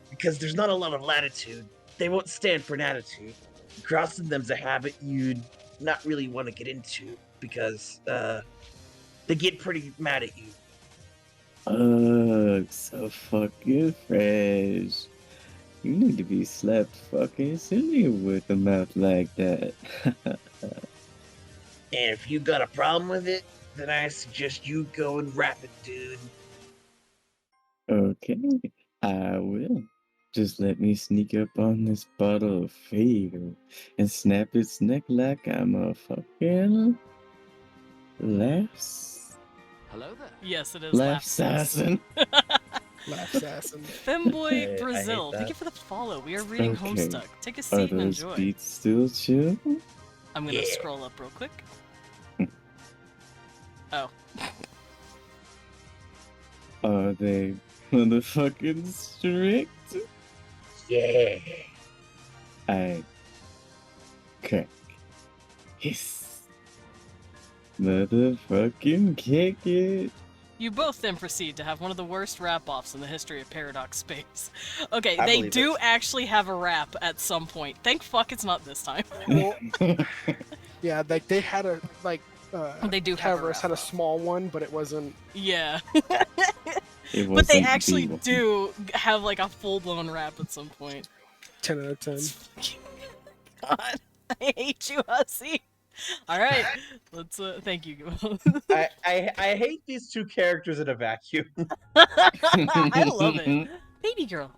because there's not a lot of latitude. They won't stand for an attitude. Crossing them's a habit you'd not really want to get into because they get pretty mad at you. Ugh, so fucking fresh. You need to be slapped fucking silly with a mouth like that. And if you got a problem with it, then I suggest you go and rap it, dude. Okay, I will. Just let me sneak up on this bottle of Fago and snap its neck like I'm a fucking Yes, it is laugh Lapsus. assassin. Laugh assassin. Femboy I Brazil, hate thank you that. for the follow. We are reading Okay. Homestuck. Take a Are seat and those enjoy. beats still chill? I'm gonna Yeah. scroll up real quick. Oh. Are they motherfucking strict? Yeah. I crack. Hiss. Motherfucking kick it. You both then proceed to have one of the worst rap-offs in the history of Paradox Space. Okay, I they believe do it. actually have a rap at some point. Thank fuck it's not this time. Well, Yeah, like they had a They do have a Tavros had a wrap-up. small one, but it wasn't. Yeah. It But they wasn't actually the one. do have like a full-blown rap at some point. 10 out of 10. It's fucking... God, I hate you, Hussy. All right, let's. Thank you. I hate these two characters in a vacuum. I love it. Baby girl.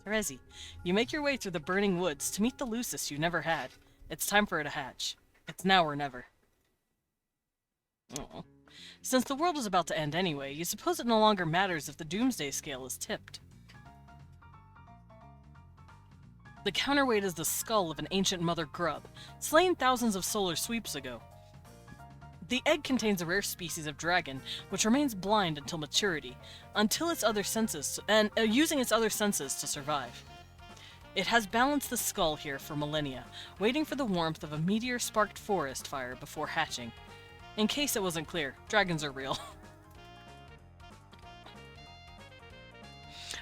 Terezi, you make your way through the burning woods to meet the Lucis you never had. It's time for her to hatch. It's now or never. Oh. Since the world is about to end anyway, you suppose it no longer matters if the doomsday scale is tipped. The counterweight is the skull of an ancient mother grub, slain thousands of solar sweeps ago. The egg contains a rare species of dragon, which remains blind until maturity, until its other senses, and using its other senses to survive. It has balanced the skull here for millennia, waiting for the warmth of a meteor-sparked forest fire before hatching. In case it wasn't clear, dragons are real.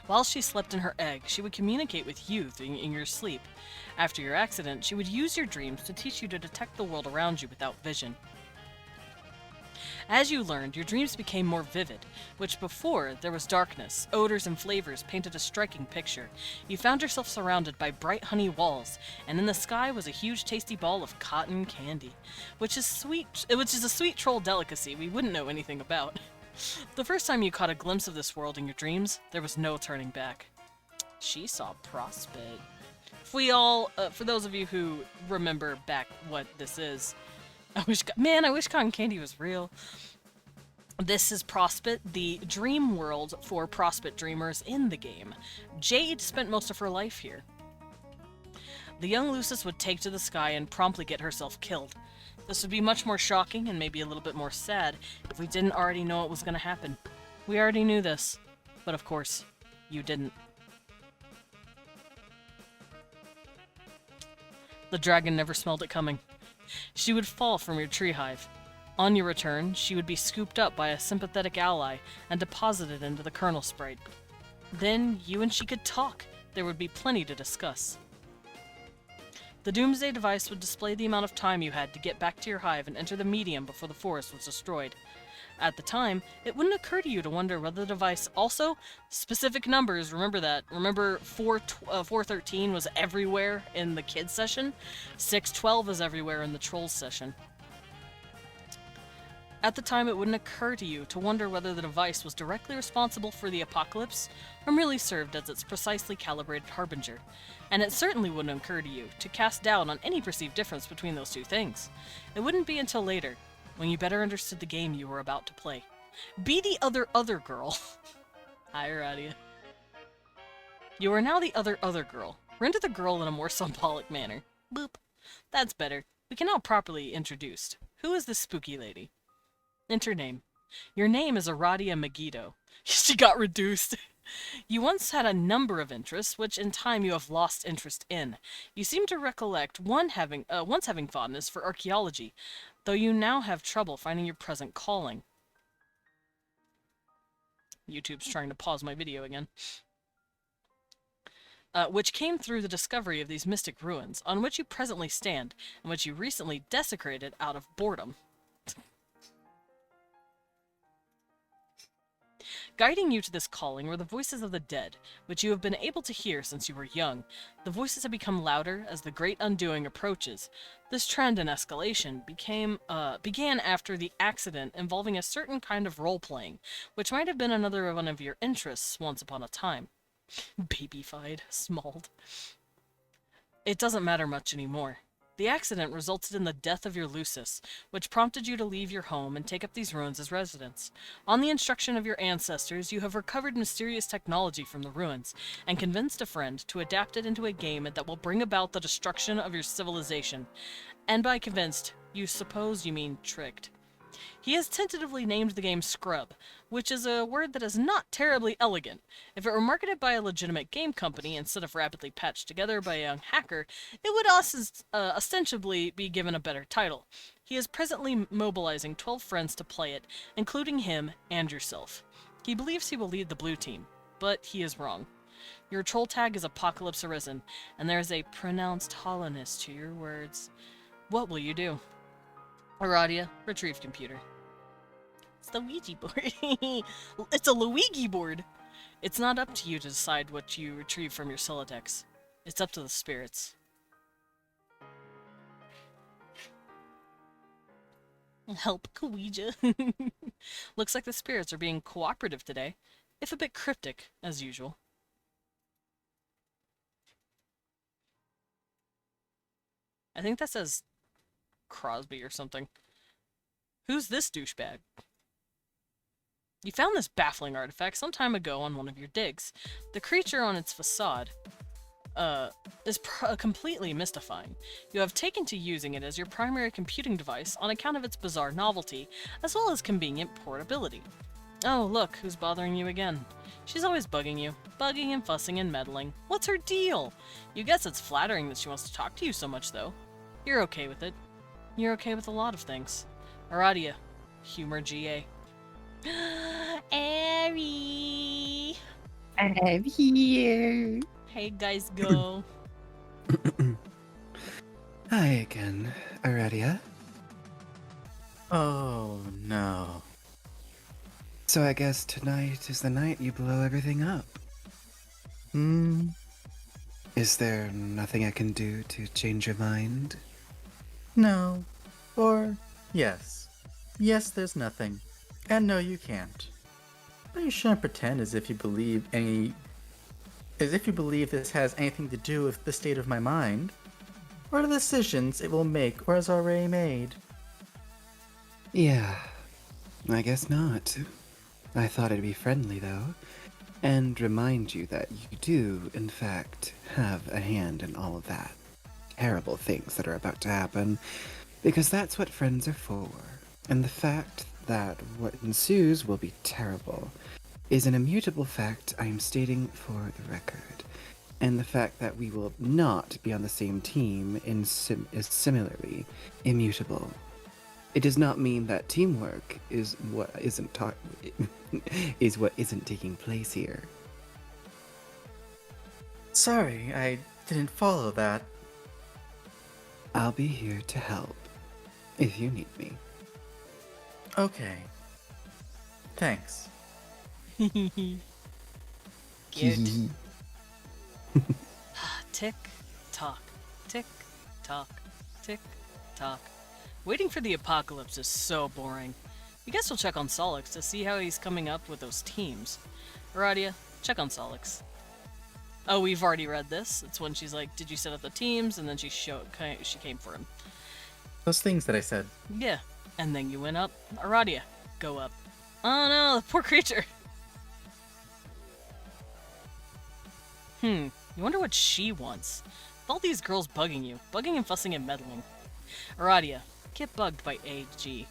While she slept in her egg, she would communicate with you in your sleep. After your accident, she would use your dreams to teach you to detect the world around you without vision. As you learned, your dreams became more vivid, which before there was darkness, odors and flavors painted a striking picture. You found yourself surrounded by bright honey walls, and in the sky was a huge tasty ball of cotton candy, which is a sweet troll delicacy we wouldn't know anything about. The first time you caught a glimpse of this world in your dreams, there was no turning back. She saw Prospect. If we all, for those of you who remember back what this is, I wish cotton candy was real. This is Prospect, the dream world for Prospect dreamers in the game. Jade spent most of her life here. The young Lucis would take to the sky and promptly get herself killed. This would be much more shocking and maybe a little bit more sad if we didn't already know it was going to happen. We already knew this, but of course, you didn't. The dragon never smelled it coming. She would fall from your tree hive. On your return, she would be scooped up by a sympathetic ally and deposited into the kernel sprite. Then, you and she could talk. There would be plenty to discuss. The Doomsday device would display the amount of time you had to get back to your hive and enter the medium before the forest was destroyed. At the time, it wouldn't occur to you to wonder whether the device also... Specific numbers, remember that. Remember 413 was everywhere in the kids session? 612 is everywhere in the trolls session. At the time, it wouldn't occur to you to wonder whether the device was directly responsible for the apocalypse, or merely served as its precisely calibrated harbinger. And it certainly wouldn't occur to you to cast doubt on any perceived difference between those two things. It wouldn't be until later, when you better understood the game you were about to play. Be the other girl. Hi, Radia. You are now the other girl. Render the girl in a more symbolic manner. Boop. That's better. We can now properly introduced. Who is this spooky lady? Enter name. Your name is Aradia Megiddo. She got reduced. You once had a number of interests, which in time you have lost interest in. You seem to recollect once having fondness for archaeology, though you now have trouble finding your present calling. YouTube's trying to pause my video again. Which came through the discovery of these mystic ruins, on which you presently stand, and which you recently desecrated out of boredom. Guiding you to this calling were the voices of the dead, which you have been able to hear since you were young. The voices have become louder as the Great Undoing approaches. This trend and escalation began after the accident involving a certain kind of role-playing, which might have been another one of your interests once upon a time. Babyfied, smalled. It doesn't matter much anymore. The accident resulted in the death of your Lucis, which prompted you to leave your home and take up these ruins as residence. On the instruction of your ancestors, you have recovered mysterious technology from the ruins, and convinced a friend to adapt it into a game that will bring about the destruction of your civilization. And by convinced, you suppose you mean tricked. He has tentatively named the game Scrub, which is a word that is not terribly elegant. If it were marketed by a legitimate game company instead of rapidly patched together by a young hacker, it would ostensibly be given a better title. He is presently mobilizing 12 friends to play it, including him and yourself. He believes he will lead the blue team, but he is wrong. Your troll tag is Apocalypse Arisen, and there is a pronounced hollowness to your words. What will you do? Aradia, retrieve computer. It's the Ouija board. It's a Luigi board. It's not up to you to decide what you retrieve from your Celotex. It's up to the spirits. Help, Ouija. Looks like the spirits are being cooperative today, if a bit cryptic, as usual. I think that says Crosby or something. Who's this douchebag? You found this baffling artifact some time ago on one of your digs. The creature on its facade is completely mystifying. You have taken to using it as your primary computing device on account of its bizarre novelty, as well as convenient portability. Oh, look, who's bothering you again? She's always bugging you. Bugging and fussing and meddling. What's her deal? You guess it's flattering that she wants to talk to you so much, though. You're okay with it. You're okay with a lot of things. Aradia, humor GA. Ari! I'm here. Hey guys, go. Hi again, Aradia. Oh no. So I guess tonight is the night you blow everything up. Is there nothing I can do to change your mind? No. Or yes. Yes, there's nothing. And no, you can't. But you shouldn't pretend as if you believe this has anything to do with the state of my mind, or the decisions it will make or has already made. Yeah, I guess not. I thought it'd be friendly, though, and remind you that you do, in fact, have a hand in all of that. Terrible things that are about to happen, because that's what friends are for. And the fact that what ensues will be terrible is an immutable fact I am stating for the record. And the fact that we will not be on the same team is similarly immutable. It does not mean that teamwork is what isn't taking place here. Sorry, I didn't follow that. I'll be here to help if you need me. Okay. Thanks. Cute. Tick, tock, tick, tock, tick, tock. Waiting for the apocalypse is so boring. I guess we'll check on Solix to see how he's coming up with those teams. Aradia, check on Solix. Oh, we've already read this. It's when she's like, did you set up the teams? And then she came for him. Those things that I said. Yeah. And then you went up. Aradia, go up. Oh no, the poor creature. You wonder what she wants. With all these girls bugging you. Bugging and fussing and meddling. Aradia, get bugged by AG.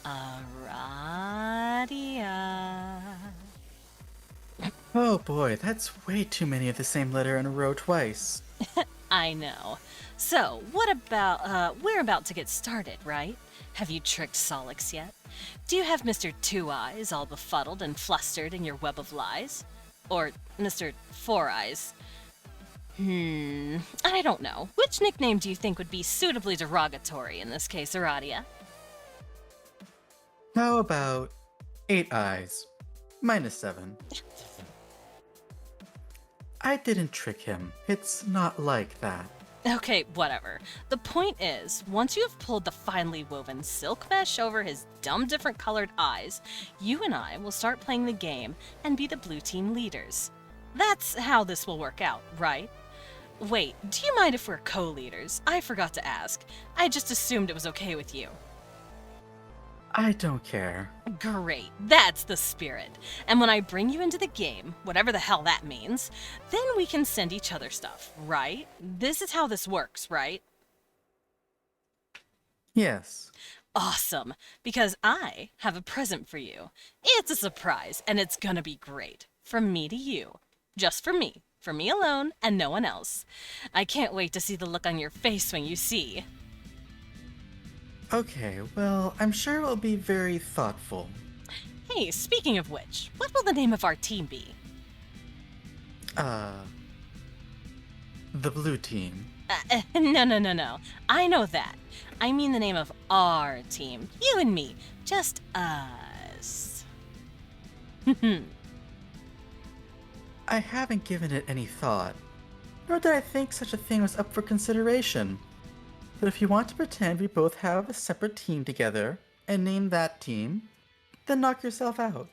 Aradia. Oh boy, that's way too many of the same letter in a row twice. I know. So, what about, we're about to get started, right? Have you tricked Solix yet? Do you have Mr. Two Eyes all befuddled and flustered in your web of lies? Or Mr. Four Eyes? I don't know. Which nickname do you think would be suitably derogatory in this case, Aradia? How about 8 eyes? -7. I didn't trick him. It's not like that. Okay, whatever. The point is, once you have pulled the finely woven silk mesh over his dumb different colored eyes, you and I will start playing the game and be the blue team leaders. That's how this will work out, right? Wait, do you mind if we're co-leaders? I forgot to ask. I just assumed it was okay with you. I don't care. Great, that's the spirit. And when I bring you into the game, whatever the hell that means, then we can send each other stuff, right? This is how this works, right? Yes. Awesome, because I have a present for you. It's a surprise, and it's gonna be great. From me to you. Just for me alone, and no one else. I can't wait to see the look on your face when you see. Okay, well, I'm sure it will be very thoughtful. Hey, speaking of which, what will the name of our team be? The blue team. No. I know that. I mean the name of our team. You and me. Just us. I haven't given it any thought, nor did I think such a thing was up for consideration. But if you want to pretend we both have a separate team together and name that team, then knock yourself out.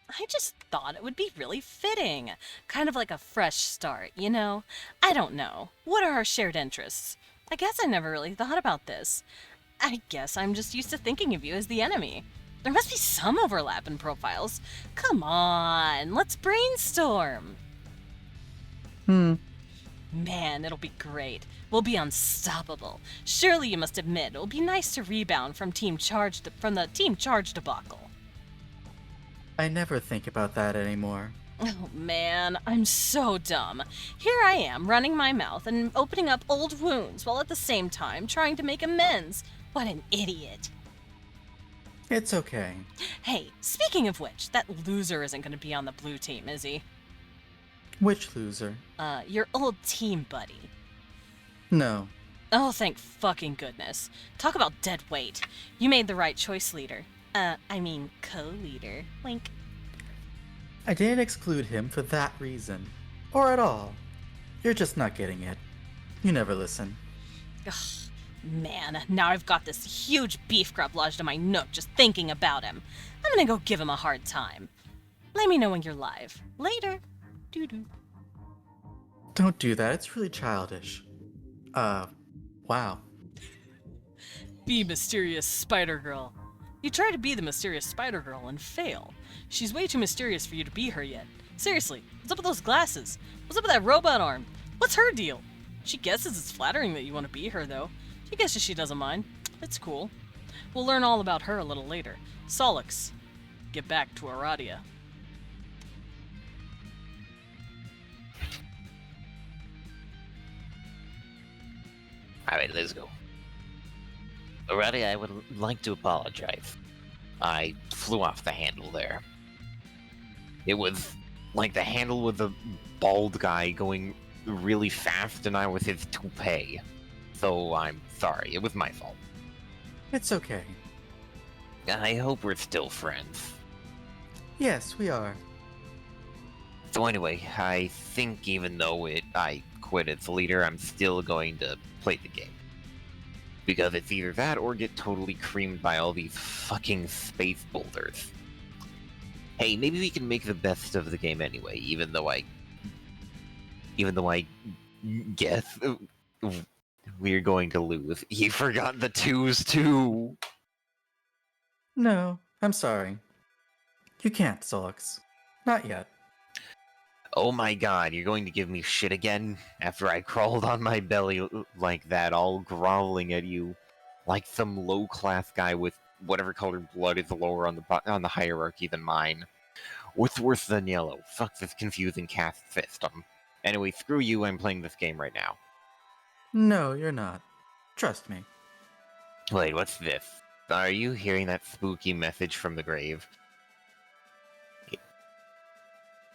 I just thought it would be really fitting. Kind of like a fresh start, you know? I don't know. What are our shared interests? I guess I never really thought about this. I guess I'm just used to thinking of you as the enemy. There must be some overlap in profiles. Come on, let's brainstorm. Man, it'll be great. We'll be unstoppable. Surely you must admit it'll be nice to rebound from the Team Charge debacle. I never think about that anymore. Oh man, I'm so dumb. Here I am, running my mouth and opening up old wounds while at the same time trying to make amends. What an idiot. It's okay. Hey, speaking of which, that loser isn't going to be on the blue team, is he? Which loser? Your old team buddy. No. Oh, thank fucking goodness. Talk about dead weight. You made the right choice, leader. Co-leader. Wink. I didn't exclude him for that reason. Or at all. You're just not getting it. You never listen. Ugh, man, now I've got this huge beef grub lodged in my nook just thinking about him. I'm gonna go give him a hard time. Let me know when you're live. Later. Doo-doo. Don't do that, it's really childish. Wow. Be mysterious Spider-Girl. You try to be the mysterious Spider-Girl and fail. She's way too mysterious for you to be her yet. Seriously, what's up with those glasses? What's up with that robot arm? What's her deal? She guesses it's flattering that you want to be her, though. She guesses she doesn't mind. It's cool. We'll learn all about her a little later. Solix, get back to Aradia. Alright, let's go. Alrighty, I would like to apologize. I flew off the handle there. It was like the handle with the bald guy going really fast and I was his toupee. So I'm sorry, it was my fault. It's okay. I hope we're still friends. Yes, we are. So anyway, I think even though I quit as leader, I'm still going to play the game. Because it's either that or get totally creamed by all these fucking space boulders. Hey, maybe we can make the best of the game anyway, even though I guess we're going to lose. You forgot the twos too! No, I'm sorry. You can't, Solix. Not yet. Oh my god, you're going to give me shit again? After I crawled on my belly like that, all groveling at you. Like some low-class guy with whatever colored blood is lower on the hierarchy than mine. What's worse than yellow? Fuck this confusing caste system. Anyway, screw you, I'm playing this game right now. No, you're not. Trust me. Wait, what's this? Are you hearing that spooky message from the grave?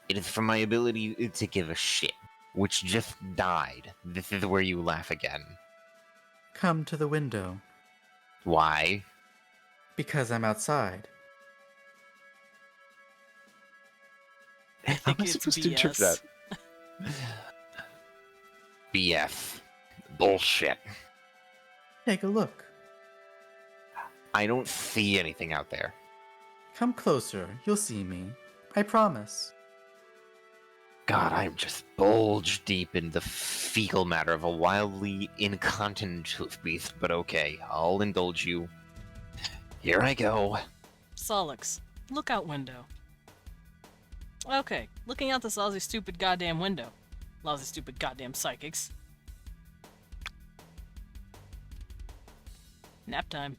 It is from my ability to give a shit, which just died. This is where you laugh again. Come to the window. Why? Because I'm outside. I think How am I it's supposed to BS. interpret that? BS. Bullshit. Take a look. I don't see anything out there. Come closer, you'll see me. I promise. God, I'm just bulge deep in the fecal matter of a wildly incontinent tooth beast, but okay, I'll indulge you. Here I go. Solix, look out window. Okay, looking out this lousy stupid goddamn window. Lousy stupid goddamn psychics. Nap time.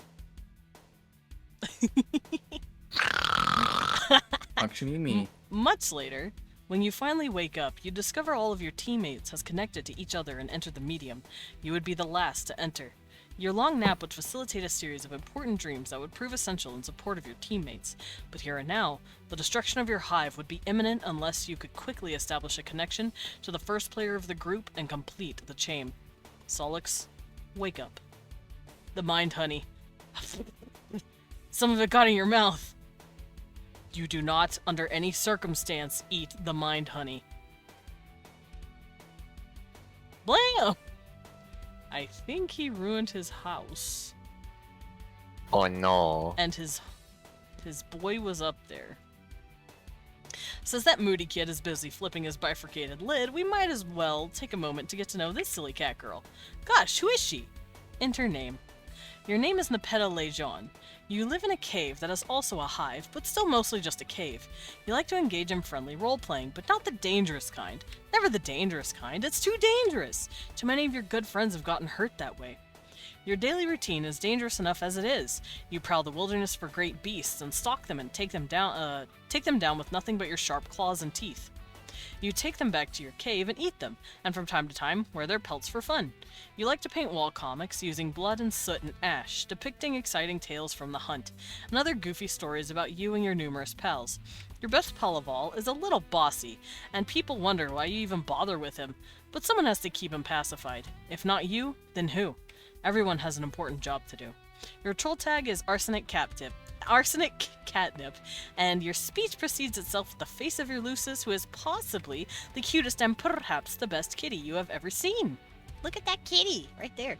Actually, me. Much later, when you finally wake up, you discover all of your teammates has connected to each other and entered the medium. You would be the last to enter. Your long nap would facilitate a series of important dreams that would prove essential in support of your teammates. But here and now, the destruction of your hive would be imminent unless you could quickly establish a connection to the first player of the group and complete the chain. Solix, wake up. The mind honey. Some of it got in your mouth. You do not, under any circumstance, eat the mind honey. Blam! I think he ruined his house. Oh no. And his boy was up there. Since that moody kid is busy flipping his bifurcated lid, we might as well take a moment to get to know this silly cat girl. Gosh, who is she? Enter name. Your name is Nepeta Lejean. You live in a cave that is also a hive, but still mostly just a cave. You like to engage in friendly role-playing, but not the dangerous kind. Never the dangerous kind, it's too dangerous! Too many of your good friends have gotten hurt that way. Your daily routine is dangerous enough as it is. You prowl the wilderness for great beasts and stalk them and take them down with nothing but your sharp claws and teeth. You take them back to your cave and eat them, and from time to time wear their pelts for fun. You like to paint wall comics using blood and soot and ash, depicting exciting tales from the hunt, and other goofy stories about you and your numerous pals. Your best pal of all is a little bossy, and people wonder why you even bother with him, but someone has to keep him pacified. If not you, then who? Everyone has an important job to do. Your troll tag is Arsenic Catnip, and your speech precedes itself with the face of your Lucis, who is possibly the cutest and perhaps the best kitty you have ever seen. Look at that kitty right there.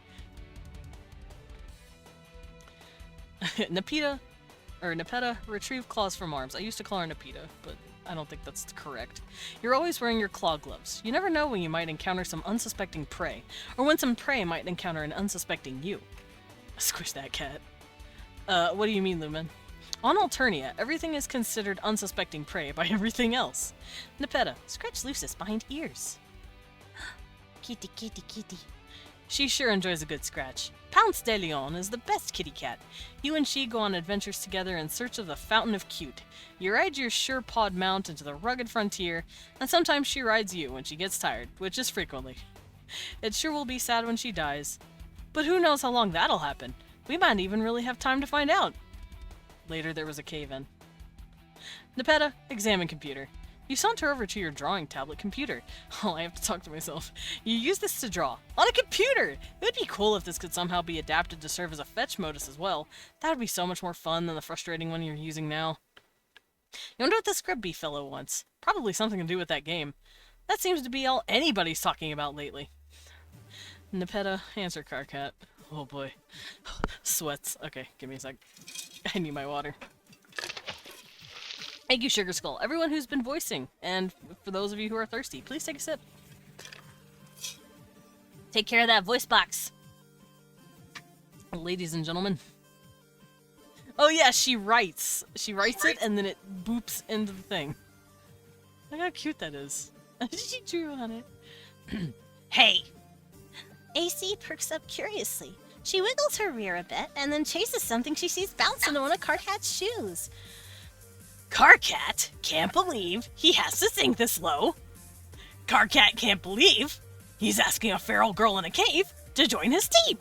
Nepeta, retrieve claws from arms. I used to call her Nepeta, but I don't think that's correct. You're always wearing your claw gloves. You never know when you might encounter some unsuspecting prey, or when some prey might encounter an unsuspecting you. Squish that cat. What do you mean, Lumen? On Alternia, everything is considered unsuspecting prey by everything else. Nepeta, scratch Lucis behind ears. Kitty, kitty, kitty. She sure enjoys a good scratch. Pounce de Leon is the best kitty cat. You and she go on adventures together in search of the Fountain of Cute. You ride your sure-pawed mount into the rugged frontier, and sometimes she rides you when she gets tired, which is frequently. It sure will be sad when she dies. But who knows how long that'll happen? We might even really have time to find out. Later there was a cave-in. Nepeta, examine computer. You saunter over to your drawing tablet computer. Oh, I have to talk to myself. You use this to draw. On a computer! It would be cool if this could somehow be adapted to serve as a fetch modus as well. That would be so much more fun than the frustrating one you're using now. You wonder what this Grubby fellow wants. Probably something to do with that game. That seems to be all anybody's talking about lately. Nepeta, answer Carcat. Oh boy. Sweats. Okay, give me a sec. I need my water. Thank you, Sugar Skull. Everyone who's been voicing, and for those of you who are thirsty, please take a sip. Take care of that voice box. Ladies and gentlemen. Oh yeah, she writes. She writes it, and then it boops into the thing. Look how cute that is. She drew on it. Hey! AC perks up curiously. She wiggles her rear a bit, and then chases something she sees bounce into one of Carcat's shoes. Carcat can't believe he has to sink this low. Carcat can't believe he's asking a feral girl in a cave to join his team.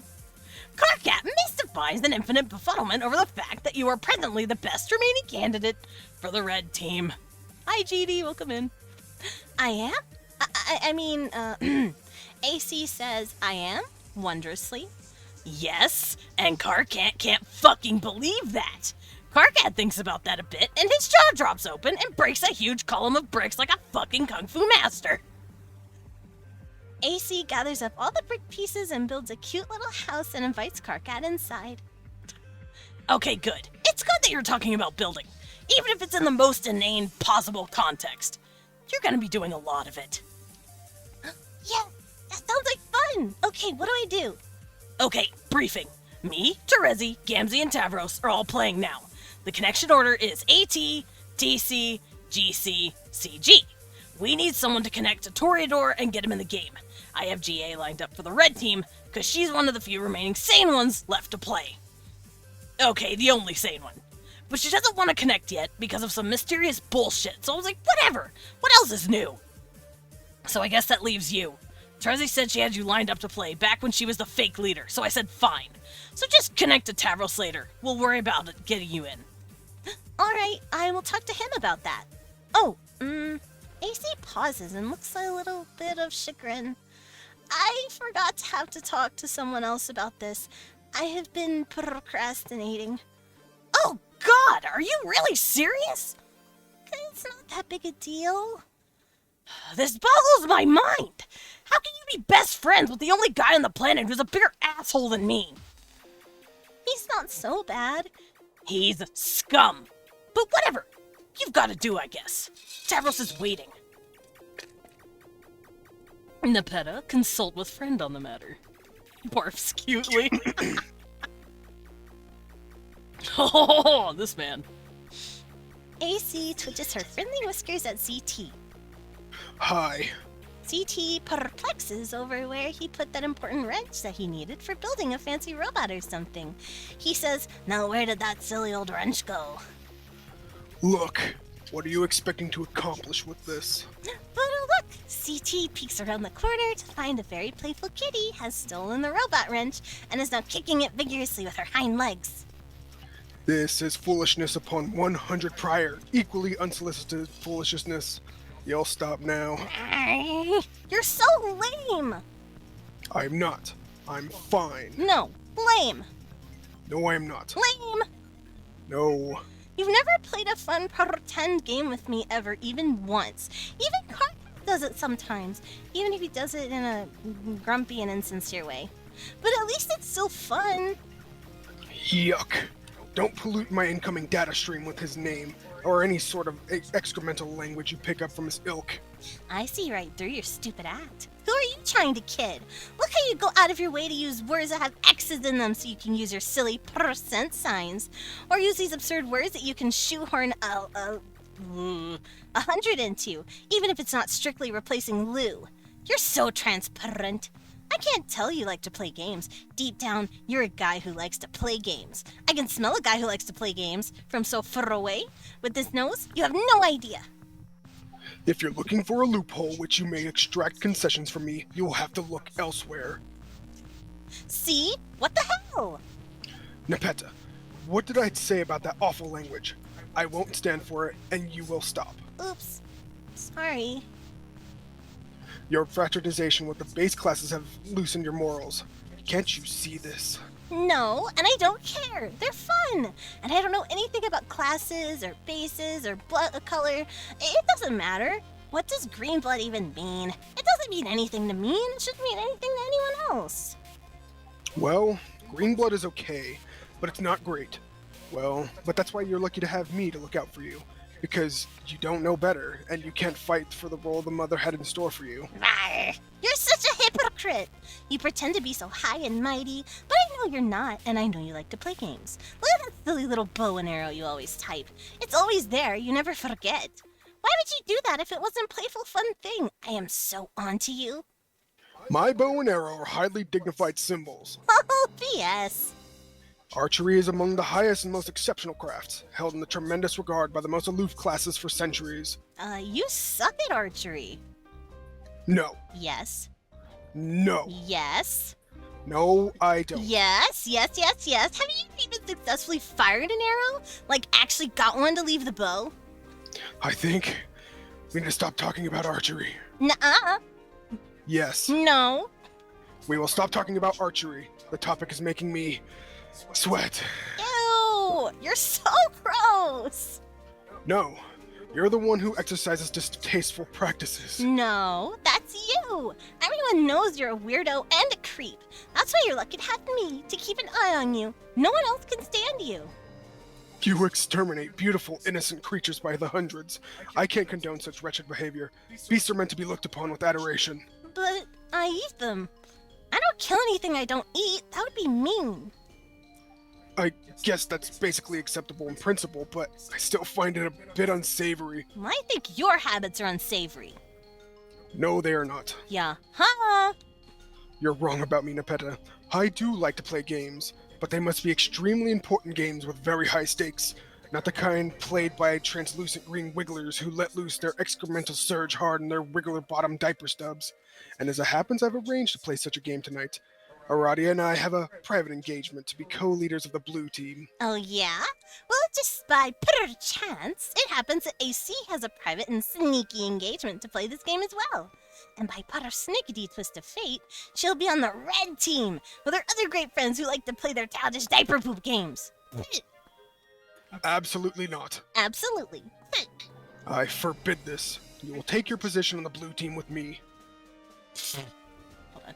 Carcat mystifies an infinite befuddlement over the fact that you are presently the best remaining candidate for the red team. Hi, GD, welcome in. I am? I mean, AC says I am, wondrously. Yes, and Carcat can't fucking believe that. Carcat thinks about that a bit, and his jaw drops open and breaks a huge column of bricks like a fucking kung fu master. AC gathers up all the brick pieces and builds a cute little house and invites Carcat inside. Okay, good. It's good that you're talking about building, even if it's in the most inane possible context. You're gonna be doing a lot of it. Yeah, that sounds like fun. Okay, what do I do? Okay, briefing. Me, Terezi, Gamzee, and Tavros are all playing now. The connection order is AT, TC, GC, CG. We need someone to connect to Toreador and get him in the game. I have GA lined up for the red team, because she's one of the few remaining sane ones left to play. Okay, the only sane one. But she doesn't want to connect yet because of some mysterious bullshit, so I was like, whatever. What else is new? So I guess that leaves you. Terezi said she had you lined up to play back when she was the fake leader, so I said fine. So just connect to Tavros later. We'll worry about it getting you in. Alright, I will talk to him about that. Oh, AC pauses and looks a little bit of chagrin. I forgot to have to talk to someone else about this. I have been procrastinating. Oh God, are you really serious? It's not that big a deal. This boggles my mind. How can you be best friends with the only guy on the planet who's a bigger asshole than me? He's not so bad. He's scum. But whatever. You've got to do, I guess. Tavros is waiting. Nepeta, consult with friend on the matter. Barfs cutely. Oh, this man. AC twitches her friendly whiskers at CT. Hi. CT perplexes over where he put that important wrench that he needed for building a fancy robot or something. He says, "Now where did that silly old wrench go?" Look, what are you expecting to accomplish with this? But look! CT peeks around the corner to find a very playful kitty has stolen the robot wrench and is now kicking it vigorously with her hind legs. This is foolishness upon 100 prior, equally unsolicited foolishness. You'll stop now. You're so lame! I'm not. I'm fine. No, lame. No, I'm not. Lame! No. You've never played a fun pretend game with me ever, even once. Even Carl does it sometimes, even if he does it in a grumpy and insincere way. But at least it's still fun. Yuck. Don't pollute my incoming data stream with his name, or any sort of excremental language you pick up from his ilk. I see right through your stupid act. Who are you trying to kid? Look how you go out of your way to use words that have X's in them so you can use your silly percent signs. Or use these absurd words that you can shoehorn a 100 into, even if it's not strictly replacing Lou. You're so transparent. I can't tell you like to play games. Deep down, you're a guy who likes to play games. I can smell a guy who likes to play games from so far away. With this nose, you have no idea. If you're looking for a loophole which you may extract concessions from me, you will have to look elsewhere. See? What the hell? Nepeta, what did I say about that awful language? I won't stand for it, and you will stop. Oops. Sorry. Your fraternization with the base classes have loosened your morals. Can't you see this? No, and I don't care. They're fun. And I don't know anything about classes or bases or blood color. It doesn't matter. What does green blood even mean? It doesn't mean anything to me, and it shouldn't mean anything to anyone else. Well, green blood is okay, but it's not great. Well, but that's why you're lucky to have me to look out for you. Because you don't know better, and you can't fight for the role the mother had in store for you. Rawr. You're such a hypocrite. You pretend to be so high and mighty, but I know you're not, and I know you like to play games. Look at that silly little bow and arrow you always type. It's always there, you never forget. Why would you do that if it wasn't a playful, fun thing? I am so onto you. My bow and arrow are highly dignified symbols. Oh, BS. Archery is among the highest and most exceptional crafts, held in the tremendous regard by the most aloof classes for centuries. You suck at archery. No. Yes. No. Yes. No, I don't. Yes. Have you even successfully fired an arrow? Like, actually got one to leave the bow? I think we need to stop talking about archery. Nuh-uh. Yes. No. We will stop talking about archery. The topic is making me sweat. Ew. You're so gross. No. You're the one who exercises distasteful practices. No, that's you. Everyone knows you're a weirdo and a creep. That's why you're lucky to have me to keep an eye on you. No one else can stand you. You exterminate beautiful, innocent creatures by the hundreds. I can't condone such wretched behavior. Beasts are meant to be looked upon with adoration. But I eat them. I don't kill anything I don't eat. That would be mean. I guess that's basically acceptable in principle, but I still find it a bit unsavory. I think your habits are unsavory. No, they are not. Yeah. Huh? You're wrong about me, Nepeta. I do like to play games, but they must be extremely important games with very high stakes, not the kind played by translucent green wigglers who let loose their excremental surge hard in their wiggler bottom diaper stubs. And as it happens, I've arranged to play such a game tonight. Aradia and I have a private engagement to be co-leaders of the blue team. Oh, yeah? Well, just by pure chance, it happens that AC has a private and sneaky engagement to play this game as well. And by persnickety twist of fate, she'll be on the red team with her other great friends who like to play their childish diaper poop games. Absolutely not. Absolutely. I forbid this. You will take your position on the blue team with me. Hold on.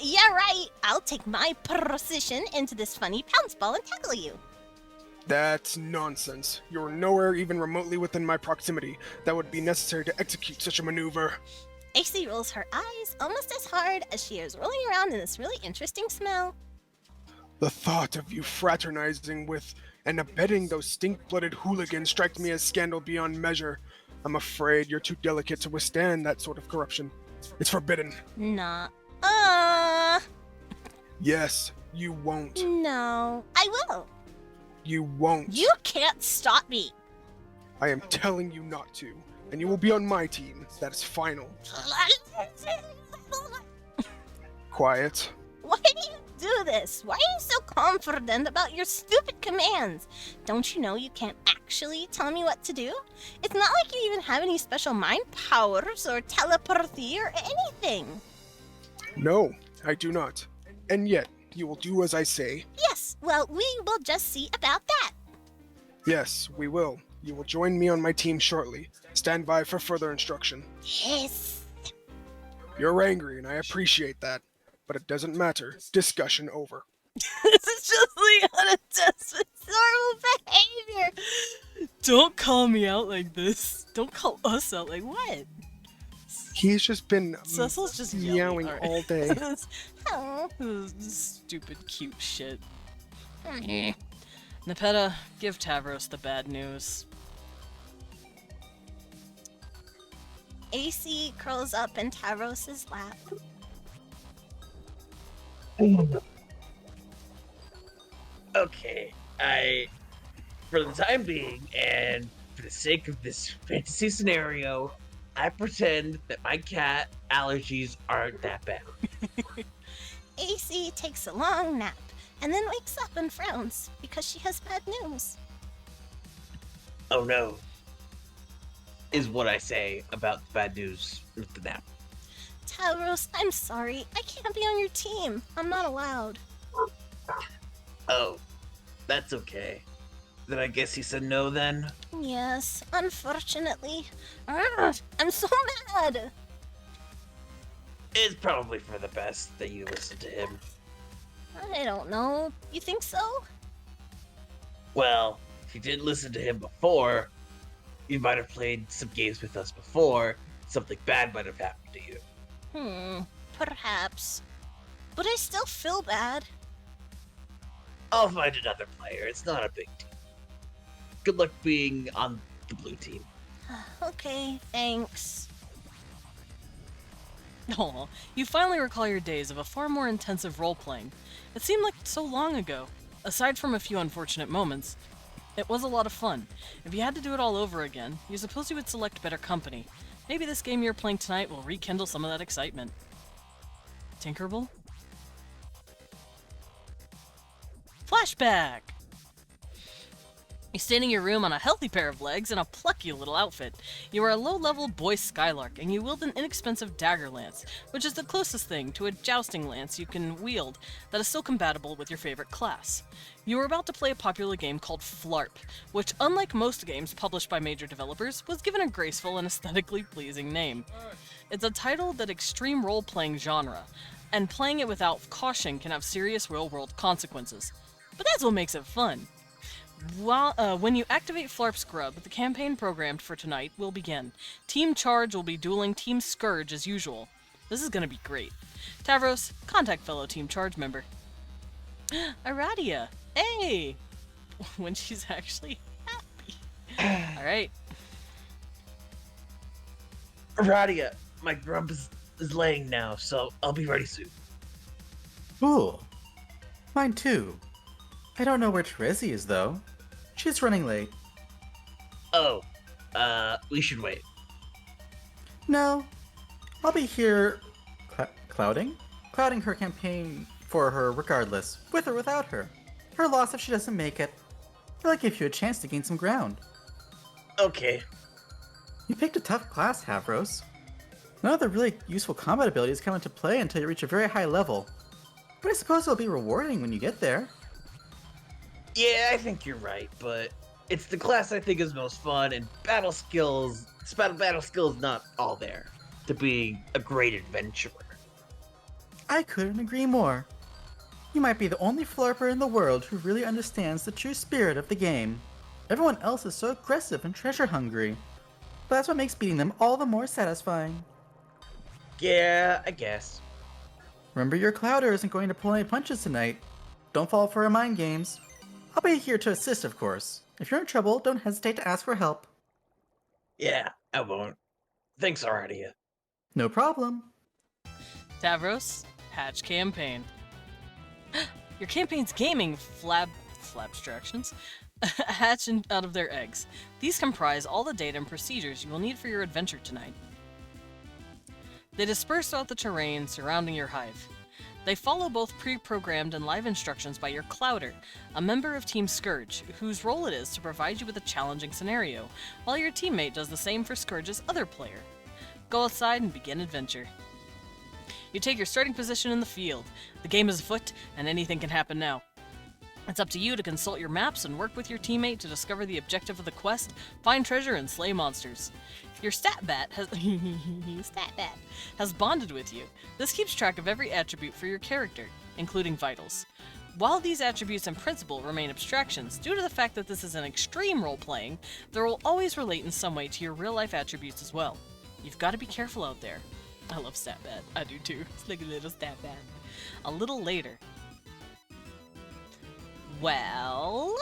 Yeah, right. I'll take my position into this funny pounce ball and tackle you. That's nonsense. You're nowhere even remotely within my proximity that would be necessary to execute such a maneuver. AC rolls her eyes almost as hard as she is rolling around in this really interesting smell. The thought of you fraternizing with and abetting those stink-blooded hooligans strikes me as scandal beyond measure. I'm afraid you're too delicate to withstand that sort of corruption. It's forbidden. Nah. Yes, you won't. No. I will. You won't. You can't stop me. I am telling you not to, and you will be on my team. That is final. Quiet. Why do you do this? Why are you so confident about your stupid commands? Don't you know you can't actually tell me what to do? It's not like you even have any special mind powers or telepathy or anything. No, I do not. And yet, you will do as I say. Yes, well, we will just see about that. Yes, we will. You will join me on my team shortly. Stand by for further instruction. Yes. You're angry, and I appreciate that. But it doesn't matter. Discussion over. This is just Leon Desmond's normal behavior. Don't call me out like this. Don't call us out like what? He's just been Cecil's just meowing yelling all day. Oh. Stupid cute shit. Nepeta, give Tavros the bad news. AC curls up in Tavros' lap. Okay, for the time being, and for the sake of this fantasy scenario, I pretend that my cat allergies aren't that bad. AC takes a long nap and then wakes up and frowns because she has bad news. Oh no, is what I say about the bad news with the nap. Tavros, I'm sorry. I can't be on your team. I'm not allowed. Oh, that's okay. Then I guess he said no then? Yes, unfortunately. I'm so mad. It's probably for the best that you listen to him. I don't know. You think so? Well, if you didn't listen to him before, you might have played some games with us before. Something bad might have happened to you. Perhaps. But I still feel bad. I'll find another player. It's not a big deal. Good luck being on the blue team. Okay, thanks. Aw, you finally recall your days of a far more intensive role-playing. It seemed like so long ago. Aside from a few unfortunate moments, it was a lot of fun. If you had to do it all over again, you suppose you would select better company. Maybe this game you're playing tonight will rekindle some of that excitement. Tinkerbell? Flashback! You stand in your room on a healthy pair of legs and a plucky little outfit. You are a low-level boy Skylark, and you wield an inexpensive dagger lance, which is the closest thing to a jousting lance you can wield that is still compatible with your favorite class. You are about to play a popular game called Flarp, which, unlike most games published by major developers, was given a graceful and aesthetically pleasing name. It's a title that extreme role-playing genre, and playing it without caution can have serious real-world consequences. But that's what makes it fun. When you activate Flarp Scrub, the campaign programmed for tonight will begin. Team Charge will be dueling Team Scourge as usual. This is gonna be great. Tavros, contact fellow Team Charge member. Aradia, hey! When she's actually happy. Alright. Radia, my grub is laying now, so I'll be ready soon. Cool. Mine too. I don't know where Terezi is, though. She's running late. Oh, we should wait. No. I'll be here... clouding? Clouding her campaign for her regardless, with or without her. Her loss if she doesn't make it. I'll give you a chance to gain some ground. Okay. You picked a tough class, Havros. None of the really useful combat abilities come into play until you reach a very high level. But I suppose it'll be rewarding when you get there. Yeah, I think you're right, but it's the class I think is most fun, and battle skills not all there to be a great adventurer. I couldn't agree more. You might be the only flurper in the world who really understands the true spirit of the game. Everyone else is so aggressive and treasure hungry. But that's what makes beating them all the more satisfying. Yeah, I guess. Remember, your Clouder isn't going to pull any punches tonight. Don't fall for her mind games. I'll be here to assist, of course. If you're in trouble, don't hesitate to ask for help. Yeah, I won't. Thanks, Aradia. No problem. Tavros, hatch campaign. Your campaign's gaming flabstractions hatch out of their eggs. These comprise all the data and procedures you will need for your adventure tonight. They disperse throughout the terrain surrounding your hive. They follow both pre-programmed and live instructions by your Clouder, a member of Team Scourge, whose role it is to provide you with a challenging scenario, while your teammate does the same for Scourge's other player. Go outside and begin adventure. You take your starting position in the field. The game is afoot, and anything can happen now. It's up to you to consult your maps and work with your teammate to discover the objective of the quest, find treasure, and slay monsters. Your StatBat has bonded with you. This keeps track of every attribute for your character, including vitals. While these attributes in principle remain abstractions, due to the fact that this is an extreme role-playing, they will always relate in some way to your real-life attributes as well. You've got to be careful out there. I love StatBat. I do too. It's like a little StatBat. A little later. Well...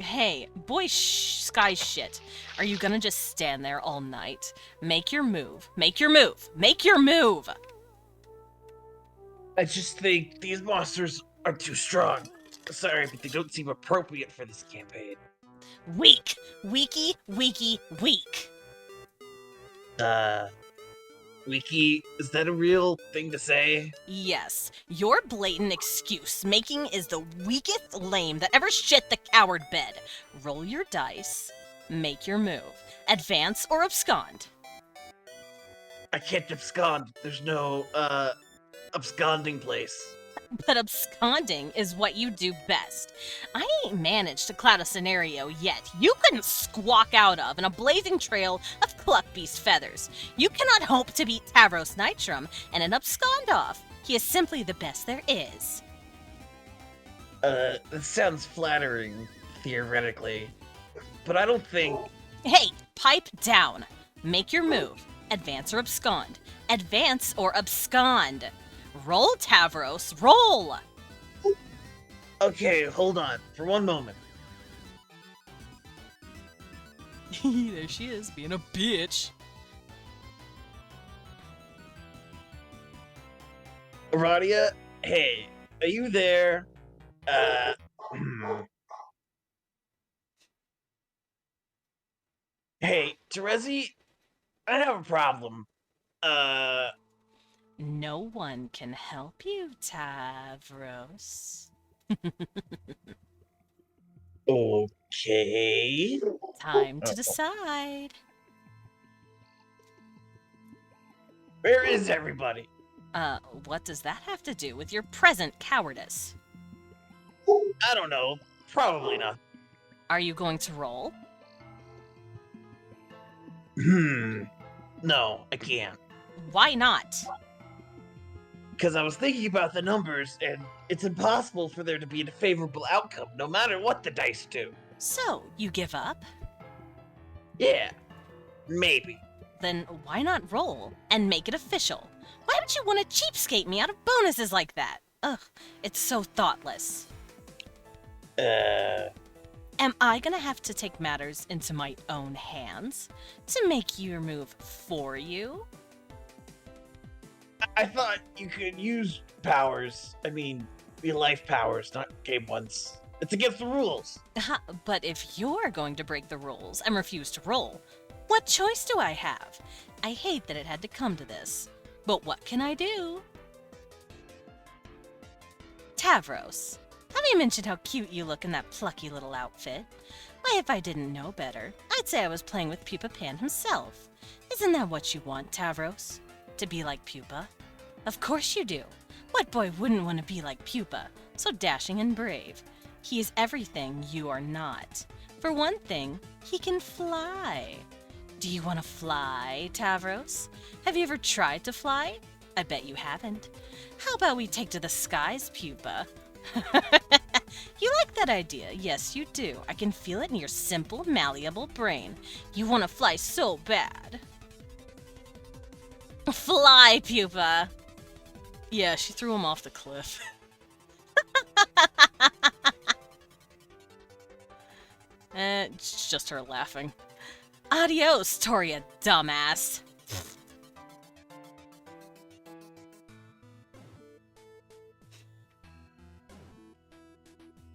Hey, boy sky shit. Are you gonna just stand there all night? Make your move. Make your move. Make your move! I just think these monsters are too strong. Sorry, but they don't seem appropriate for this campaign. Weak! Weaky, weaky, weak! Wiki, is that a real thing to say? Yes, your blatant excuse making is the weakest lame that ever shit the coward bed. Roll your dice, make your move, advance or abscond. I can't abscond. There's no, absconding place. But absconding is what you do best. I ain't managed to cloud a scenario yet you couldn't squawk out of in a blazing trail of Cluckbeast feathers. You cannot hope to beat Tavros Nitrum and an abscond off. He is simply the best there is. That sounds flattering, theoretically. But I don't think... Hey, pipe down. Make your move. Advance or abscond. Advance or abscond. Roll, Tavros, roll! Okay, hold on, for one moment. There she is, being a bitch. Aradia, hey, are you there? Hey, Terezi, I have a problem. No one can help you, Tavros. Okay. Time to decide. Where is everybody? What does that have to do with your present cowardice? I don't know. Probably not. Are you going to roll? No, I can't. Why not? Because I was thinking about the numbers, and it's impossible for there to be a favorable outcome, no matter what the dice do. So, you give up? Yeah, maybe. Then why not roll and make it official? Why would you want to cheapskate me out of bonuses like that? Ugh, it's so thoughtless. Am I gonna have to take matters into my own hands to make your move for you? I thought you could use powers. I mean, real life powers, not game ones. It's against the rules. But if you're going to break the rules and refuse to roll, what choice do I have? I hate that it had to come to this, but what can I do? Tavros, have you mentioned how cute you look in that plucky little outfit? Why, if I didn't know better, I'd say I was playing with Pupa Pan himself. Isn't that what you want, Tavros? To be like Pupa? Of course you do. What boy wouldn't want to be like Pupa? So dashing and brave. He is everything you are not. For one thing, he can fly. Do you want to fly, Tavros? Have you ever tried to fly? I bet you haven't. How about we take to the skies, Pupa? You like that idea? Yes, you do. I can feel it in your simple, malleable brain. You want to fly so bad. Fly, Pupa! Yeah, she threw him off the cliff. It's just her laughing. Adios, Toria, dumbass.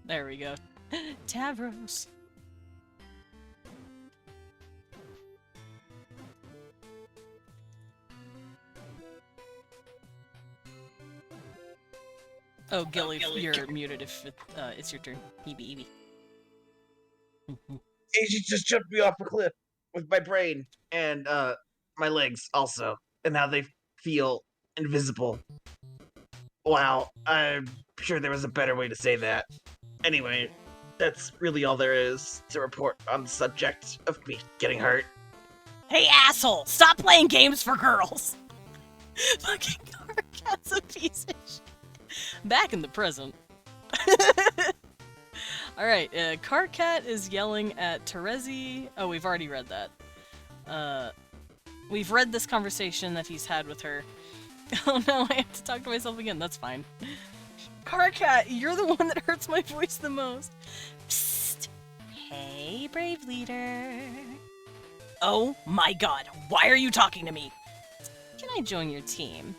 There we go. Tavros. Oh, Gilly, you're muted if it's your turn. Eevee. She just jumped me off a cliff with my brain and my legs also, and now they feel invisible. Wow, I'm sure there was a better way to say that. Anyway, that's really all there is to report on the subject of me getting hurt. Hey, asshole! Stop playing games for girls! Fucking Carcat's a piece of shit. Back in the present. Alright, Carcat is yelling at Terezi. Oh, we've already read that. We've read this conversation that he's had with her. Oh no, I have to talk to myself again. That's fine. Carcat, you're the one that hurts my voice the most. Psst! Hey, brave leader. Oh my god, why are you talking to me? Can I join your team?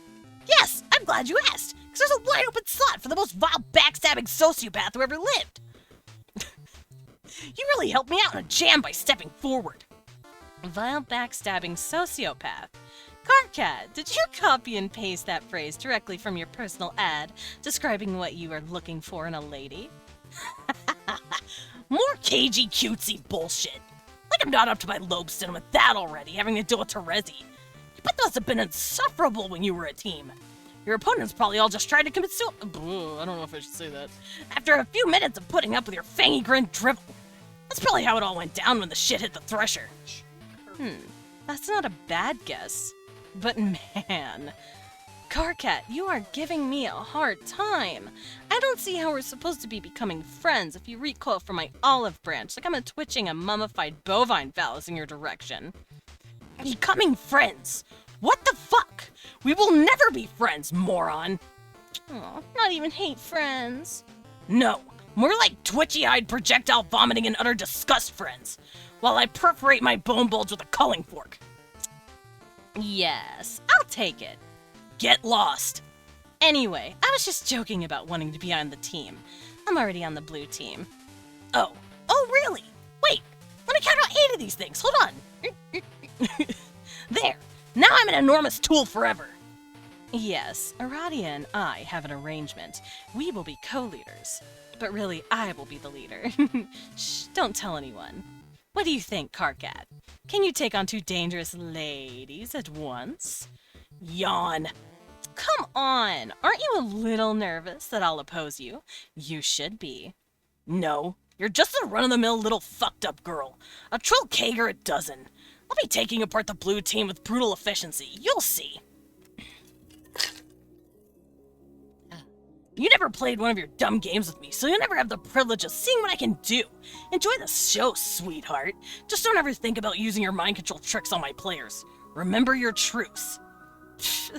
Yes, I'm glad you asked, because there's a wide open slot for the most vile, backstabbing sociopath who ever lived. You really helped me out in a jam by stepping forward. Vile backstabbing sociopath. Carcat, did you copy and paste that phrase directly from your personal ad describing what you are looking for in a lady? More cagey cutesy bullshit. Like I'm not up to my lobestone with that already, having to deal with Terezi. But that must have been insufferable when you were a team. Your opponents probably all just tried to commit suicide. I don't know if I should say that. After a few minutes of putting up with your fangy grin drivel. That's probably how it all went down when the shit hit the thresher. That's not a bad guess. But man, Carcat, you are giving me a hard time. I don't see how we're supposed to be becoming friends if you recoil from my olive branch like I'm a twitching a mummified bovine phallus in your direction. Becoming friends? What the fuck? We will never be friends, moron. Aw, not even hate friends. No, more like twitchy-eyed projectile vomiting and utter disgust friends, while I perforate my bone bulge with a culling fork. Yes, I'll take it. Get lost. Anyway, I was just joking about wanting to be on the team. I'm already on the blue team. Oh, really? Wait, let me count out 8 of these things. Hold on. There. Now I'm an enormous tool forever. Yes, Aradia and I have an arrangement. We will be co-leaders. But really, I will be the leader. Shh, don't tell anyone. What do you think, Carcat? Can you take on 2 dangerous ladies at once? Yawn. Come on! Aren't you a little nervous that I'll oppose you? You should be. No, you're just a run-of-the-mill little fucked-up girl. A troll kager a dozen. I'll be taking apart the blue team with brutal efficiency. You'll see. You never played one of your dumb games with me, so you'll never have the privilege of seeing what I can do. Enjoy the show, sweetheart. Just don't ever think about using your mind control tricks on my players. Remember your truce.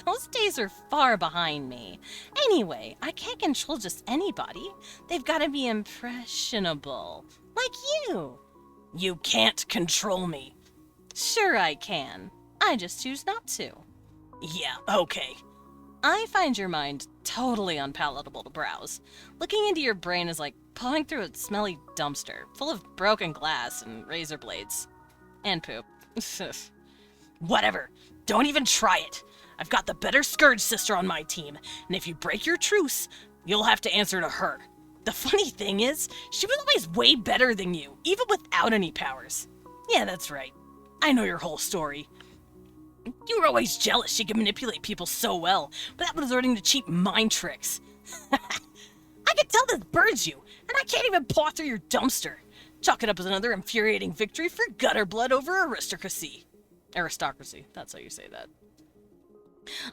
Those days are far behind me. Anyway, I can't control just anybody. They've got to be impressionable. Like you. You can't control me. Sure I can. I just choose not to. Yeah, okay. I find your mind totally unpalatable to browse. Looking into your brain is like pawing through a smelly dumpster, full of broken glass and razor blades. And poop. Whatever. Don't even try it. I've got the better Scourge sister on my team, and if you break your truce, you'll have to answer to her. The funny thing is, she was always way better than you, even without any powers. Yeah, that's right. I know your whole story. You were always jealous she could manipulate people so well, without resorting to cheap mind tricks. I can tell this burns you, and I can't even paw through your dumpster. Chalk it up as another infuriating victory for gutter blood over aristocracy. Aristocracy, that's how you say that.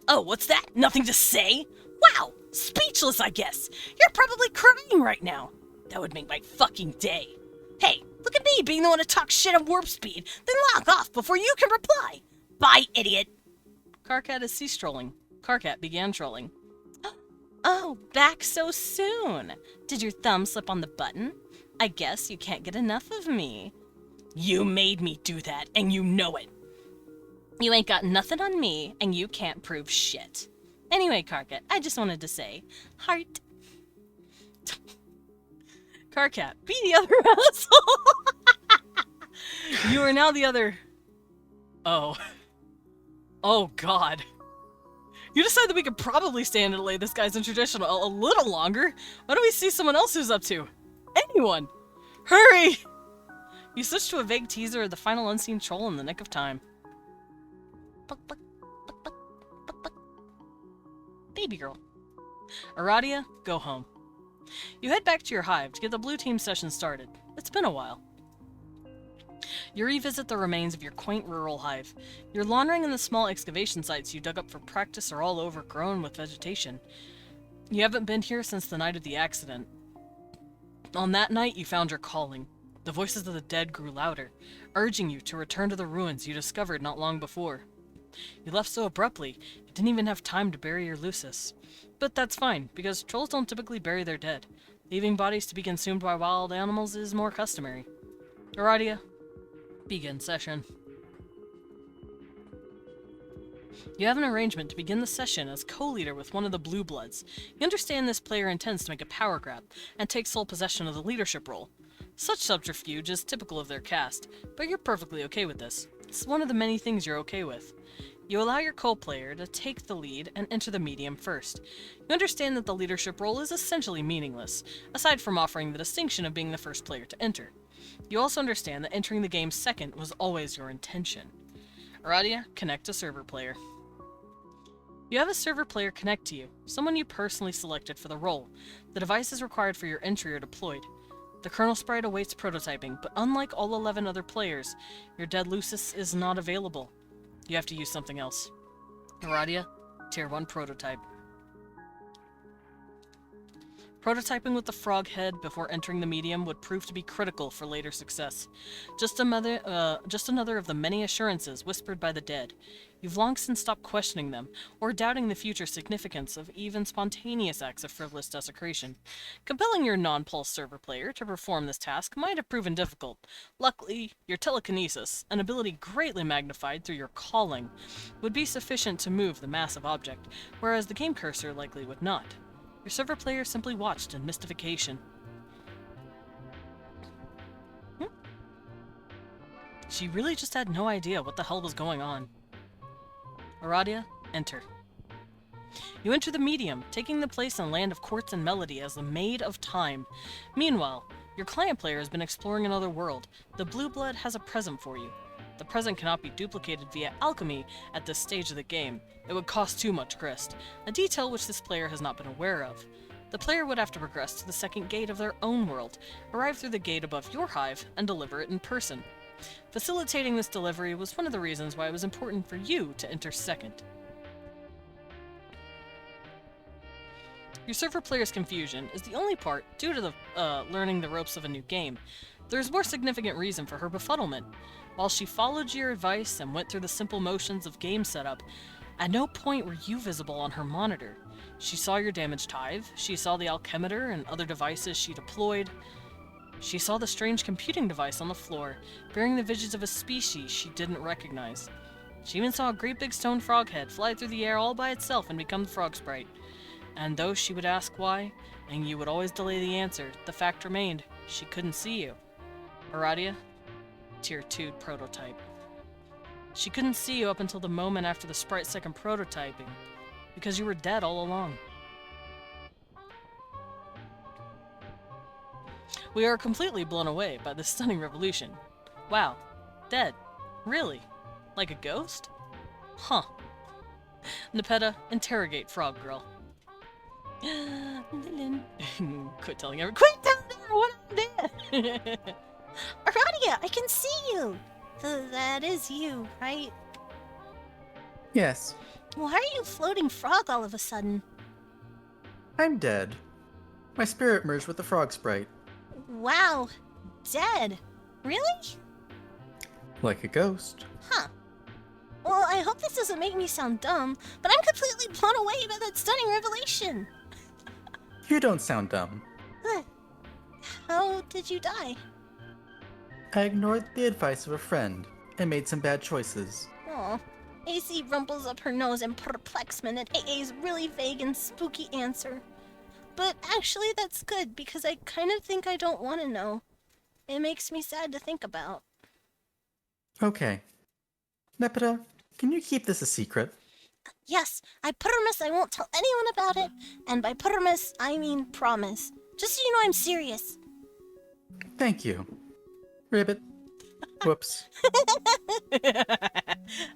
Oh, what's that? Nothing to say? Wow, speechless, I guess. You're probably crying right now. That would make my fucking day. Hey, look at me being the one to talk shit at warp speed, then log off before you can reply. Bye, idiot. Karkat has ceased trolling. Karkat began trolling. Oh, back so soon. Did your thumb slip on the button? I guess you can't get enough of me. You made me do that, and you know it. You ain't got nothing on me, and you can't prove shit. Anyway, Karkat, I just wanted to say, heart. Karkat, be the other asshole. You are now the other. Oh. Oh, God. You decided that we could probably stand and delay this guy's introduction a little longer. Why don't we see someone else who's up to? Anyone! Hurry! You switched to a vague teaser of the final unseen troll in the nick of time. Baby girl. Aradia, go home. You head back to your hive to get the blue team session started. It's been a while. You revisit the remains of your quaint rural hive. Your laundering in the small excavation sites you dug up for practice are all overgrown with vegetation. You haven't been here since the night of the accident. On that night, you found your calling. The voices of the dead grew louder, urging you to return to the ruins you discovered not long before. You left so abruptly, you didn't even have time to bury your Lucis. But that's fine, because trolls don't typically bury their dead. Leaving bodies to be consumed by wild animals is more customary. Aradia, begin session. You have an arrangement to begin the session as co-leader with one of the Blue Bloods. You understand this player intends to make a power grab and take sole possession of the leadership role. Such subterfuge is typical of their caste, but you're perfectly okay with this. It's one of the many things you're okay with. You allow your co-player to take the lead and enter the medium first. You understand that the leadership role is essentially meaningless, aside from offering the distinction of being the first player to enter. You also understand that entering the game second was always your intention. Aradia, connect to server player. You have a server player connect to you, someone you personally selected for the role. The devices required for your entry are deployed. The kernel sprite awaits prototyping, but unlike all 11 other players, your dead Lucis is not available. You have to use something else. Aradia, Tier 1 prototype. Prototyping with the frog head before entering the medium would prove to be critical for later success. Just another of the many assurances whispered by the dead. You've long since stopped questioning them, or doubting the future significance of even spontaneous acts of frivolous desecration. Compelling your non-pulse server player to perform this task might have proven difficult. Luckily, your telekinesis, an ability greatly magnified through your calling, would be sufficient to move the massive object, whereas the game cursor likely would not. Your server player simply watched in mystification. She really just had no idea what the hell was going on. Aradia, enter. You enter the medium, taking the place in Land of Quartz and Melody as the Maid of Time. Meanwhile, your client player has been exploring another world. The Blue Blood has a present for you. The present cannot be duplicated via alchemy at this stage of the game. It would cost too much grist, a detail which this player has not been aware of. The player would have to progress to the second gate of their own world, arrive through the gate above your hive, and deliver it in person. Facilitating this delivery was one of the reasons why it was important for you to enter second. Your server player's confusion is the only part due to the learning the ropes of a new game. There is more significant reason for her befuddlement. While she followed your advice and went through the simple motions of game setup, at no point were you visible on her monitor. She saw your damaged hive, she saw the alchemitter and other devices she deployed. She saw the strange computing device on the floor, bearing the visions of a species she didn't recognize. She even saw a great big stone frog head fly through the air all by itself and become the frog sprite. And though she would ask why, and you would always delay the answer, the fact remained, she couldn't see you. Aradia, Tier 2 prototype. She couldn't see you up until the moment after the sprite's second prototyping, because you were dead all along. We are completely blown away by this stunning revolution. Wow. Dead. Really? Like a ghost? Huh. Nepeta, interrogate Frog Girl. Quit telling everyone what I did! Aradia, I can see you! That is you, right? Yes, Why are you floating frog all of a sudden? I'm dead. My spirit merged with the frog sprite. Wow, dead. Really? Like a ghost. Huh. Well, I hope this doesn't make me sound dumb, but I'm completely blown away by that stunning revelation. You don't sound dumb. How did you die? I ignored the advice of a friend and made some bad choices. Oh, AC rumples up her nose in perplexement at AA's really vague and spooky answer. But actually that's good, because I kind of think I don't want to know. It makes me sad to think about. Okay. Nepeta, can you keep this a secret? Yes, I promise I won't tell anyone about it, and by promise, I mean promise. Just so you know I'm serious. Thank you. Ribbit. Whoops.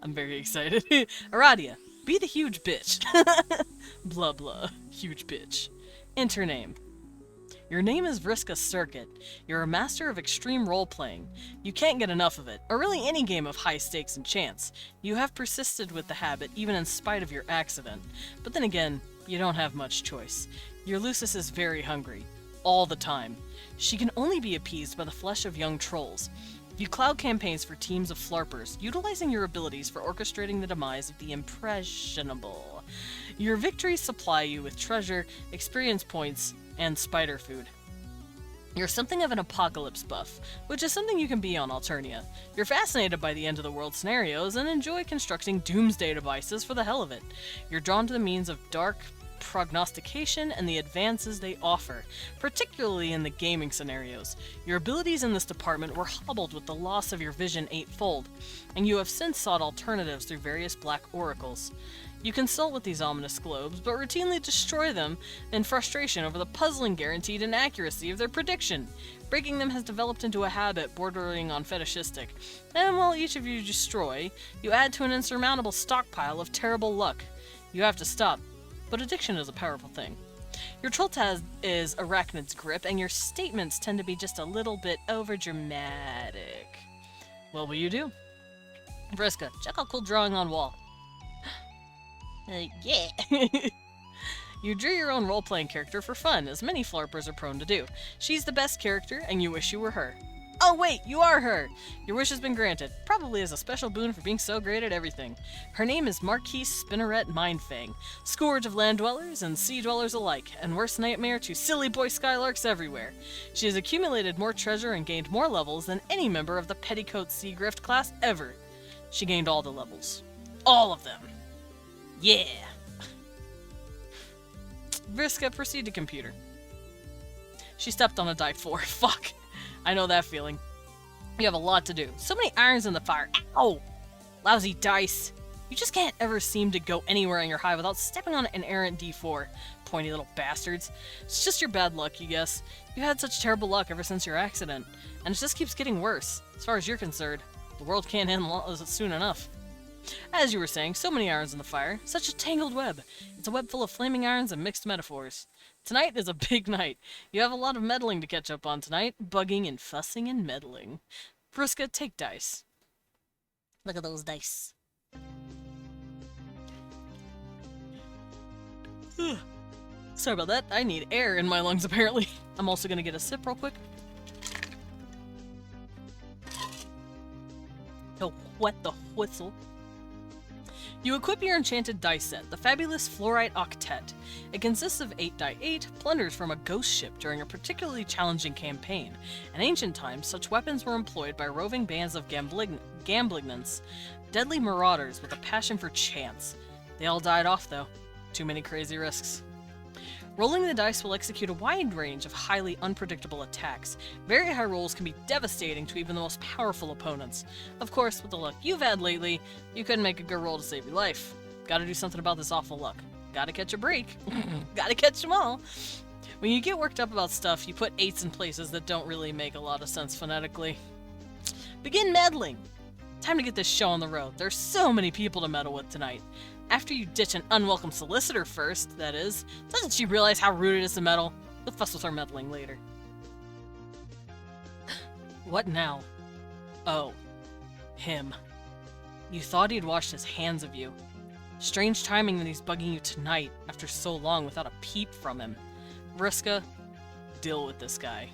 I'm very excited. Aradia, be the huge bitch. Blah blah, huge bitch. Enter name. Your name is Vriska Circuit. You're a master of extreme role-playing. You can't get enough of it, or really any game of high stakes and chance. You have persisted with the habit even in spite of your accident. But then again, you don't have much choice. Your Lucis is very hungry. All the time. She can only be appeased by the flesh of young trolls. You cloud campaigns for teams of flarpers, utilizing your abilities for orchestrating the demise of the impressionable. Your victories supply you with treasure, experience points, and spider food. You're something of an apocalypse buff, which is something you can be on Alternia. You're fascinated by the end-of-the-world scenarios and enjoy constructing doomsday devices for the hell of it. You're drawn to the means of dark prognostication and the advances they offer, particularly in the gaming scenarios. Your abilities in this department were hobbled with the loss of your vision eightfold, and you have since sought alternatives through various black oracles. You consult with these ominous globes, but routinely destroy them in frustration over the puzzling guaranteed inaccuracy of their prediction. Breaking them has developed into a habit bordering on fetishistic, and while each of you destroy, you add to an insurmountable stockpile of terrible luck. You have to stop, but addiction is a powerful thing. Your Trolltaz is Arachnid's grip, and your statements tend to be just a little bit overdramatic. What will you do? Vriska, check out cool drawing on wall. Yeah. You drew your own role-playing character for fun, as many flarpers are prone to do. She's the best character, and you wish you were her. Oh wait, you are her! Your wish has been granted, probably as a special boon for being so great at everything. Her name is Marquise Spinneret Mindfang, scourge of land dwellers and sea dwellers alike, and worst nightmare to silly boy skylarks everywhere. She has accumulated more treasure and gained more levels than any member of the Petticoat Sea Grift class ever. She gained all the levels. All of them. Yeah! Vriska, proceed to computer. She stepped on a die 4. Fuck. I know that feeling. You have a lot to do. So many irons in the fire. Ow! Lousy dice. You just can't ever seem to go anywhere in your hive without stepping on an errant D4. Pointy little bastards. It's just your bad luck, you guess. You had such terrible luck ever since your accident. And it just keeps getting worse. As far as you're concerned, the world can't end soon enough. As you were saying, so many irons in the fire. Such a tangled web. It's a web full of flaming irons and mixed metaphors. Tonight is a big night. You have a lot of meddling to catch up on tonight. Bugging and fussing and meddling. Vriska, take dice. Look at those dice. Sorry about that. I need air in my lungs, apparently. I'm also gonna get a sip real quick. To wet the whistle. You equip your enchanted dice set, the fabulous Fluorite Octet. It consists of 8 die 8 plunders from a ghost ship during a particularly challenging campaign. In ancient times, such weapons were employed by roving bands of gamblignants, deadly marauders with a passion for chance. They all died off, though. Too many crazy risks. Rolling the dice will execute a wide range of highly unpredictable attacks. Very high rolls can be devastating to even the most powerful opponents. Of course, with the luck you've had lately, you couldn't make a good roll to save your life. Gotta do something about this awful luck. Gotta catch a break. Gotta catch them all. When you get worked up about stuff, you put 8s in places that don't really make a lot of sense phonetically. Begin meddling! Time to get this show on the road. There's so many people to meddle with tonight. After you ditch an unwelcome solicitor first, that is, doesn't she realize how rude it is to meddle? We'll fuss with her meddling later. What now? Oh. Him. You thought he'd washed his hands of you. Strange timing that he's bugging you tonight, after so long without a peep from him. Vriska, deal with this guy.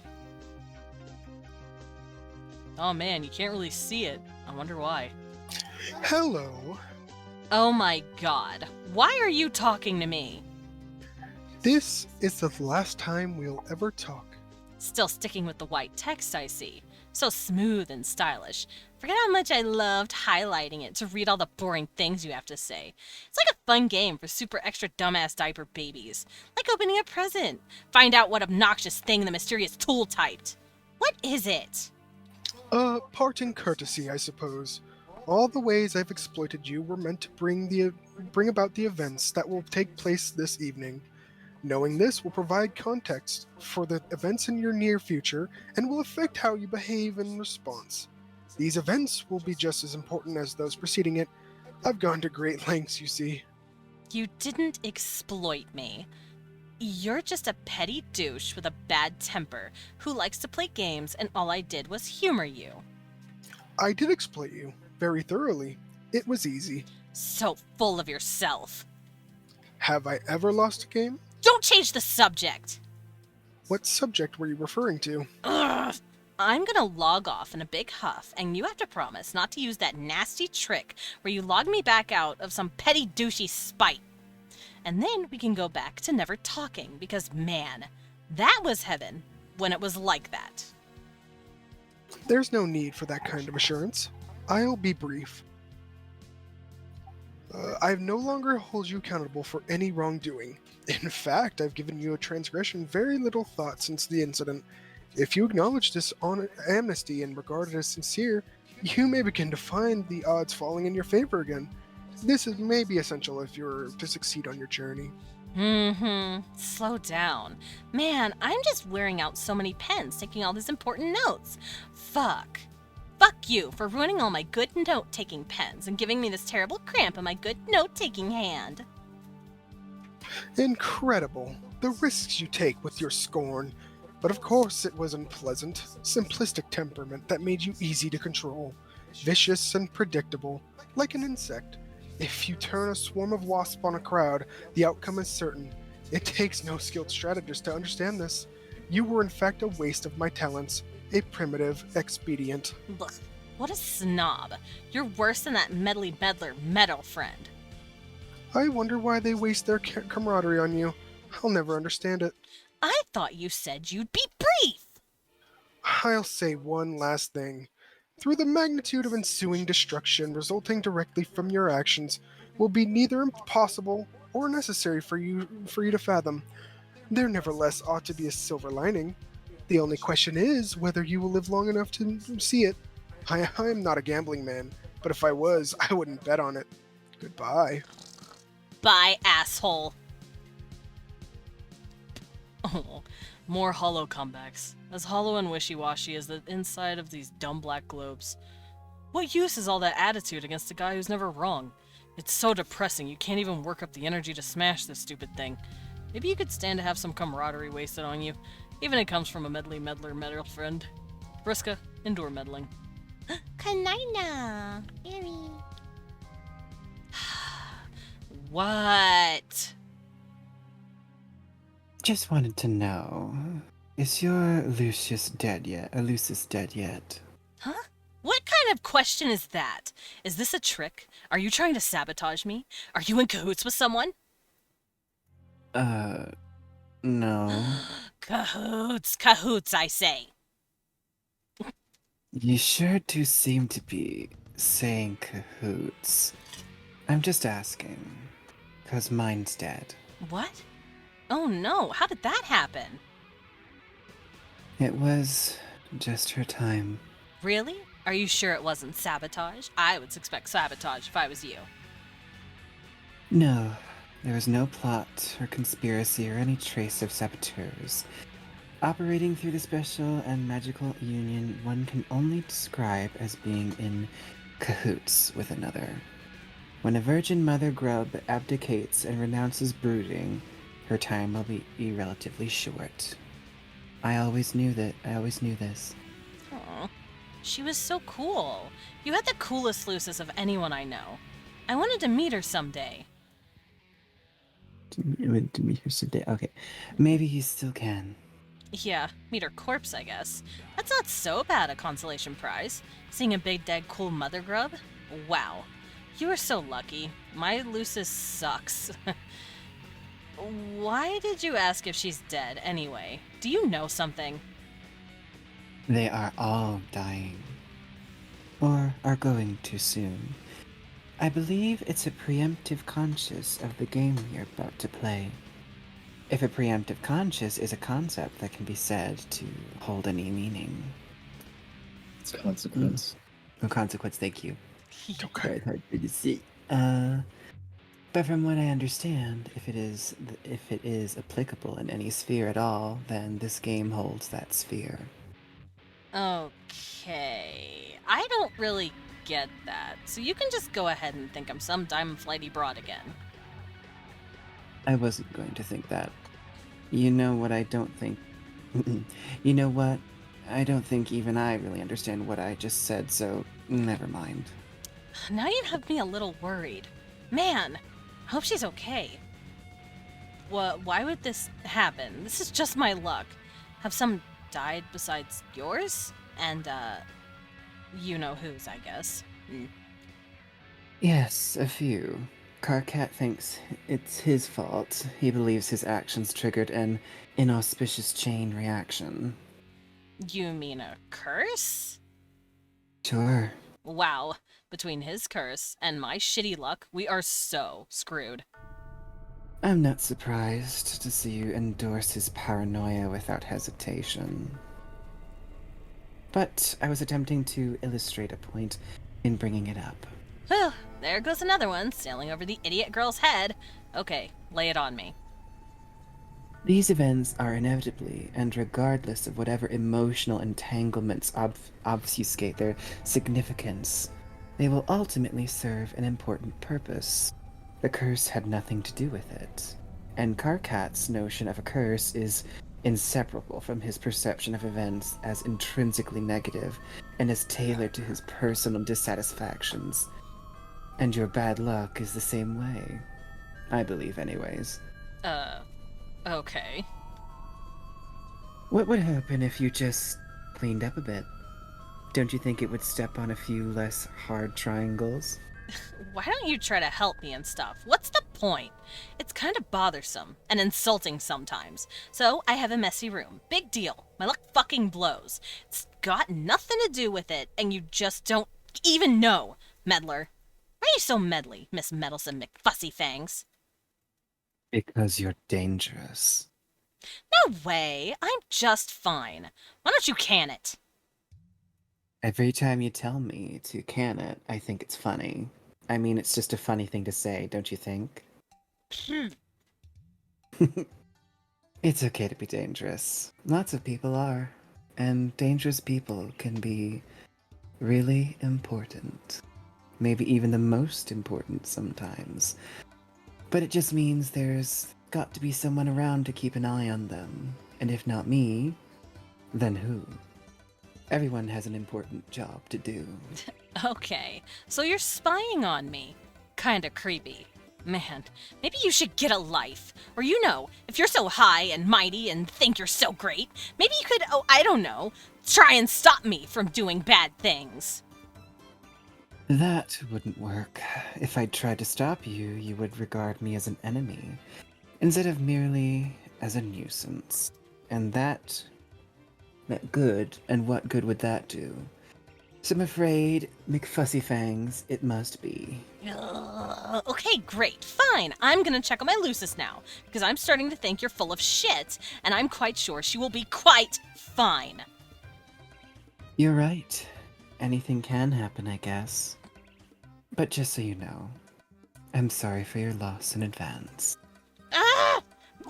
Oh man, you can't really see it. I wonder why. Hello. Oh my god. Why are you talking to me? This is the last time we'll ever talk. Still sticking with the white text, I see. So smooth and stylish. Forget how much I loved highlighting it to read all the boring things you have to say. It's like a fun game for super extra dumbass diaper babies. Like opening a present. Find out what obnoxious thing the mysterious tool typed. What is it? Parting courtesy, I suppose. All the ways I've exploited you were meant to bring about the events that will take place this evening. Knowing this will provide context for the events in your near future and will affect how you behave in response. These events will be just as important as those preceding it. I've gone to great lengths, you see. You didn't exploit me. You're just a petty douche with a bad temper who likes to play games, and all I did was humor you. I did exploit you, very thoroughly. It was easy. So full of yourself. Have I ever lost a game? Don't change the subject! What subject were you referring to? Ugh. I'm gonna log off in a big huff, and you have to promise not to use that nasty trick where you log me back out of some petty douchey spite. And then we can go back to never talking, because man, that was heaven when it was like that. There's no need for that kind of assurance. I'll be brief. I no longer hold you accountable for any wrongdoing. In fact, I've given you a transgression very little thought since the incident. If you acknowledge this amnesty and regard it as sincere, you may begin to find the odds falling in your favor again. This may be essential if you're to succeed on your journey. Slow down. Man, I'm just wearing out so many pens taking all these important notes. Fuck you for ruining all my good note-taking pens and giving me this terrible cramp in my good note-taking hand. Incredible. The risks you take with your scorn. But of course it was unpleasant. Simplistic temperament that made you easy to control. Vicious and predictable, like an insect. If you turn a swarm of wasps on a crowd, the outcome is certain. It takes no skilled strategist to understand this. You were in fact a waste of my talents. A primitive expedient. Look, what a snob. You're worse than that meddly meddler metal friend. I wonder why they waste their camaraderie on you. I'll never understand it. I thought you said you'd be brief. I'll say one last thing. Through the magnitude of ensuing destruction resulting directly from your actions will be neither impossible or necessary for you to fathom. There nevertheless ought to be a silver lining. The only question is whether you will live long enough to see it. I am not a gambling man, but if I was, I wouldn't bet on it. Goodbye. Bye, asshole. Oh, more hollow comebacks. As hollow and wishy-washy as the inside of these dumb black globes. What use is all that attitude against a guy who's never wrong? It's so depressing you can't even work up the energy to smash this stupid thing. Maybe you could stand to have some camaraderie wasted on you. Even it comes from a meddler metal friend. Vriska, indoor meddling. Kanina. What? Just wanted to know, is your Lucius dead yet? Lucius dead yet? Huh? What kind of question is that? Is this a trick? Are you trying to sabotage me? Are you in cahoots with someone? No. Cahoots, I say. You sure do seem to be saying cahoots. I'm just asking, 'cause mine's dead. What? Oh no, how did that happen? It was just her time. Really? Are you sure it wasn't sabotage? I would suspect sabotage if I was you. No, There was no plot or conspiracy or any trace of saboteurs. Operating through the special and magical union, one can only describe as being in cahoots with another. When a virgin mother grub abdicates and renounces brooding, her time will be relatively short. I always knew this. Aw. She was so cool. You had the coolest Lucis of anyone I know. I wanted to meet her someday. To meet her today. Okay, maybe you still can. Yeah, meet her corpse, I guess. That's not so bad a consolation prize. Seeing a big dead cool mother grub? Wow. You are so lucky. My Lucis sucks. Why did you ask if she's dead, anyway? Do you know something? They are all dying. Or are going to soon. I believe it's a preemptive conscious of the game you're about to play. If a preemptive conscious is a concept that can be said to hold any meaning. It's consequence. No consequence, thank you. Okay. Very hard for you to see. But from what I understand, if it is applicable in any sphere at all, then this game holds that sphere. Okay. I don't really get that. So you can just go ahead and think I'm some diamond flighty broad again. I wasn't going to think that. You know what I don't think. You know what? I don't think even I really understand what I just said, so never mind. Now you have me a little worried. Man, I hope she's okay. Why would this happen? This is just my luck. Have some died besides yours? And, you know whose, I guess. Yes, a few. Carcat thinks it's his fault. He believes his actions triggered an inauspicious chain reaction. You mean a curse? Sure. Wow. Between his curse and my shitty luck, we are so screwed. I'm not surprised to see you endorse his paranoia without hesitation. But I was attempting to illustrate a point in bringing it up. Whew, there goes another one, sailing over the idiot girl's head. Okay, lay it on me. These events are inevitably, and regardless of whatever emotional entanglements obfuscate their significance, they will ultimately serve an important purpose. The curse had nothing to do with it, and Carcat's notion of a curse is inseparable from his perception of events as intrinsically negative and as tailored to his personal dissatisfactions. And your bad luck is the same way. I believe, anyways. Okay. What would happen if you just cleaned up a bit? Don't you think it would step on a few less hard triangles? Why don't you try to help me and stuff? What's the point? It's kind of bothersome and insulting sometimes. So I have a messy room. Big deal. My luck fucking blows. It's got nothing to do with it, and you just don't even know, meddler. Why are you so meddly, Miss Meddlesome McFussyfangs? Because you're dangerous. No way. I'm just fine. Why don't you can it? Every time you tell me to can it, I think it's funny. I mean, it's just a funny thing to say, don't you think? It's okay to be dangerous. Lots of people are. And dangerous people can be really important. Maybe even the most important sometimes. But it just means there's got to be someone around to keep an eye on them. And if not me, then who? Everyone has an important job to do. Okay, so you're spying on me. Kinda creepy. Man, maybe you should get a life. Or you know, if you're so high and mighty and think you're so great, maybe you could, oh, I don't know, try and stop me from doing bad things. That wouldn't work. If I tried to stop you, you would regard me as an enemy, instead of merely as a nuisance. And that meant good, and what good would that do? So I'm afraid, McFussyfangs, it must be. Okay, great, fine. I'm gonna check on my Lucis now, because I'm starting to think you're full of shit, and I'm quite sure she will be quite fine. You're right. Anything can happen, I guess. But just so you know, I'm sorry for your loss in advance. Ah!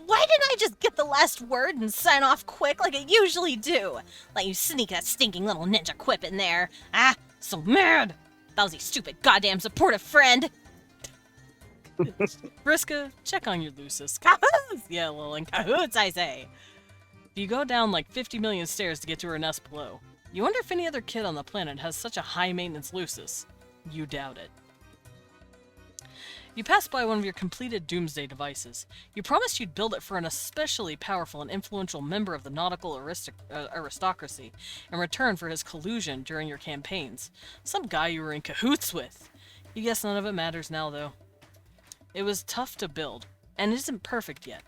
Why didn't I just get the last word and sign off quick like I usually do? Let you sneak that stinking little ninja quip in there. Ah, so mad! Lousy, stupid, goddamn supportive friend! Vriska, check on your Lucis. Cahoots! Yeah, well, in cahoots, I say. You go down like 50 million stairs to get to her nest below. You wonder if any other kid on the planet has such a high-maintenance Lucis. You doubt it. You pass by one of your completed doomsday devices. You promised you'd build it for an especially powerful and influential member of the nautical aristocracy in return for his collusion during your campaigns. Some guy you were in cahoots with. You guess none of it matters now, though. It was tough to build, and it isn't perfect yet.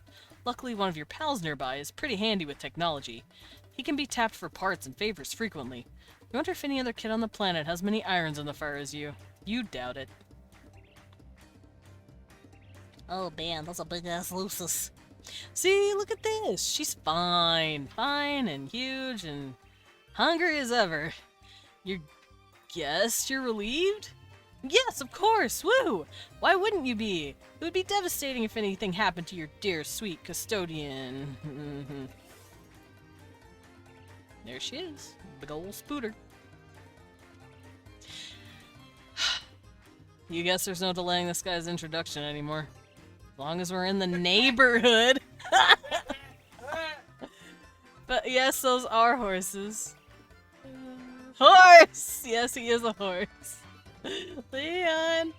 Luckily, one of your pals nearby is pretty handy with technology. He can be tapped for parts and favors frequently. You wonder if any other kid on the planet has many irons in the fire as you. You doubt it. Oh man, that's a big ass Lucis. See, look at this. She's fine. Fine and huge and hungry as ever. You guess you're relieved? Yes, of course. Woo! Why wouldn't you be? It would be devastating if anything happened to your dear, sweet custodian. There she is. Big ol' spooter. You guess there's no delaying this guy's introduction anymore. As long as we're in the neighborhood. But yes, those are horses. Horse! Yes, he is a horse. Leon!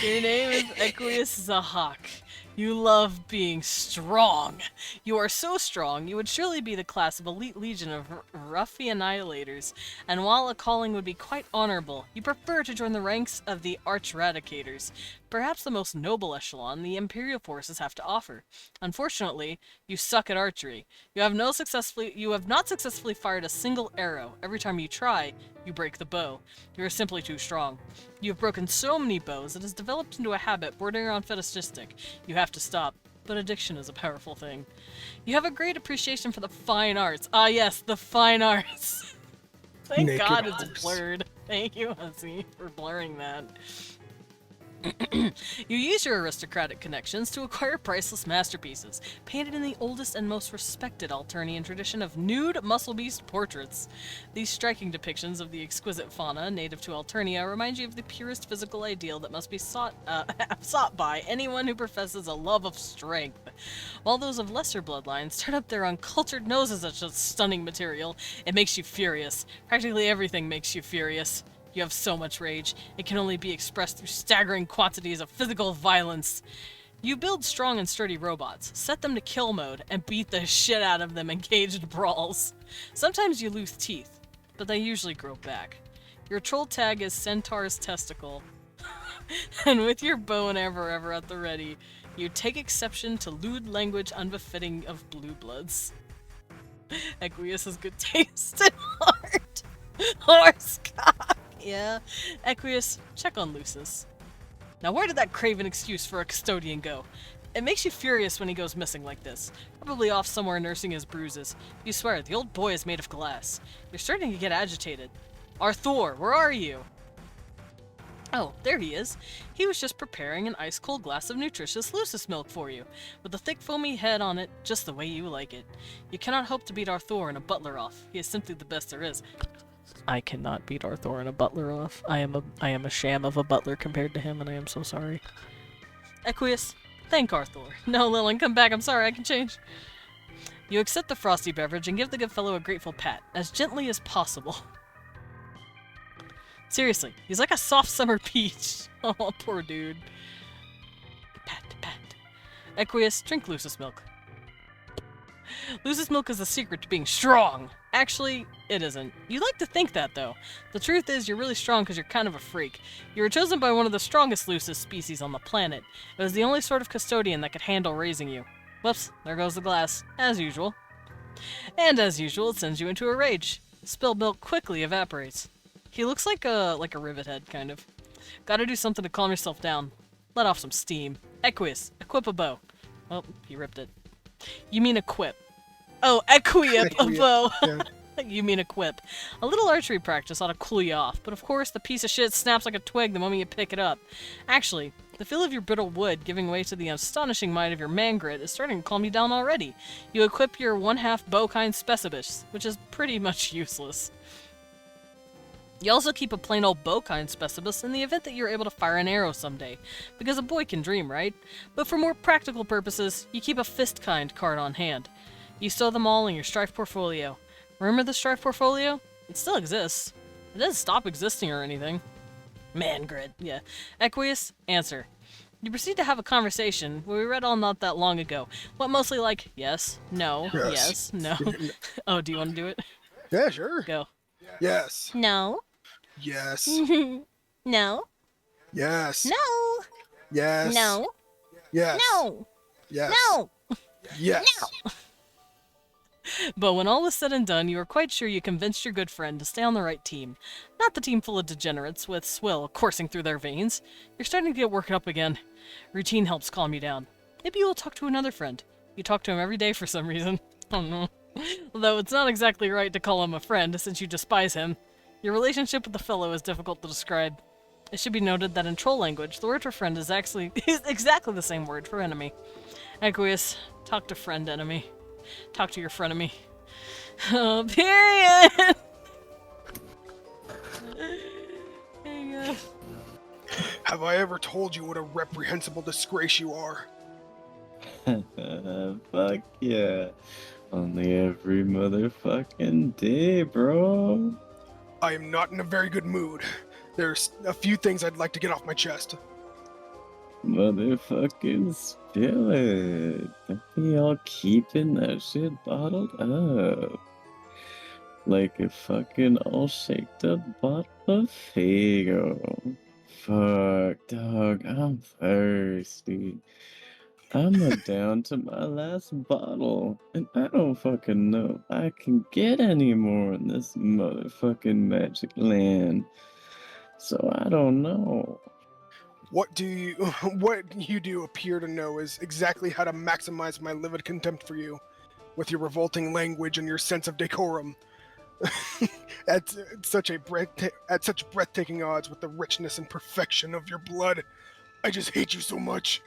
Your name is Equius Zahak. You love being strong. You are so strong, you would surely be the class of elite legion of ruffian annihilators, and while a calling would be quite honorable, you prefer to join the ranks of the arch-radicators, perhaps the most noble echelon the Imperial forces have to offer. Unfortunately, you suck at archery. You have not successfully fired a single arrow. Every time you try, you break the bow. You are simply too strong. You have broken so many bows, it has developed into a habit bordering on fetishistic. You have to stop. But addiction is a powerful thing. You have a great appreciation for the fine arts. Ah yes, the fine arts. Thank Naked God it's arts. blurred. Thank you, Hussy, for blurring that. You use your aristocratic connections to acquire priceless masterpieces, painted in the oldest and most respected Alternian tradition of nude muscle beast portraits. These striking depictions of the exquisite fauna native to Alternia remind you of the purest physical ideal that must be sought by anyone who professes a love of strength. While those of lesser bloodlines turn up their uncultured noses at such stunning material, it makes you furious. Practically everything makes you furious. You have so much rage, it can only be expressed through staggering quantities of physical violence. You build strong and sturdy robots, set them to kill mode, and beat the shit out of them in caged brawls. Sometimes you lose teeth, but they usually grow back. Your troll tag is Centaur's Testicle, and with your bow and arrow ever at the ready, you take exception to lewd language unbefitting of blue bloods. Equius has good taste in art. Horse cock! Yeah. Equius, check on Lucis. Now where did that craven excuse for a custodian go? It makes you furious when he goes missing like this. Probably off somewhere nursing his bruises. You swear, the old boy is made of glass. You're starting to get agitated. Arthur, where are you? Oh, there he is. He was just preparing an ice-cold glass of nutritious Lucis milk for you, with a thick foamy head on it, just the way you like it. You cannot hope to beat Arthur in a butler off. He is simply the best there is. I cannot beat Arthur in a butler off. I am a sham of a butler compared to him, and I am so sorry. Equius, thank Arthur. No, Lillian, come back. I'm sorry, I can change. You accept the frosty beverage and give the good fellow a grateful pat, as gently as possible. Seriously, he's like a soft summer peach. Oh, poor dude. Pat, pat. Equius, drink Lucis milk. Lucis milk is the secret to being strong. Actually, it isn't. You like to think that, though. The truth is, you're really strong because you're kind of a freak. You were chosen by one of the strongest Lucis species on the planet. It was the only sort of custodian that could handle raising you. Whoops, there goes the glass. As usual. And as usual, it sends you into a rage. Spilled milk quickly evaporates. He looks like a rivet head, kind of. Gotta do something to calm yourself down. Let off some steam. Equius, equip a bow. Oh, he ripped it. You mean equip. Oh, equip a bow. Yeah. You mean equip. A little archery practice ought to cool you off, but of course the piece of shit snaps like a twig the moment you pick it up. Actually, The feel of your brittle wood giving way to the astonishing might of your mangrid is starting to calm you down already. You equip your 1/2 bowkind specibus, which is pretty much useless. You also keep a plain old bowkind specibus in the event that you're able to fire an arrow someday, because a boy can dream, right? But for more practical purposes, you keep a fistkind card on hand. You stow them all in your Strife portfolio. Remember the Strife portfolio? It still exists. It doesn't stop existing or anything. Mangrid, yeah. Equius, answer. You proceed to have a conversation where we read all not that long ago. What mostly like, yes, no, yes, no. Oh, do you want to do it? Yeah, sure. Go. Yes. No. Yes. No. Yes. No. Yes. No. Yes. No. Yes. No. Yes. But when all was said and done, you are quite sure you convinced your good friend to stay on the right team. Not the team full of degenerates with swill coursing through their veins. You're starting to get worked up again. Routine helps calm you down. Maybe you will talk to another friend. You talk to him every day for some reason. Oh no. Although it's not exactly right to call him a friend since you despise him. Your relationship with the fellow is difficult to describe. It should be noted that in troll language, the word for friend is actually exactly the same word for enemy. Equius, talk to friend enemy. Talk to your frenemy. Oh, period! Hang on. Have I ever told you what a reprehensible disgrace you are? Fuck yeah. Only every motherfucking day, bro. I am not in a very good mood. There's a few things I'd like to get off my chest. Motherfucking spill it. Don't be all keeping that shit bottled up. Like a fucking all shaked up bottle of Fago. Fuck, dog, I'm thirsty. I'm down to my last bottle, and I don't fucking know I can get any more in this motherfucking magic land. So I don't know. What you do appear to know is exactly how to maximize my livid contempt for you, with your revolting language and your sense of decorum. at such breathtaking odds with the richness and perfection of your blood. I just hate you so much.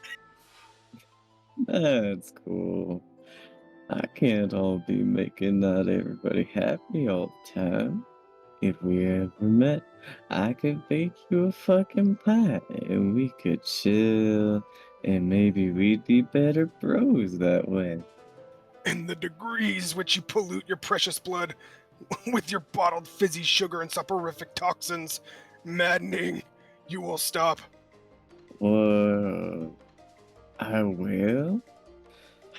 That's cool. I can't all be making not everybody happy all the time. If we ever met, I could bake you a fucking pie and we could chill and maybe we'd be better bros that way. And the degrees which you pollute your precious blood with your bottled fizzy sugar and soporific toxins. Maddening. You will stop. Whoa. I will?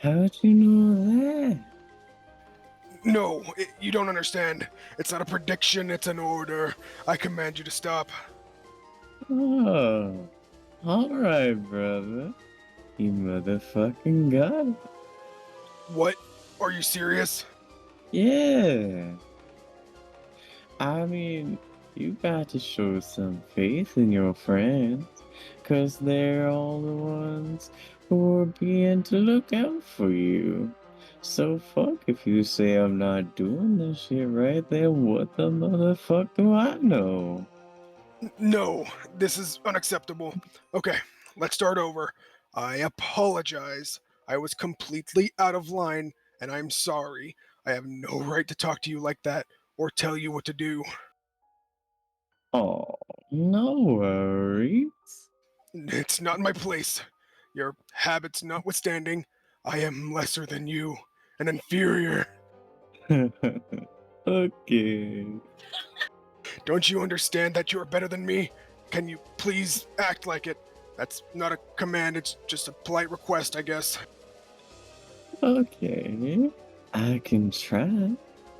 How'd you know that? No, you don't understand. It's not a prediction, it's an order. I command you to stop. Oh. Alright, brother. You motherfucking got it. What? Are you serious? Yeah. I mean, you got to show some faith in your friends, 'cause they're all the ones who are being to look out for you. So fuck if you say I'm not doing this shit right, then what the motherfuck do I know? No, this is unacceptable. Okay, let's start over. I apologize. I was completely out of line, and I'm sorry. I have no right to talk to you like that or tell you what to do. Oh, no worries. It's not my place. Your habits notwithstanding, I am lesser than you, an inferior. Okay. Don't you understand that you are better than me? Can you please act like it? That's not a command, it's just a polite request, I guess. Okay. I can try,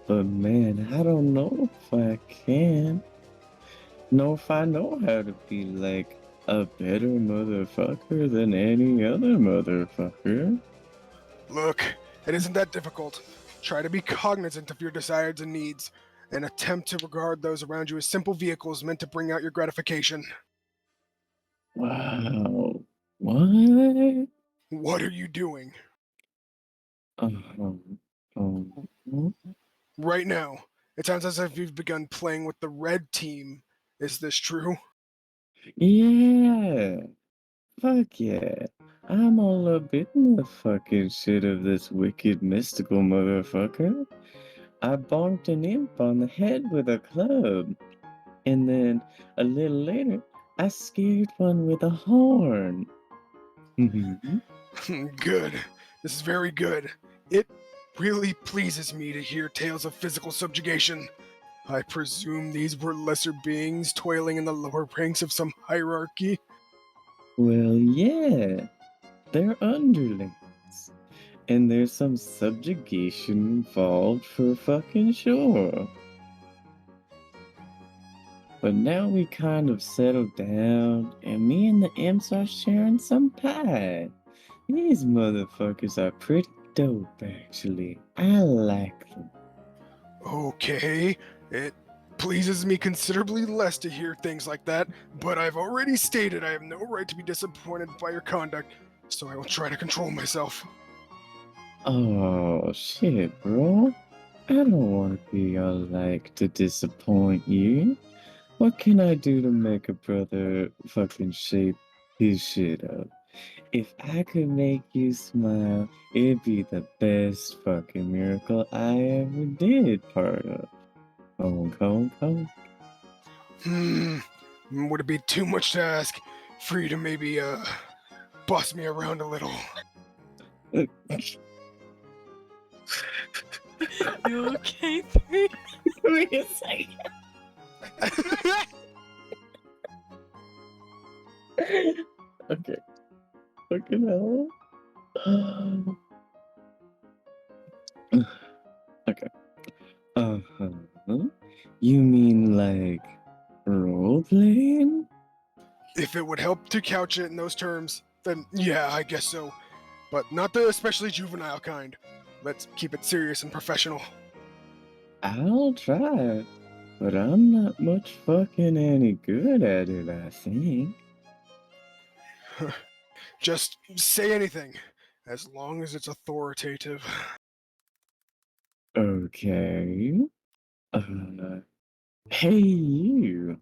but man, I don't know if I can. Know if I know how to be like a better motherfucker than any other motherfucker. Look, it isn't that difficult. Try to be cognizant of your desires and needs, and attempt to regard those around you as simple vehicles meant to bring out your gratification. Wow. What? What are you doing? Um, um, Right now, it sounds as if you've begun playing with the red team. Is this true? yeah. Fuck yeah. I'm all up in the fucking shit of this wicked mystical motherfucker. I bonked an imp on the head with a club. And then a little later, I scared one with a horn. Good. This is very good. It really pleases me to hear tales of physical subjugation. I presume these were lesser beings toiling in the lower ranks of some hierarchy. Well, yeah, they're underlings. And there's some subjugation involved for fucking sure. But now we kind of settled down, and me and the imps are sharing some pie. These motherfuckers are pretty dope, actually. I like them. Okay, it pleases me considerably less to hear things like that, but I've already stated I have no right to be disappointed by your conduct, so I will try to control myself. Oh, shit, bro. I don't want to be like to disappoint you. What can I do to make a brother fucking shape his shit up? If I could make you smile, it'd be the best fucking miracle I ever did, part of. Honk, honk, honk. Would it be too much to ask for you to maybe, boss me around a little? You okay, Three? Wait a second. Okay. Fucking hell. Okay. Uh-huh. You mean like role playing? If it would help to couch it in those terms, then yeah, I guess so. But not the especially juvenile kind. Let's keep it serious and professional. I'll try, but I'm not much fucking any good at it, I think. Just say anything, as long as it's authoritative. Okay. Hey you!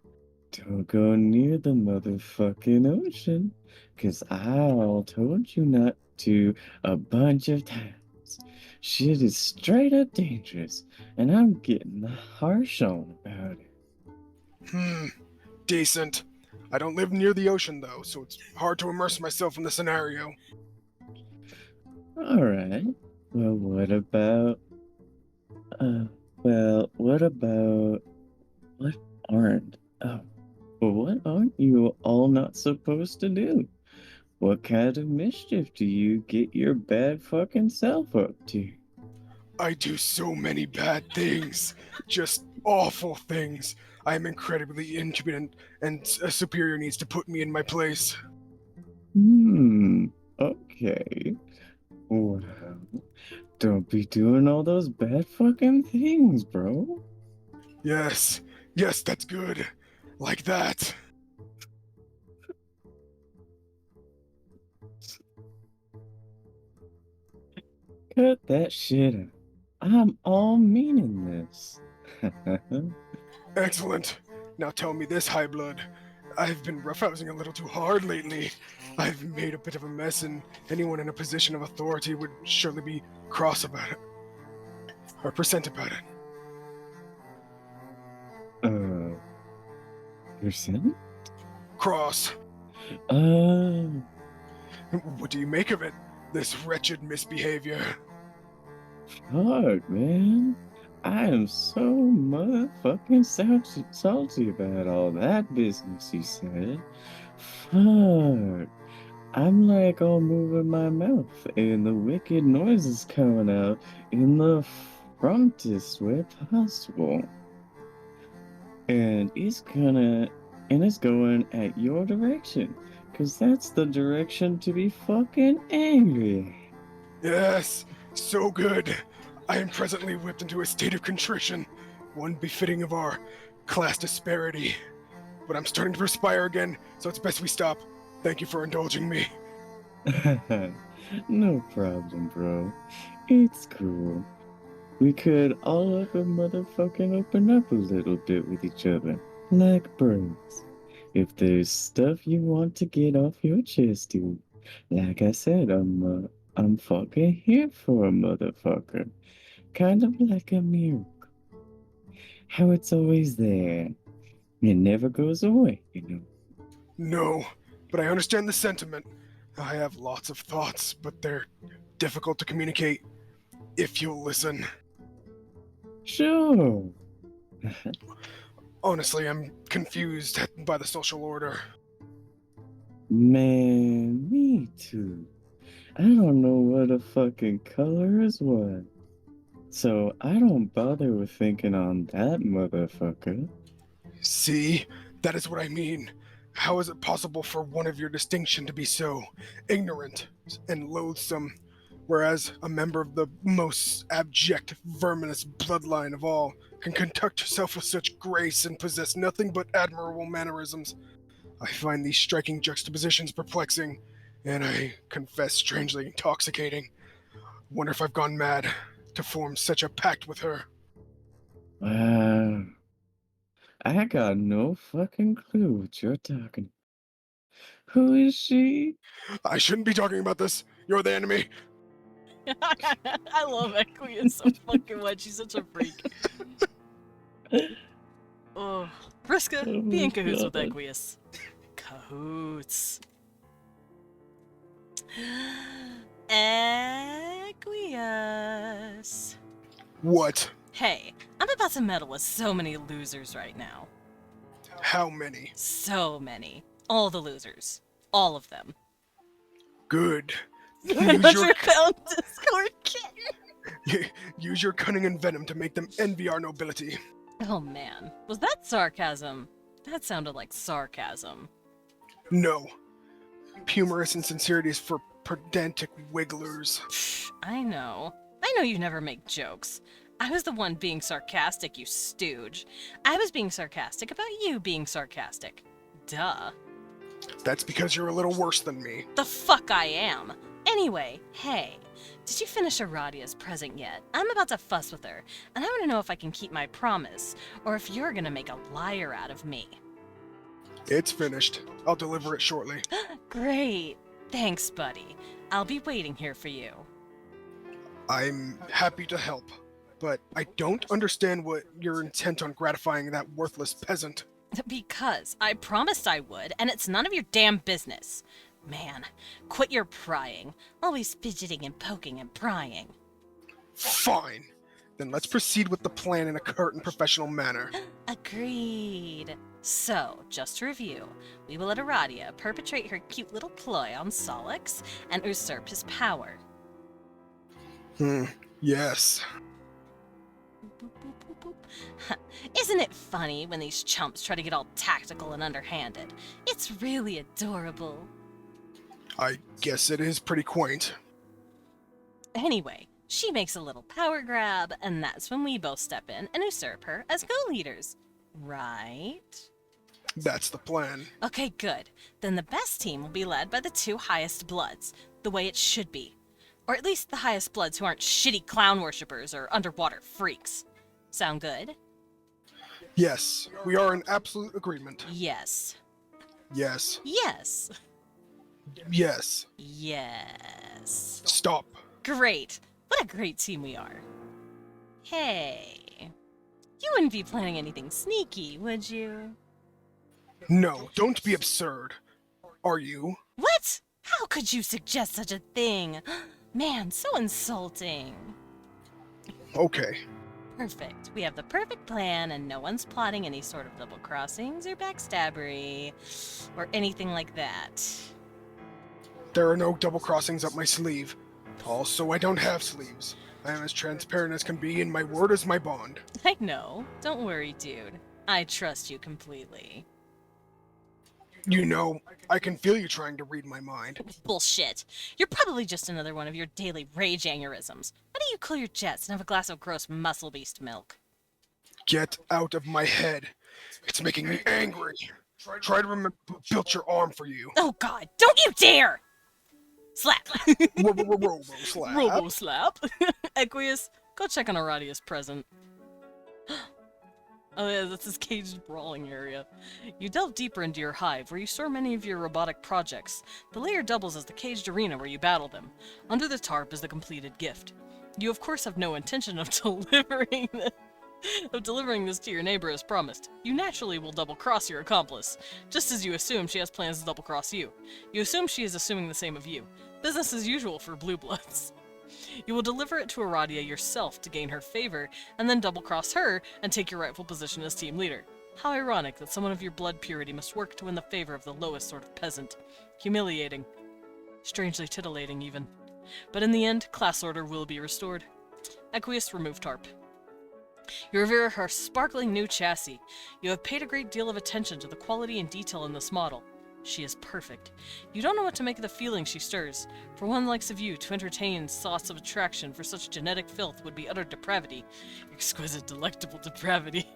Don't go near the motherfucking ocean, 'cause I told you not to a bunch of times. Shit is straight up dangerous, and I'm getting harsh on about it. Decent. I don't live near the ocean though, so it's hard to immerse myself in the scenario. Alright. Well, what about... what about... What aren't... Oh, well, what aren't you all not supposed to do? What kind of mischief do you get your bad fucking self up to? I do so many bad things. Just awful things. I am incredibly impudent, and a superior needs to put me in my place. Okay. Well, don't be doing all those bad fucking things, bro. Yes, that's good. Like that. Cut that shit out. I'm all meaning this. Excellent. Now tell me this, High Blood. I've been roughhousing a little too hard lately. I've made a bit of a mess, and anyone in a position of authority would surely be cross about it. Or percent about it. Percent? Cross. What do you make of it? This wretched misbehavior. Fuck, man. I am so motherfucking salty about all that business you said. Fuck. I'm like all moving my mouth, and the wicked noises coming out in the frontest way possible. And it's going at your direction, 'cause that's the direction to be fucking angry. Yes, so good. I am presently whipped into a state of contrition, one befitting of our class disparity. But I'm starting to perspire again, so it's best we stop. Thank you for indulging me. No problem, bro. It's cool. We could all of a motherfucking open up a little bit with each other, like birds. If there's stuff you want to get off your chest, dude, like I said, I'm fucking here for a motherfucker. Kind of like a mirror. How it's always there. It never goes away, you know. No, but I understand the sentiment. I have lots of thoughts, but they're difficult to communicate. If you'll listen. Sure. Honestly, I'm confused by the social order. Man, me too. I don't know what a fucking color is what. So I don't bother with thinking on that motherfucker. See? That is what I mean. How is it possible for one of your distinction to be so ignorant and loathsome, whereas a member of the most abject, verminous bloodline of all can conduct herself with such grace and possess nothing but admirable mannerisms? I find these striking juxtapositions perplexing, and I confess strangely intoxicating. Wonder if I've gone mad to form such a pact with her. Wow. I got no fucking clue what you're talking about. Who is she? I shouldn't be talking about this. You're the enemy. I love Equius so fucking much. She's such a freak. Oh, Vriska, Oh be in my cahoots with God. Equius. Cahoots. Equius. What? Hey, I'm about to meddle with so many losers right now. How many? So many. All the losers. All of them. Good. Use your Discord kitten. Use your cunning and venom to make them envy our nobility. Oh man, was that sarcasm? That sounded like sarcasm. No. Humorous insincerities for pedantic wigglers. I know. I know you never make jokes. I was the one being sarcastic, you stooge. I was being sarcastic about you being sarcastic. Duh. That's because you're a little worse than me. The fuck I am. Anyway, hey, did you finish Aradia's present yet? I'm about to fuss with her, and I want to know if I can keep my promise, or if you're gonna make a liar out of me. It's finished. I'll deliver it shortly. Great. Thanks, buddy. I'll be waiting here for you. I'm happy to help, but I don't understand what your intent on gratifying that worthless peasant. Because I promised I would, and it's none of your damn business. Man, quit your prying. Always fidgeting and poking and prying. Fine. Then let's proceed with the plan in a curt and professional manner. Agreed. So, just to review, we will let Aradia perpetrate her cute little ploy on Solix and usurp his power. Yes. Isn't it funny when these chumps try to get all tactical and underhanded? It's really adorable. I guess it is pretty quaint. Anyway, she makes a little power grab, and that's when we both step in and usurp her as go-leaders. Right? That's the plan. Okay, good. Then the best team will be led by the two highest bloods, the way it should be. Or at least the highest bloods who aren't shitty clown worshippers or underwater freaks. Sound good? Yes, we are in absolute agreement. Yes. Yes. Yes. Yes. Yes. Stop. Great. What a great team we are. Hey. You wouldn't be planning anything sneaky, would you? No, don't be absurd. Are you? What? How could you suggest such a thing? Man, so insulting. Okay. Perfect. We have the perfect plan, and no one's plotting any sort of double crossings or backstabbery or anything like that. There are no double crossings up my sleeve. Also, I don't have sleeves. I am as transparent as can be, and my word is my bond. I know. Don't worry, dude. I trust you completely. You know, I can feel you trying to read my mind. Bullshit. You're probably just another one of your daily rage aneurysms. Why don't you cool your jets and have a glass of gross muscle beast milk? Get out of my head. It's making me angry. Try to remember who built your arm for you. Oh god, don't you dare! Slap! Robo slap. Robo slap. Equius, go check on Aradia's present. Oh yeah, that's his caged brawling area. You delve deeper into your hive, where you store many of your robotic projects. The layer doubles as the caged arena where you battle them. Under the tarp is the completed gift. You of course have no intention of delivering this to your neighbor as promised. You naturally will double-cross your accomplice, just as you assume she has plans to double-cross you. You assume she is assuming the same of you. Business as usual for Blue Bloods. You will deliver it to Aradia yourself to gain her favor, and then double-cross her and take your rightful position as team leader. How ironic that someone of your blood purity must work to win the favor of the lowest sort of peasant. Humiliating. Strangely titillating, even. But in the end, class order will be restored. Equius, remove tarp. You revere her sparkling new chassis. You have paid a great deal of attention to the quality and detail in this model. She is perfect. You don't know what to make of the feeling she stirs. For one likes of you, to entertain thoughts of attraction for such genetic filth would be utter depravity. Exquisite, delectable depravity.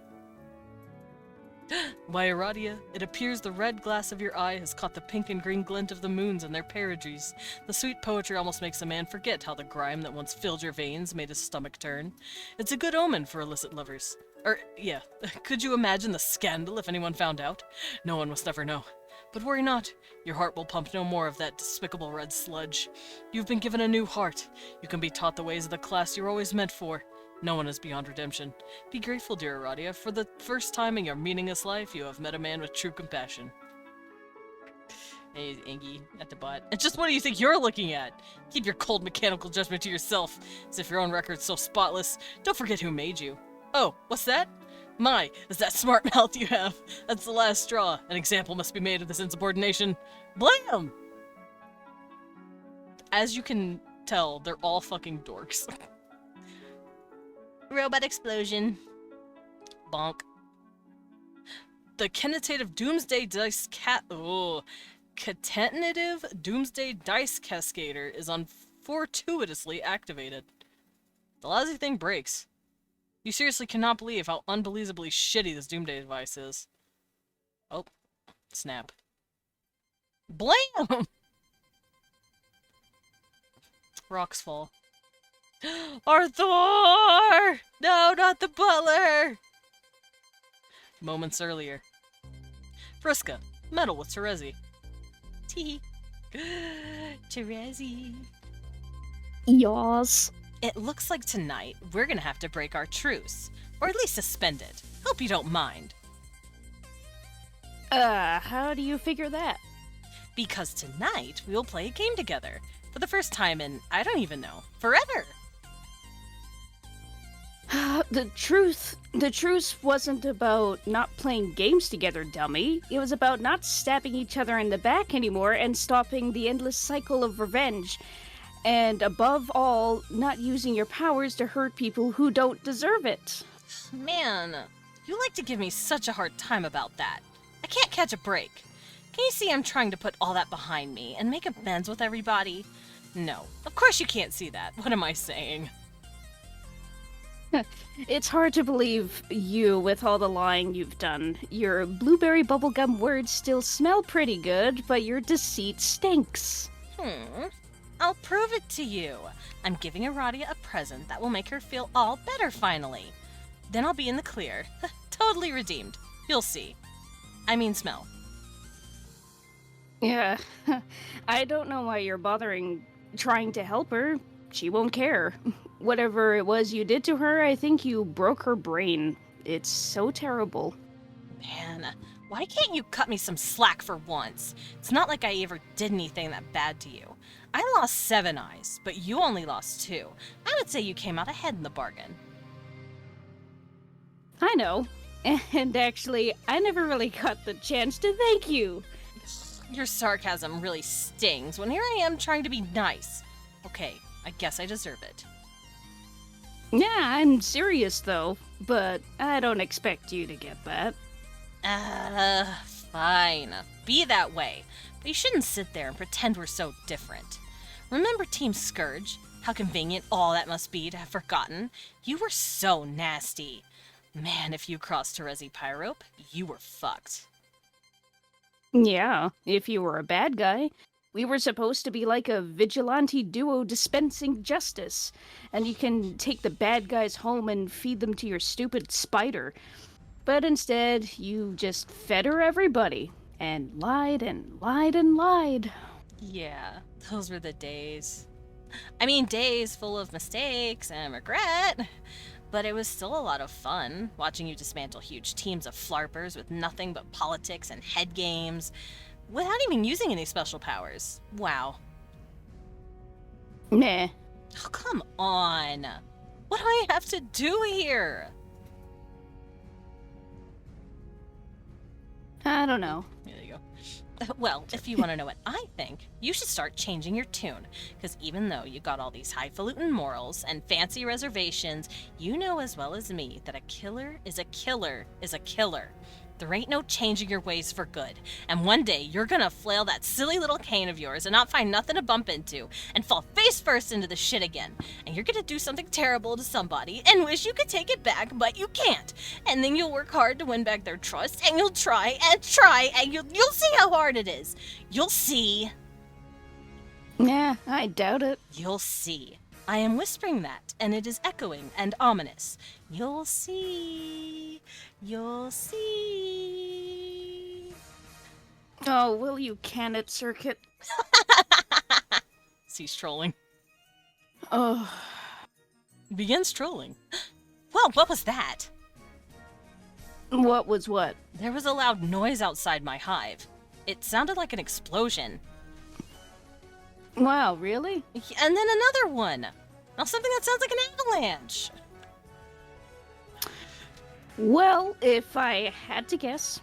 Why, Aradia, it appears the red glass of your eye has caught the pink and green glint of the moons and their perigrees. The sweet poetry almost makes a man forget how the grime that once filled your veins made his stomach turn. It's a good omen for illicit lovers. Yeah, could you imagine the scandal if anyone found out? No one must ever know. But worry not, your heart will pump no more of that despicable red sludge. You've been given a new heart. You can be taught the ways of the class you're always meant for. No one is beyond redemption. Be grateful, dear Aradia. For the first time in your meaningless life, you have met a man with true compassion. Hey, Angie, at the butt. And just what do you think you're looking at? Keep your cold mechanical judgment to yourself, as if your own record's so spotless. Don't forget who made you. Oh, what's that? My, is that smart mouth you have. That's the last straw. An example must be made of this insubordination. Blam! As you can tell, they're all fucking dorks. Robot explosion. Bonk. The Catenative Doomsday Dice Catenative Doomsday Dice Cascader is unfortuitously activated. The lousy thing breaks. You seriously cannot believe how unbelievably shitty this Doomsday device is. Oh, snap. Blam! Rocks fall. Arthur! No, not the butler! Moments earlier. Friska, medal with Terezi. Tee. Terezi. Yaws. It looks like tonight we're gonna have to break our truce. Or at least suspend it. Hope you don't mind. How do you figure that? Because tonight we'll play a game together. For the first time in, I don't even know, forever. The truth wasn't about not playing games together, dummy. It was about not stabbing each other in the back anymore and stopping the endless cycle of revenge. And above all, not using your powers to hurt people who don't deserve it. Man, you like to give me such a hard time about that. I can't catch a break. Can you see I'm trying to put all that behind me and make amends with everybody? No, of course you can't see that. What am I saying? It's hard to believe you with all the lying you've done. Your blueberry bubblegum words still smell pretty good, but your deceit stinks. I'll prove it to you. I'm giving Aradia a present that will make her feel all better finally. Then I'll be in the clear. Totally redeemed. You'll see. I mean smell. Yeah, I don't know why you're bothering trying to help her. She won't care. Whatever it was you did to her, I think you broke her brain. It's so terrible. Man, why can't you cut me some slack for once? It's not like I ever did anything that bad to you. I lost 7 eyes, but you only lost 2. I would say you came out ahead in the bargain. I know. And actually, I never really got the chance to thank you. Your sarcasm really stings when here I am trying to be nice. Okay, I guess I deserve it. Yeah, I'm serious though, but I don't expect you to get that. Fine. Be that way. But you shouldn't sit there and pretend we're so different. Remember Team Scourge? How convenient all that must be to have forgotten. You were so nasty. Man, if you crossed Terezi Pyrope, you were fucked. Yeah, if you were a bad guy. We were supposed to be like a vigilante duo dispensing justice, and you can take the bad guys home and feed them to your stupid spider. But instead, you just fed her everybody, and lied and lied and lied. Yeah, those were the days. I mean, days full of mistakes and regret. But it was still a lot of fun, watching you dismantle huge teams of flarpers with nothing but politics and head games, without even using any special powers. Wow. Nah. Oh, come on. What do I have to do here? I don't know. There you go. Well, if you want to know what I think, you should start changing your tune. Because even though you got all these highfalutin morals and fancy reservations, you know as well as me that a killer is a killer is a killer. There ain't no changing your ways for good. And one day you're gonna flail that silly little cane of yours and not find nothing to bump into and fall face first into the shit again. And you're gonna do something terrible to somebody and wish you could take it back, but you can't. And then you'll work hard to win back their trust, and you'll try and you'll see how hard it is. You'll see. Nah, I doubt it. You'll see. I am whispering that, and it is echoing and ominous. You'll see. You'll see. Oh, will you can it, Circuit? Cease trolling. Oh. Begins trolling. Well, what was that? What was what? There was a loud noise outside my hive. It sounded like an explosion. Wow, really? And then another one. Now something that sounds like an avalanche. Well, if I had to guess,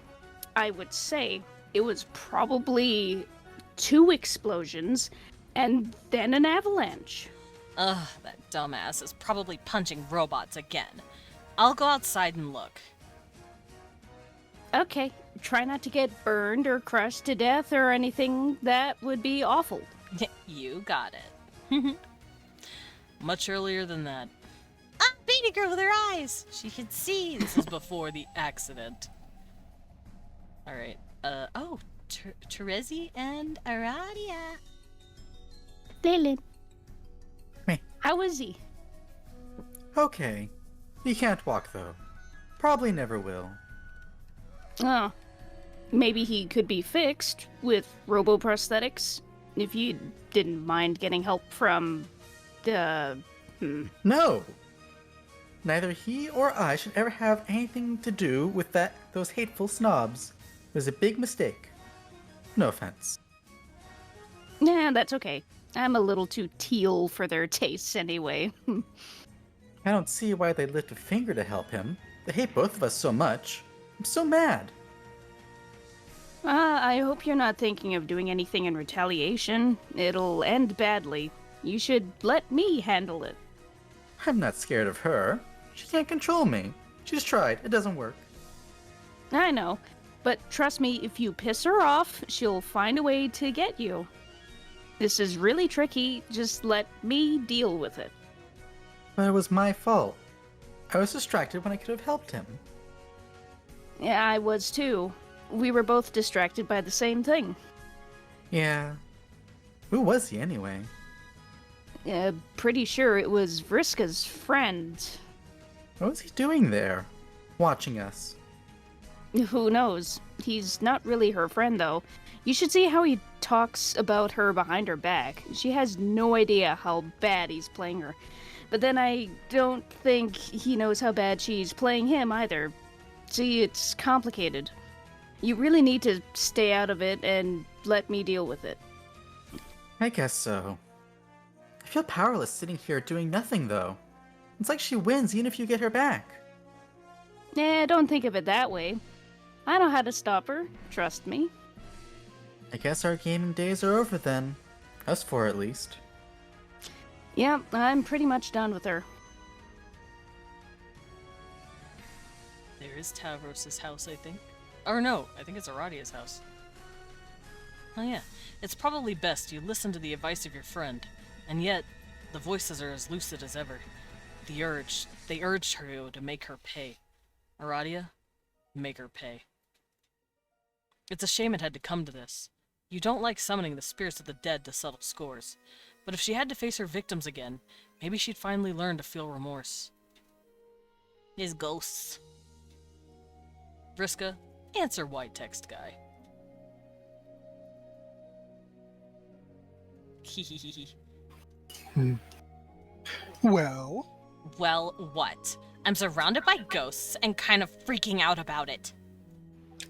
I would say it was probably 2 explosions and then an avalanche. Ugh, that dumbass is probably punching robots again. I'll go outside and look. Okay, try not to get burned or crushed to death or anything. That would be awful. You got it. Much earlier than that. Ah, baby girl with her eyes! She could see. This is before the accident. Alright. Oh, Terezi and Aradia. Lilin. Me. How is he? Okay. He can't walk, though. Probably never will. Oh. Maybe he could be fixed with robo-prosthetics. If you didn't mind getting help from the... No! Neither he or I should ever have anything to do with those hateful snobs. It was a big mistake. No offense. Nah, that's okay. I'm a little too teal for their tastes anyway. I don't see why they'd lift a finger to help him. They hate both of us so much. I'm so mad. I hope you're not thinking of doing anything in retaliation. It'll end badly. You should let me handle it. I'm not scared of her. She can't control me. She's tried. It doesn't work. I know. But trust me, if you piss her off, she'll find a way to get you. This is really tricky. Just let me deal with it. But it was my fault. I was distracted when I could have helped him. Yeah, I was too. We were both distracted by the same thing. Yeah. Who was he anyway? Pretty sure it was Vriska's friend. What was he doing there? Watching us. Who knows? He's not really her friend, though. You should see how he talks about her behind her back. She has no idea how bad he's playing her. But then I don't think he knows how bad she's playing him either. See, it's complicated. You really need to stay out of it and let me deal with it. I guess so. I feel powerless sitting here doing nothing, though. It's like she wins even if you get her back. Don't think of it that way. I know how to stop her. Trust me. I guess our gaming days are over then. Us four, at least. Yeah, I'm pretty much done with her. There is Tavros' house, I think. Or no, I think it's Aradia's house. Oh yeah, it's probably best you listen to the advice of your friend. And yet, the voices are as lucid as ever. They urged her to make her pay. Aradia, make her pay. It's a shame it had to come to this. You don't like summoning the spirits of the dead to settle scores. But if she had to face her victims again, maybe she'd finally learn to feel remorse. His ghosts. Vriska, answer white text guy. Well, Well, what? I'm surrounded by ghosts and kind of freaking out about it.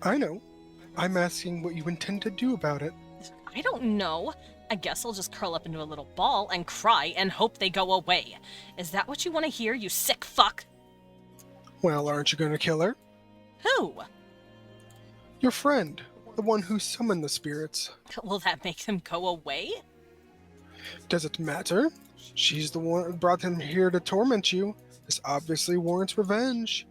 I know. I'm asking what you intend to do about it. I don't know. I guess I'll just curl up into a little ball and cry and hope they go away. Is that what you want to hear, you sick fuck? Well, aren't you going to kill her? Who? Your friend, the one who summoned the spirits. Will that make them go away? Does it matter? She's the one who brought them here to torment you. This obviously warrants revenge.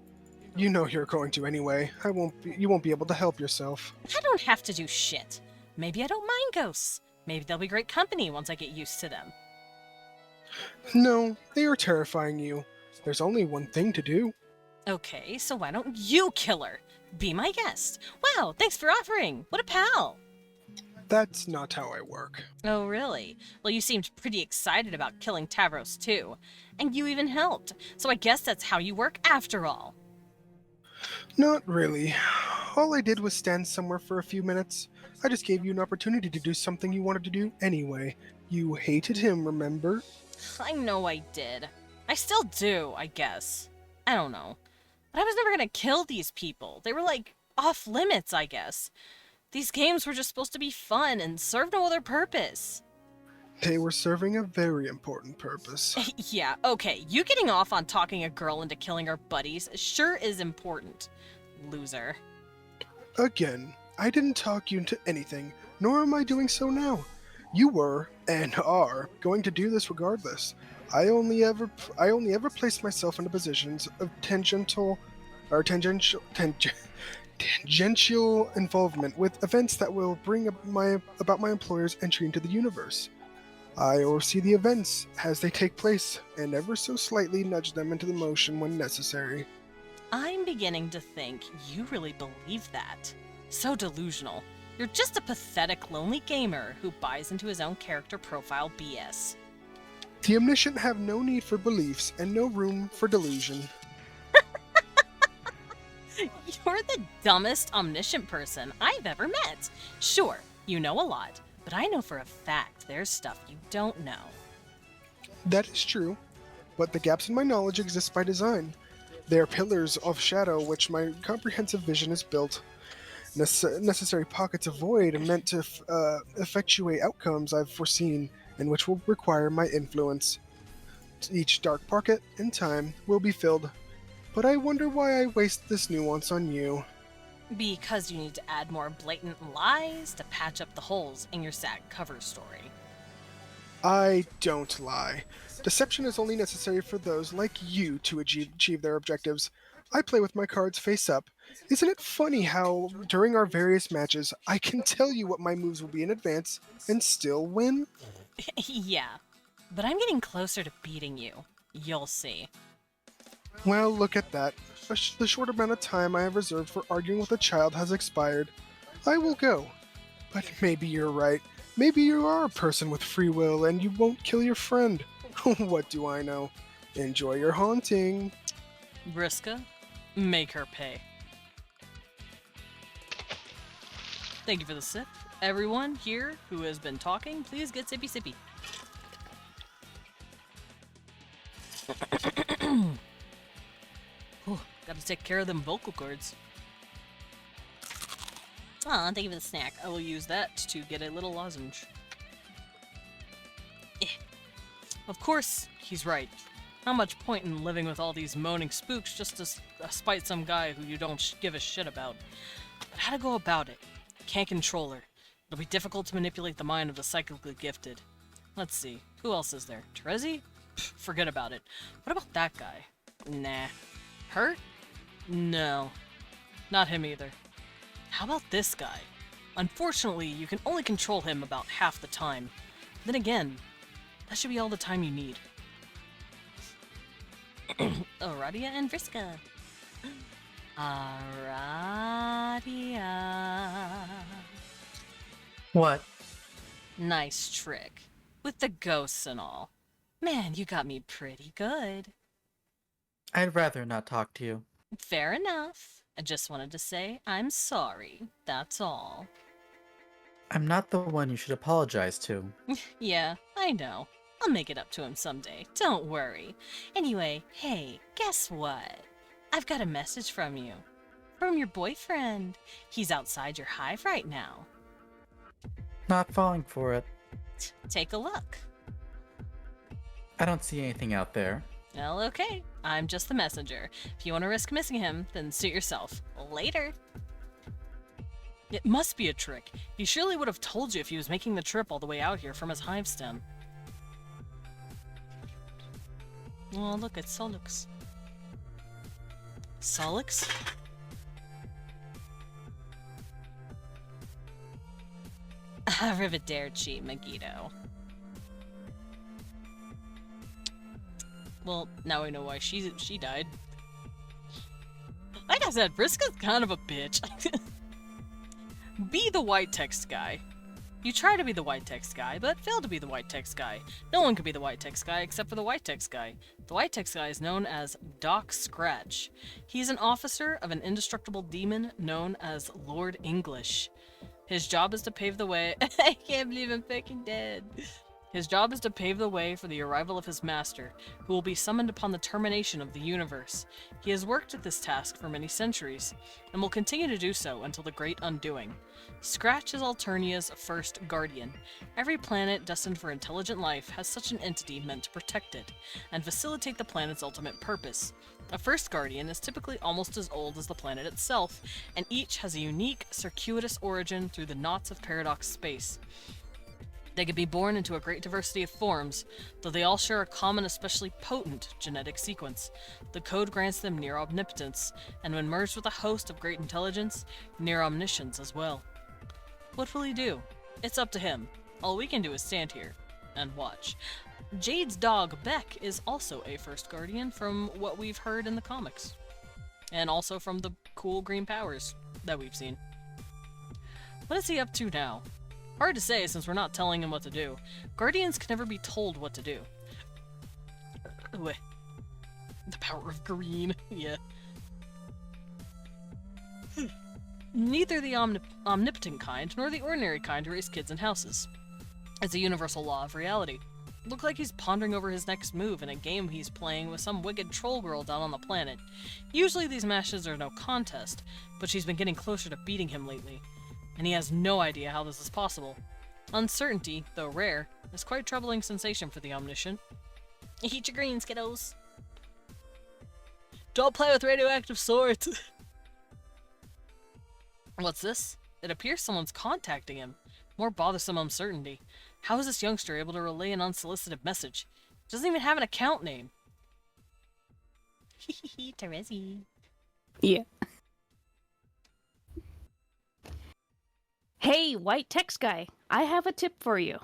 You know you're going to anyway. You won't be able to help yourself. I don't have to do shit. Maybe I don't mind ghosts. Maybe they'll be great company once I get used to them. No, they are terrifying you. There's only one thing to do. Okay, so why don't you kill her? Be my guest. Wow, thanks for offering. What a pal. That's not how I work. Oh, really? Well, you seemed pretty excited about killing Tavros, too. And you even helped. So I guess that's how you work after all. Not really. All I did was stand somewhere for a few minutes. I just gave you an opportunity to do something you wanted to do anyway. You hated him, remember? I know I did. I still do, I guess. I don't know. But I was never gonna kill these people. They were, like, off limits, I guess. These games were just supposed to be fun and serve no other purpose. They were serving a very important purpose. Yeah, okay, you getting off on talking a girl into killing her buddies sure is important. Loser. Again, I didn't talk you into anything, nor am I doing so now. You were, and are, going to do this regardless. I only ever place myself into positions of tangential involvement with events that will bring about my employer's entry into the universe. I oversee the events as they take place, and ever so slightly nudge them into the motion when necessary. I'm beginning to think you really believe that. So delusional. You're just a pathetic, lonely gamer who buys into his own character profile BS. The omniscient have no need for beliefs and no room for delusion. You're the dumbest omniscient person I've ever met. Sure, you know a lot, but I know for a fact there's stuff you don't know. That is true, but the gaps in my knowledge exist by design. They are pillars of shadow which my comprehensive vision is built. Necessary pockets of void meant to effectuate outcomes I've foreseen and which will require my influence. Each dark pocket, in time, will be filled. But I wonder why I waste this nuance on you. Because you need to add more blatant lies to patch up the holes in your sad cover story. I don't lie. Deception is only necessary for those like you to achieve their objectives. I play with my cards face up. Isn't it funny how, during our various matches, I can tell you what my moves will be in advance and still win? Yeah, but I'm getting closer to beating you. You'll see. Well, look at that. The short amount of time I have reserved for arguing with a child has expired. I will go. But maybe you're right. Maybe you are a person with free will and you won't kill your friend. What do I know? Enjoy your haunting. Vriska, make her pay. Thank you for the sip. Everyone here who has been talking, please get sippy sippy. Gotta take care of them vocal cords. Aw, thank you for the snack. I will use that to get a little lozenge. Of course, he's right. Not much point in living with all these moaning spooks just to spite some guy who you don't give a shit about. But how to go about it? Can't control her. It'll be difficult to manipulate the mind of the psychically gifted. Let's see, who else is there? Terezi? Pff, forget about it. What about that guy? Nah. Her? No. Not him either. How about this guy? Unfortunately, you can only control him about half the time. Then again, that should be all the time you need. Aradia and Vriska. Aradia. What? Nice trick. With the ghosts and all. Man, you got me pretty good. I'd rather not talk to you. Fair enough. I just wanted to say I'm sorry. That's all. I'm not the one you should apologize to. Yeah, I know. I'll make it up to him someday. Don't worry. Anyway, hey, guess what? I've got a message from you. From your boyfriend. He's outside your hive right now. Not falling for it. Take a look. I don't see anything out there. Well, okay. I'm just the messenger. If you want to risk missing him, then suit yourself. Later. It must be a trick. He surely would have told you if he was making the trip all the way out here from his hive stem. Oh, look, it's Solix. Solix? Arrivederci, Megiddo. Well, now I know why she died. Like I said, Vriska's kind of a bitch. Be the white text guy. You try to be the white text guy, but fail to be the white text guy. No one could be the white text guy except for the white text guy. The white text guy is known as Doc Scratch. He's an officer of an indestructible demon known as Lord English. His job is to pave the way. I can't believe I'm fucking dead. His job is to pave the way for the arrival of his master, who will be summoned upon the termination of the universe. He has worked at this task for many centuries, and will continue to do so until the Great Undoing. Scratch is Alternia's first guardian. Every planet destined for intelligent life has such an entity meant to protect it, and facilitate the planet's ultimate purpose. A first guardian is typically almost as old as the planet itself, and each has a unique, circuitous origin through the knots of paradox space. They can be born into a great diversity of forms, though they all share a common, especially potent, genetic sequence. The code grants them near omnipotence, and when merged with a host of great intelligence, near omniscience as well. What will he do? It's up to him. All we can do is stand here and watch. Jade's dog, Beck, is also a first guardian from what we've heard in the comics. And also from the cool green powers that we've seen. What is he up to now? Hard to say since we're not telling him what to do. Guardians can never be told what to do. The power of green, yeah. Neither the omnipotent kind nor the ordinary kind raise kids in houses. It's a universal law of reality. Look like he's pondering over his next move in a game he's playing with some wicked troll girl down on the planet. Usually these matches are no contest, but she's been getting closer to beating him lately. And he has no idea how this is possible. Uncertainty, though rare, is quite a troubling sensation for the omniscient. Eat your greens, kiddos. Don't play with radioactive swords. What's this? It appears someone's contacting him. More bothersome uncertainty. How is this youngster able to relay an unsolicited message? He doesn't even have an account name. Terezi. Yeah. Hey, white text guy. I have a tip for you.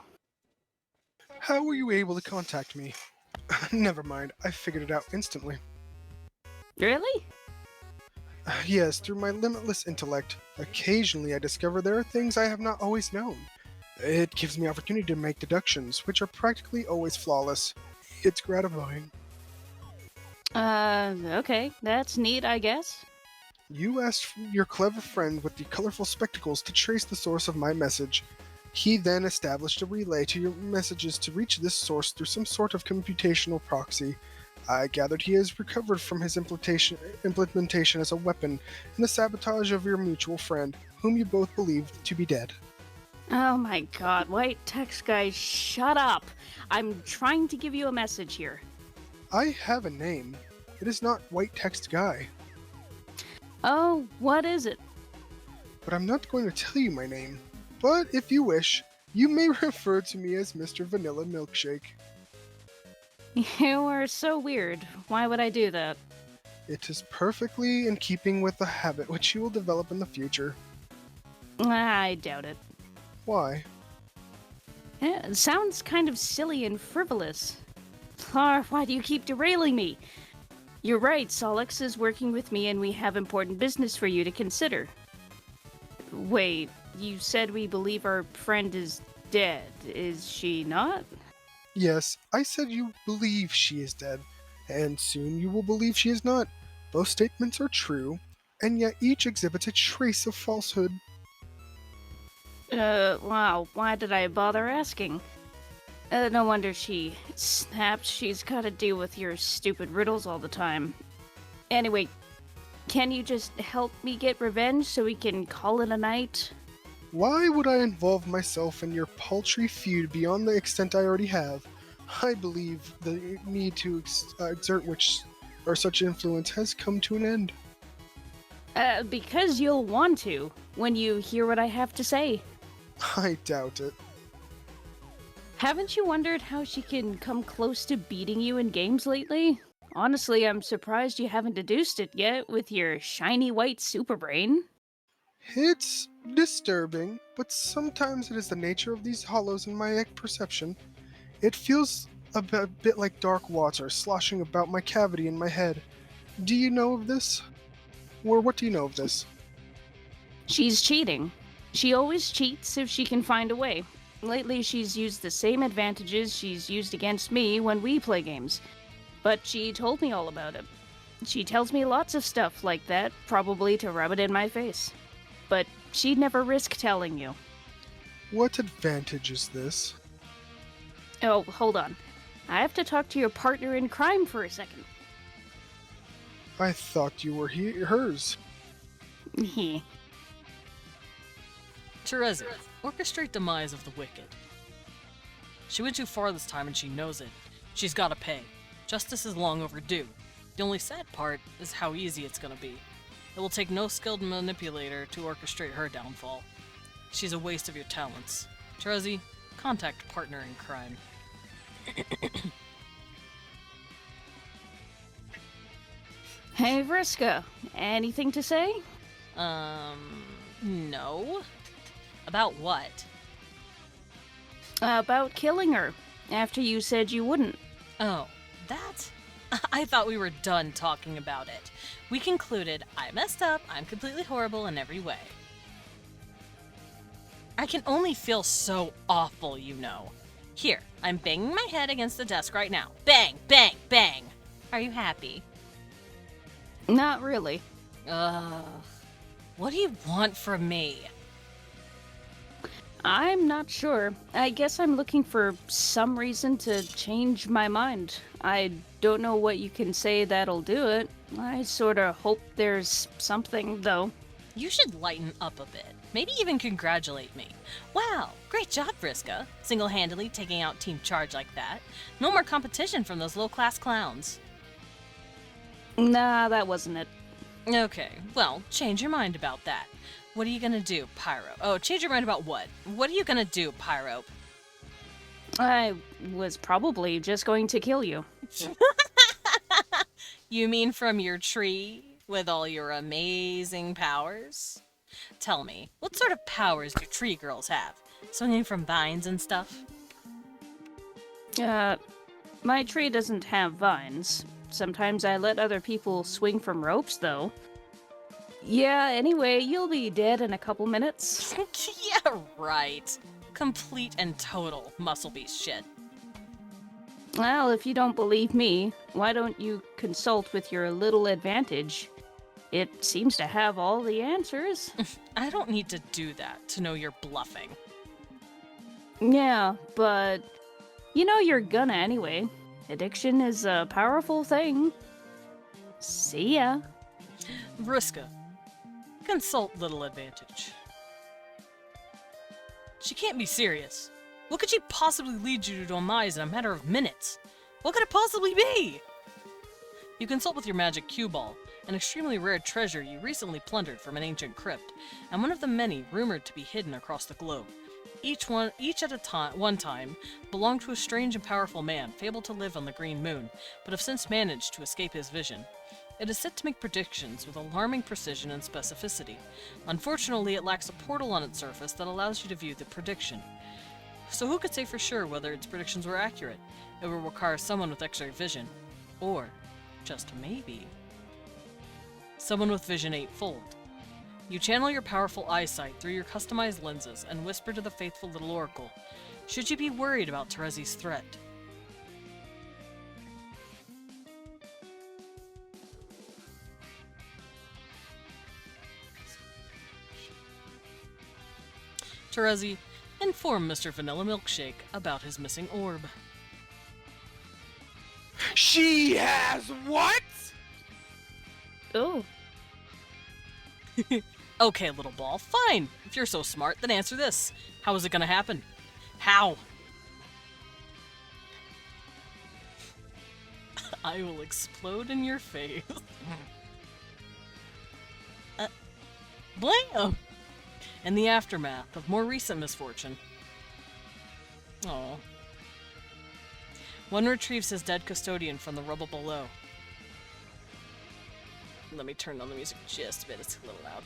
How were you able to contact me? Never mind, I figured it out instantly. Really? Yes, through my limitless intellect, occasionally I discover there are things I have not always known. It gives me opportunity to make deductions, which are practically always flawless. It's gratifying. Okay. That's neat, I guess. You asked your clever friend with the colorful spectacles to trace the source of my message. He then established a relay to your messages to reach this source through some sort of computational proxy. I gathered he has recovered from his implementation as a weapon in the sabotage of your mutual friend, whom you both believed to be dead. Oh my god, white text guy, shut up. I'm trying to give you a message here. I have a name. It is not White Text Guy. Oh, what is it? But I'm not going to tell you my name. But if you wish, you may refer to me as Mr. Vanilla Milkshake. You are so weird. Why would I do that? It is perfectly in keeping with the habit which you will develop in the future. I doubt it. Why? Yeah, it sounds kind of silly and frivolous. Why do you keep derailing me? You're right, Solix is working with me and we have important business for you to consider. Wait, you said we believe our friend is dead. Is she not? Yes, I said you believe she is dead, and soon you will believe she is not. Both statements are true. and yet each exhibits a trace of falsehood. Wow, why did I bother asking? No wonder she snapped. She's gotta deal with your stupid riddles all the time. Anyway, can you just help me get revenge so we can call it a night? Why would I involve myself in your paltry feud beyond the extent I already have? I believe the need to exert which or such influence has come to an end. Because you'll want to, when you hear what I have to say. I doubt it. Haven't you wondered how she can come close to beating you in games lately? Honestly, I'm surprised you haven't deduced it yet with your shiny white super brain. It's disturbing, but sometimes it is the nature of these hollows in my perception. It feels a bit like dark water sloshing about my cavity in my head. Do you know of this? Or what do you know of this? She's cheating. She always cheats if she can find a way. Lately, she's used the same advantages she's used against me when we play games. But she told me all about it. She tells me lots of stuff like that, probably to rub it in my face. But she'd never risk telling you. What advantage is this? Oh, hold on. I have to talk to your partner in crime for a second. I thought you were hers. He. Terezi, orchestrate demise of the wicked. She went too far this time and she knows it. She's gotta pay. Justice is long overdue. The only sad part is how easy it's gonna be. It will take no skilled manipulator to orchestrate her downfall. She's a waste of your talents. Terezi, contact partner in crime. Hey, Vriska, anything to say? No. About what? About killing her, after you said you wouldn't. Oh, that? I thought we were done talking about it. We concluded I messed up, I'm completely horrible in every way. I can only feel so awful, you know. Here, I'm banging my head against the desk right now. Bang, bang, bang! Are you happy? Not really. Ugh. What do you want from me? I'm not sure. I guess I'm looking for some reason to change my mind. I don't know what you can say that'll do it. I sorta hope there's something, though. You should lighten up a bit. Maybe even congratulate me. Wow, great job, Vriska. Single-handedly taking out Team Charge like that. No more competition from those low-class clowns. Nah, that wasn't it. Okay, well, change your mind about that. What are you gonna do, Pyro? Oh, change your mind about what? What are you gonna do, Pyro? I was probably just going to kill you. You mean from your tree with all your amazing powers? Tell me, what sort of powers do tree girls have? Swinging from vines and stuff? My tree doesn't have vines. Sometimes I let other people swing from ropes, though. Yeah, anyway, you'll be dead in a couple minutes. Yeah, right. Complete and total muscle beast shit. Well, if you don't believe me, why don't you consult with your little advantage? It seems to have all the answers. I don't need to do that to know you're bluffing. Yeah, but you know you're gonna anyway. Addiction is a powerful thing. See ya. Vriska, consult little advantage. She can't be serious. What could she possibly lead you to demise in a matter of minutes? What could it possibly be? You consult with your magic cue ball, an extremely rare treasure you recently plundered from an ancient crypt, and one of the many rumored to be hidden across the globe. Each at one time, belonged to a strange and powerful man, fabled to live on the Green Moon, but have since managed to escape his vision. It is said to make predictions with alarming precision and specificity. Unfortunately, it lacks a portal on its surface that allows you to view the prediction. So who could say for sure whether its predictions were accurate? It will require someone with X-ray vision. Or, just maybe, someone with vision eightfold. You channel your powerful eyesight through your customized lenses and whisper to the faithful little oracle. Should you be worried about Terezi's threat? Terezi, inform Mr. Vanilla Milkshake about his missing orb. She has what? Oh, Okay, little ball, fine. If you're so smart, then answer this. How is it gonna happen? How? I will explode in your face. Blam! In the aftermath of more recent misfortune. Oh. One retrieves his dead custodian from the rubble below. Let me turn on the music just a bit, it's a little loud.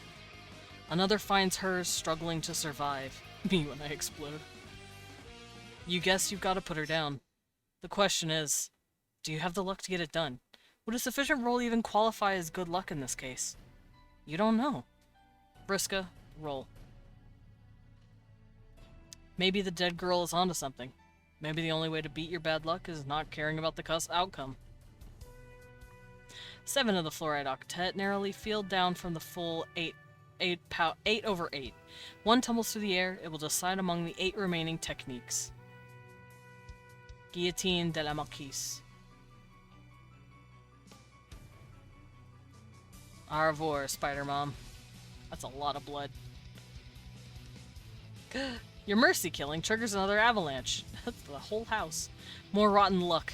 Another finds hers struggling to survive. Me when I explode. You guess you've got to put her down. The question is, do you have the luck to get it done? Would a sufficient roll even qualify as good luck in this case? You don't know. Vriska, roll. Maybe the dead girl is onto something. Maybe the only way to beat your bad luck is not caring about the outcome. 7 of the fluoride octet narrowly field down from the full 8 over 8. One tumbles through the air. It will decide among the 8 remaining techniques. Guillotine de la Marquise. Au revoir, Spider-Mom. That's a lot of blood. Your mercy killing triggers another avalanche. That's the whole house. More rotten luck.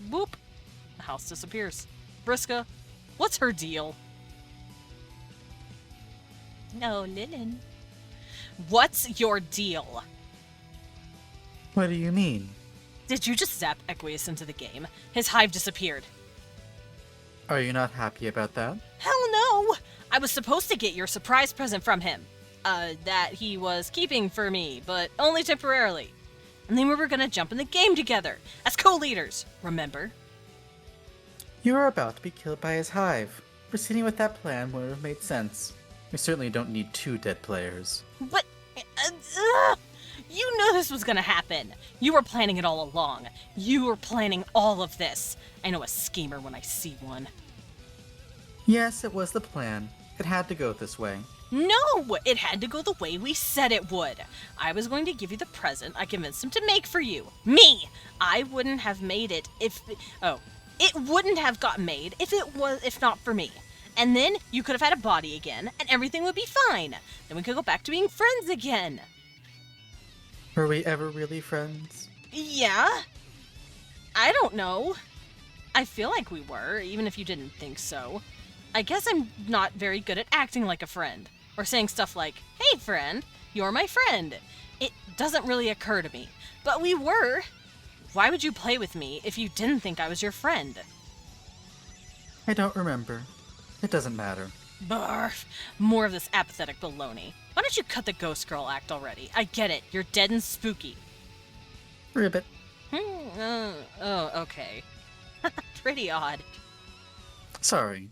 Boop. The house disappears. Vriska, what's her deal? No, Lilin. What's your deal? What do you mean? Did you just zap Equius into the game? His hive disappeared. Are you not happy about that? Hell no! I was supposed to get your surprise present from him. That he was keeping for me, but only temporarily. And then we were gonna jump in the game together, as co-leaders, remember? You were about to be killed by his hive. Proceeding with that plan would have made sense. We certainly don't need 2 dead players. But, you knew this was gonna happen. You were planning it all along. You were planning all of this. I know a schemer when I see one. Yes, it was the plan. It had to go this way. No! It had to go the way we said it would. I was going to give you the present I convinced him to make for you. Me! I wouldn't have made it if... Oh. It wouldn't have got made if not for me. And then you could have had a body again, and everything would be fine. Then we could go back to being friends again. Were we ever really friends? Yeah? I don't know. I feel like we were, even if you didn't think so. I guess I'm not very good at acting like a friend. Or saying stuff like, hey friend, you're my friend. It doesn't really occur to me. But we were. Why would you play with me if you didn't think I was your friend? I don't remember. It doesn't matter. Barf. More of this apathetic baloney. Why don't you cut the ghost girl act already? I get it. You're dead and spooky. Ribbit. Oh, okay. Pretty odd. Sorry.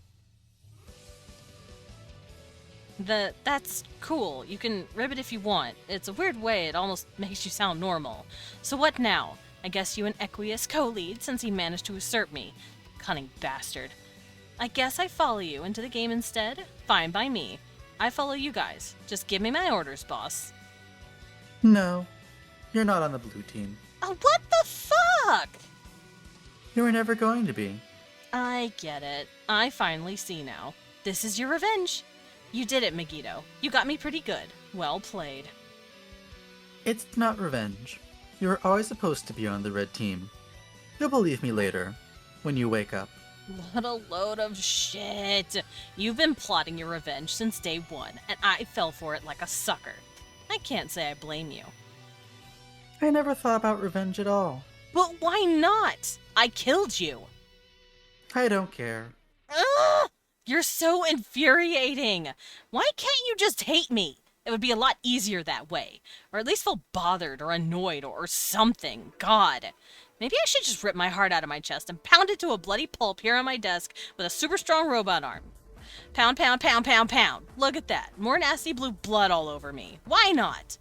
That's cool. You can ribbit if you want. It's a weird way. It almost makes you sound normal. So what now? I guess you and Equius co-lead since he managed to usurp me. Cunning bastard. I guess I follow you into the game instead? Fine by me. I follow you guys. Just give me my orders, boss. No. You're not on the blue team. Oh, what the fuck? You were never going to be. I get it. I finally see now. This is your revenge. You did it, Megiddo. You got me pretty good. Well played. It's not revenge. You were always supposed to be on the red team. You'll believe me later, when you wake up. What a load of shit. You've been plotting your revenge since day one, and I fell for it like a sucker. I can't say I blame you. I never thought about revenge at all. But why not? I killed you. I don't care. Ugh! You're so infuriating. Why can't you just hate me? It would be a lot easier that way. Or at least feel bothered or annoyed or something. God. Maybe I should just rip my heart out of my chest and pound it to a bloody pulp here on my desk with a super strong robot arm. Pound, pound, pound, pound, pound. Look at that. More nasty blue blood all over me. Why not?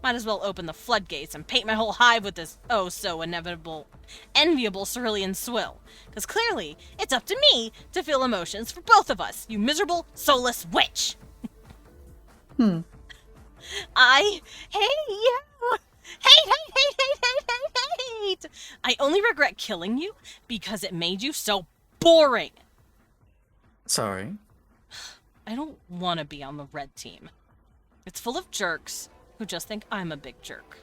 Might as well open the floodgates and paint my whole hive with this enviable cerulean swill. Because clearly, it's up to me to feel emotions for both of us, you miserable, soulless witch! I hate you! Hate! I only regret killing you because it made you so boring! Sorry. I don't want to be on the red team. It's full of jerks who just think I'm a big jerk.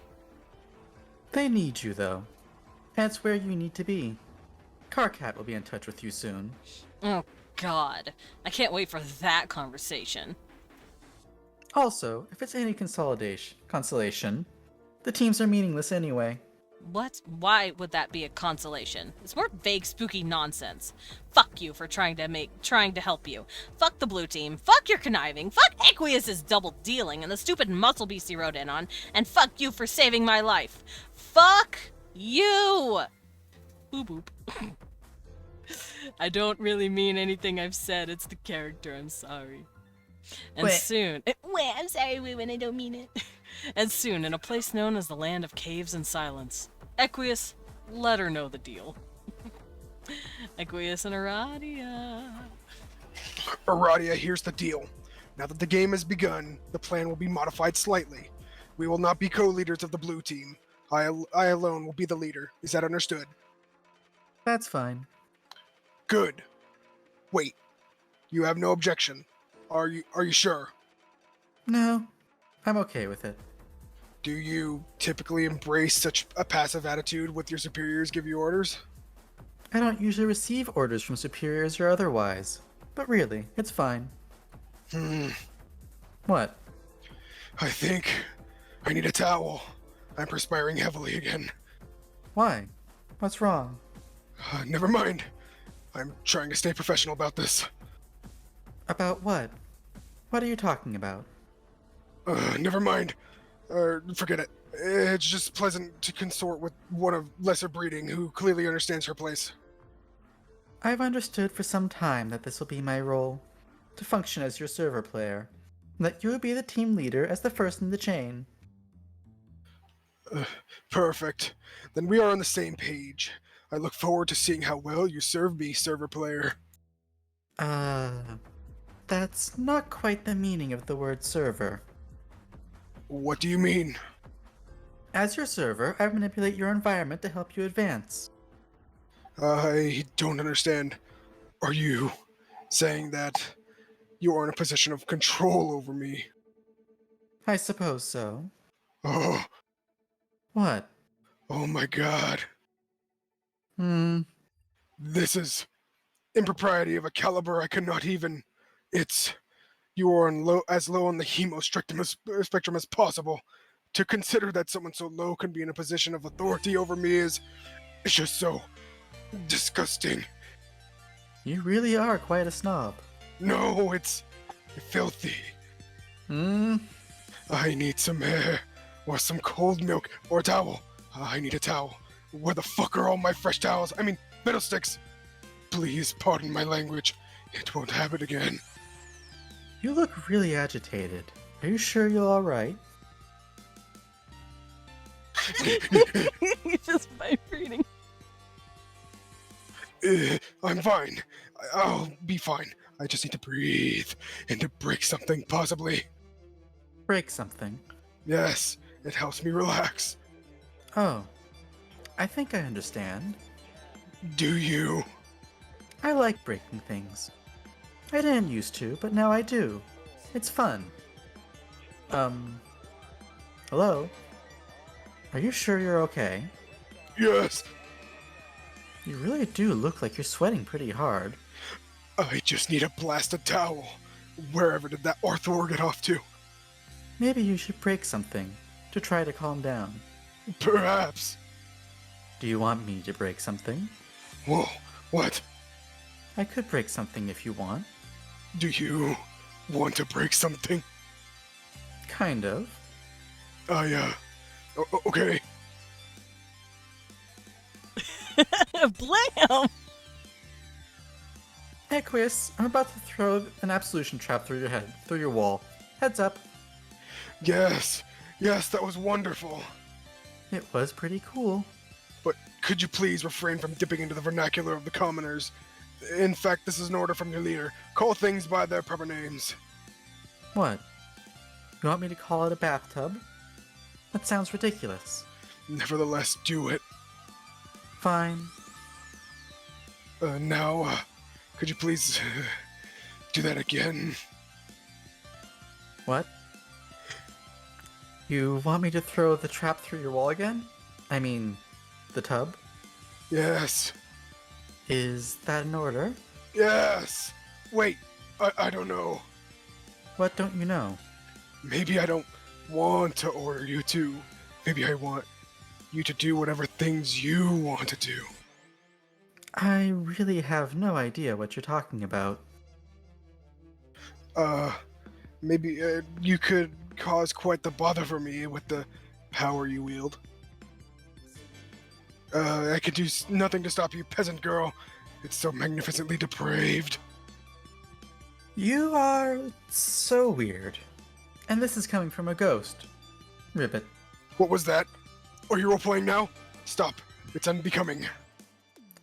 They need you, though. That's where you need to be. Carcat will be in touch with you soon. Oh, God. I can't wait for that conversation. Also, if it's any consolation, the teams are meaningless anyway. What? Why would that be a consolation? It's more vague, spooky nonsense. Fuck you for trying to help you. Fuck the blue team. Fuck your conniving. Fuck Equius's double dealing and the stupid muscle beast he rode in on. And fuck you for saving my life. Fuck you! Boop boop. I don't really mean anything I've said. It's the character. I'm sorry. And Wait. soon... Wait, I'm sorry, when I don't mean it. And soon, in a place known as the Land of Caves and Silence, Equius, let her know the deal. Equius and Aradia. Aradia, here's the deal. Now that the game has begun, the plan will be modified slightly. We will not be co-leaders of the blue team. I alone will be the leader. Is that understood? That's fine. Good. Wait. You have no objection. Are you sure? No, I'm okay with it. Do you typically embrace such a passive attitude with your superiors give you orders? I don't usually receive orders from superiors or otherwise. But really, it's fine. What? I think I need a towel. I'm perspiring heavily again. Why? What's wrong? Never mind. I'm trying to stay professional about this. About what? What are you talking about? Never mind. Forget it. It's just pleasant to consort with one of lesser breeding who clearly understands her place. I've understood for some time that this will be my role, to function as your server player, and that you will be the team leader as the first in the chain. Perfect. Then we are on the same page. I look forward to seeing how well you serve me, server player. That's not quite the meaning of the word server. What do you mean? As your server, I manipulate your environment to help you advance. I don't understand. Are you saying that you are in a position of control over me? I suppose so. Oh, What? oh my god. This is impropriety of a caliber I cannot even... You are as low on the spectrum as possible. To consider that someone so low can be in a position of authority over me is just so disgusting. You really are quite a snob. No, it's filthy. I need some air, or some cold milk, or a towel. I need a towel. Where the fuck are all my fresh towels? I mean, fiddlesticks. Please pardon my language. It won't happen again. You look really agitated. Are you sure you're alright? He's just vibrating. I'm fine. I'll be fine. I just need to breathe and to break something, possibly. Break something. Yes, it helps me relax. Oh, I think I understand. Do you? I like breaking things. I didn't used to, but now I do. It's fun. Hello? Are you sure you're okay? Yes. You really do look like you're sweating pretty hard. I just need a blasted towel. Wherever did that Arthur get off to? Maybe you should break something to try to calm down. Perhaps. Do you want me to break something? Whoa, what? I could break something if you want. Do you want to break something? Kind of. Okay. Blam! Equius, I'm about to throw an absolution trap through your wall. Heads up. Yes, that was wonderful. It was pretty cool. But could you please refrain from dipping into the vernacular of the commoners? In fact, this is an order from your leader. Call things by their proper names. What? You want me to call it a bathtub? That sounds ridiculous. Nevertheless, do it. Fine. Now, could you please do that again? What? You want me to throw the trap through your wall again? I mean, the tub? Yes. Is that an order? Yes! Wait, I don't know. What don't you know? Maybe I don't want to order you to. Maybe I want you to do whatever things you want to do. I really have no idea what you're talking about. Maybe you could cause quite the bother for me with the power you wield. I could do nothing to stop you, peasant girl. It's so magnificently depraved. You are so weird. And this is coming from a ghost. Ribbit. What was that? Are you role-playing now? Stop. It's unbecoming.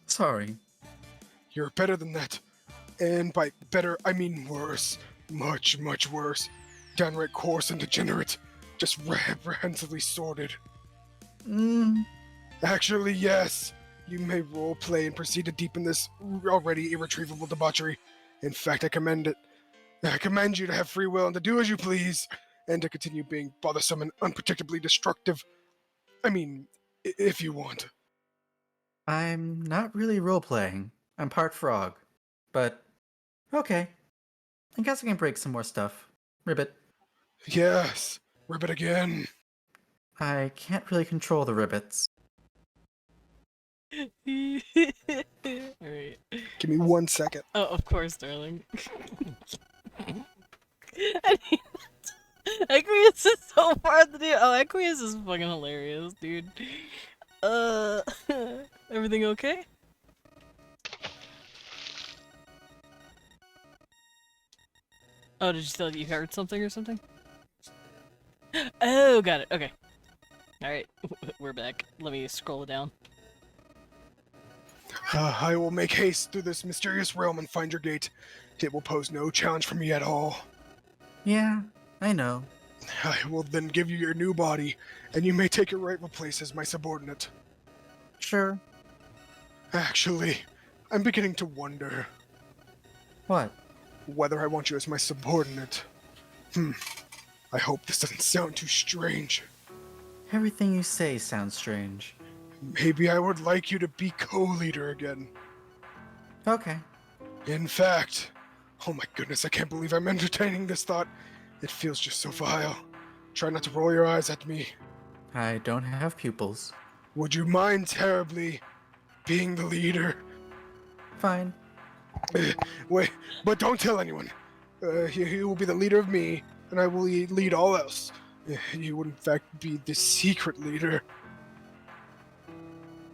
Sorry. You're better than that. And by better, I mean worse. Much, much worse. Downright coarse and degenerate. Just reprehensively sordid. Actually, yes. You may roleplay and proceed to deepen this already irretrievable debauchery. In fact, I commend it. I command you to have free will and to do as you please, and to continue being bothersome and unpredictably destructive. I mean, if you want. I'm not really role-playing. I'm part frog. But, okay. I guess I can break some more stuff. Ribbit. Yes, ribbit again. I can't really control the ribbits. Alright. Give me 1 second. Oh, of course, darling. I mean, Aqueous is so far to do. Oh, Aqueous is fucking hilarious, dude. Everything okay? Oh, did you tell you heard something or something? Oh, got it. Okay. Alright, we're back. Let me scroll it down. I will make haste through this mysterious realm and find your gate. It will pose no challenge for me at all. Yeah, I know. I will then give you your new body, and you may take your rightful place as my subordinate. Sure. Actually, I'm beginning to wonder What? whether I want you as my subordinate. I hope this doesn't sound too strange. Everything you say sounds strange. Maybe I would like you to be co-leader again. Okay. In fact, oh my goodness, I can't believe I'm entertaining this thought. It feels just so vile. Try not to roll your eyes at me. I don't have pupils. Would you mind terribly being the leader? Fine. Wait, but don't tell anyone. He will be the leader of me, and I will lead all else. You would in fact be the secret leader.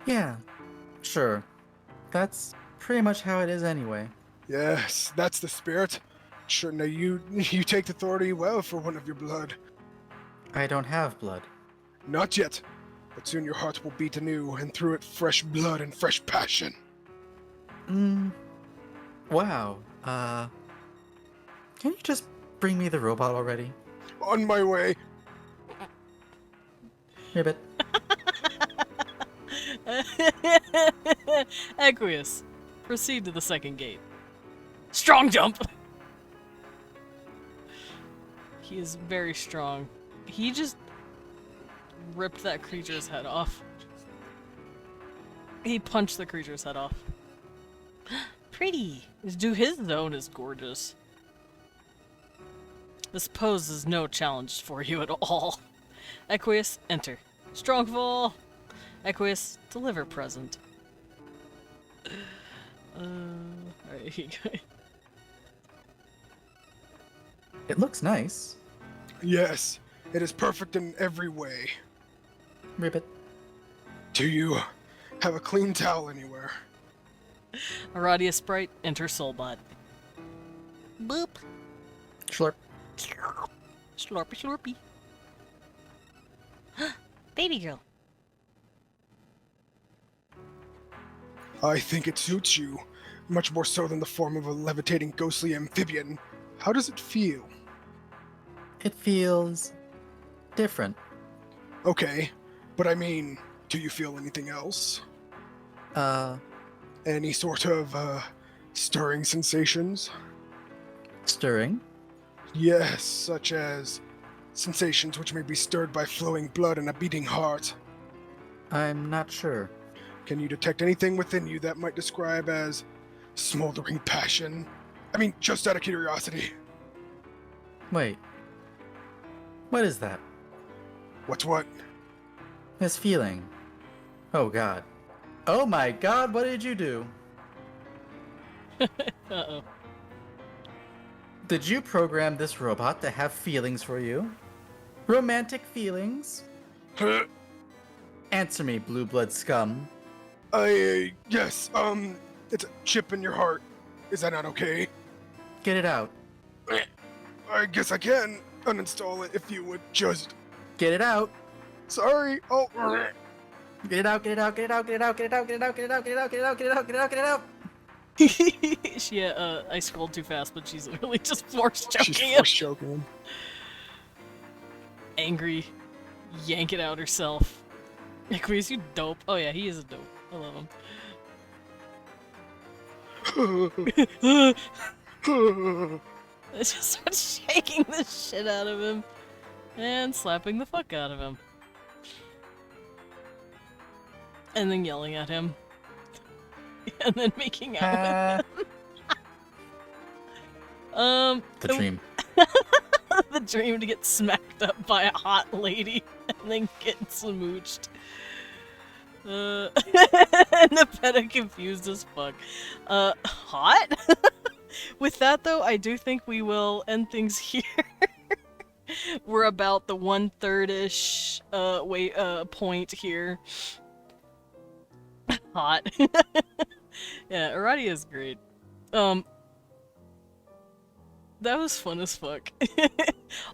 Yeah, sure. That's pretty much how it is anyway. Yes, that's the spirit. Sure, now you take the authority well for one of your blood. I don't have blood. Not yet, but soon your heart will beat anew, and through it fresh blood and fresh passion. Wow. Can you just bring me the robot already? On my way. Ribbit. Aqueous, proceed to the second gate. Strong jump! He is very strong. He just ripped that creature's head off. He punched the creature's head off. Pretty! Dude, his zone is gorgeous. This poses no challenge for you at all. Aqueous, enter. Strongfall! Aqueous, deliver present. Alright, here you go. It looks nice. Yes, it is perfect in every way. Ribbit. Do you have a clean towel anywhere? Aradia Sprite, enter Soulbot. Boop. Slurp. Slurpy slurpy. Baby girl. I think it suits you, much more so than the form of a levitating ghostly amphibian. How does it feel? It feels different. Okay, but I mean, do you feel anything else? Any sort of, stirring sensations? Stirring? Yes, such as sensations which may be stirred by flowing blood and a beating heart. I'm not sure. Can you detect anything within you that might describe as smoldering passion? I mean, just out of curiosity. Wait. What is that? What's what? This feeling. Oh god. Oh my god, what did you do? Uh-oh. Did you program this robot to have feelings for you? Romantic feelings? Answer me, blue blood scum. Yes, it's a chip in your heart. Is that not okay? Get it out. I guess I can uninstall it if you would just... Get it out. Sorry, oh... Get it out, get it out, get it out, get it out, get it out, get it out, get it out, get it out, get it out, get it out, get it out, get it out. Yeah, I scrolled too fast, but she's literally just force choking She's him. force choking him. Angry, yank it out herself. Aquarius, you dope. Oh yeah, he is a dope. I love him. It just starts shaking the shit out of him and slapping the fuck out of him. And then yelling at him. And then making out with him. The dream. The dream to get smacked up by a hot lady and then get smooched. And the peta confused as fuck. Hot? With that though, I do think we will end things here. We're about the 1/3-ish point here. Hot. Yeah, Aradia is great. That was fun as fuck.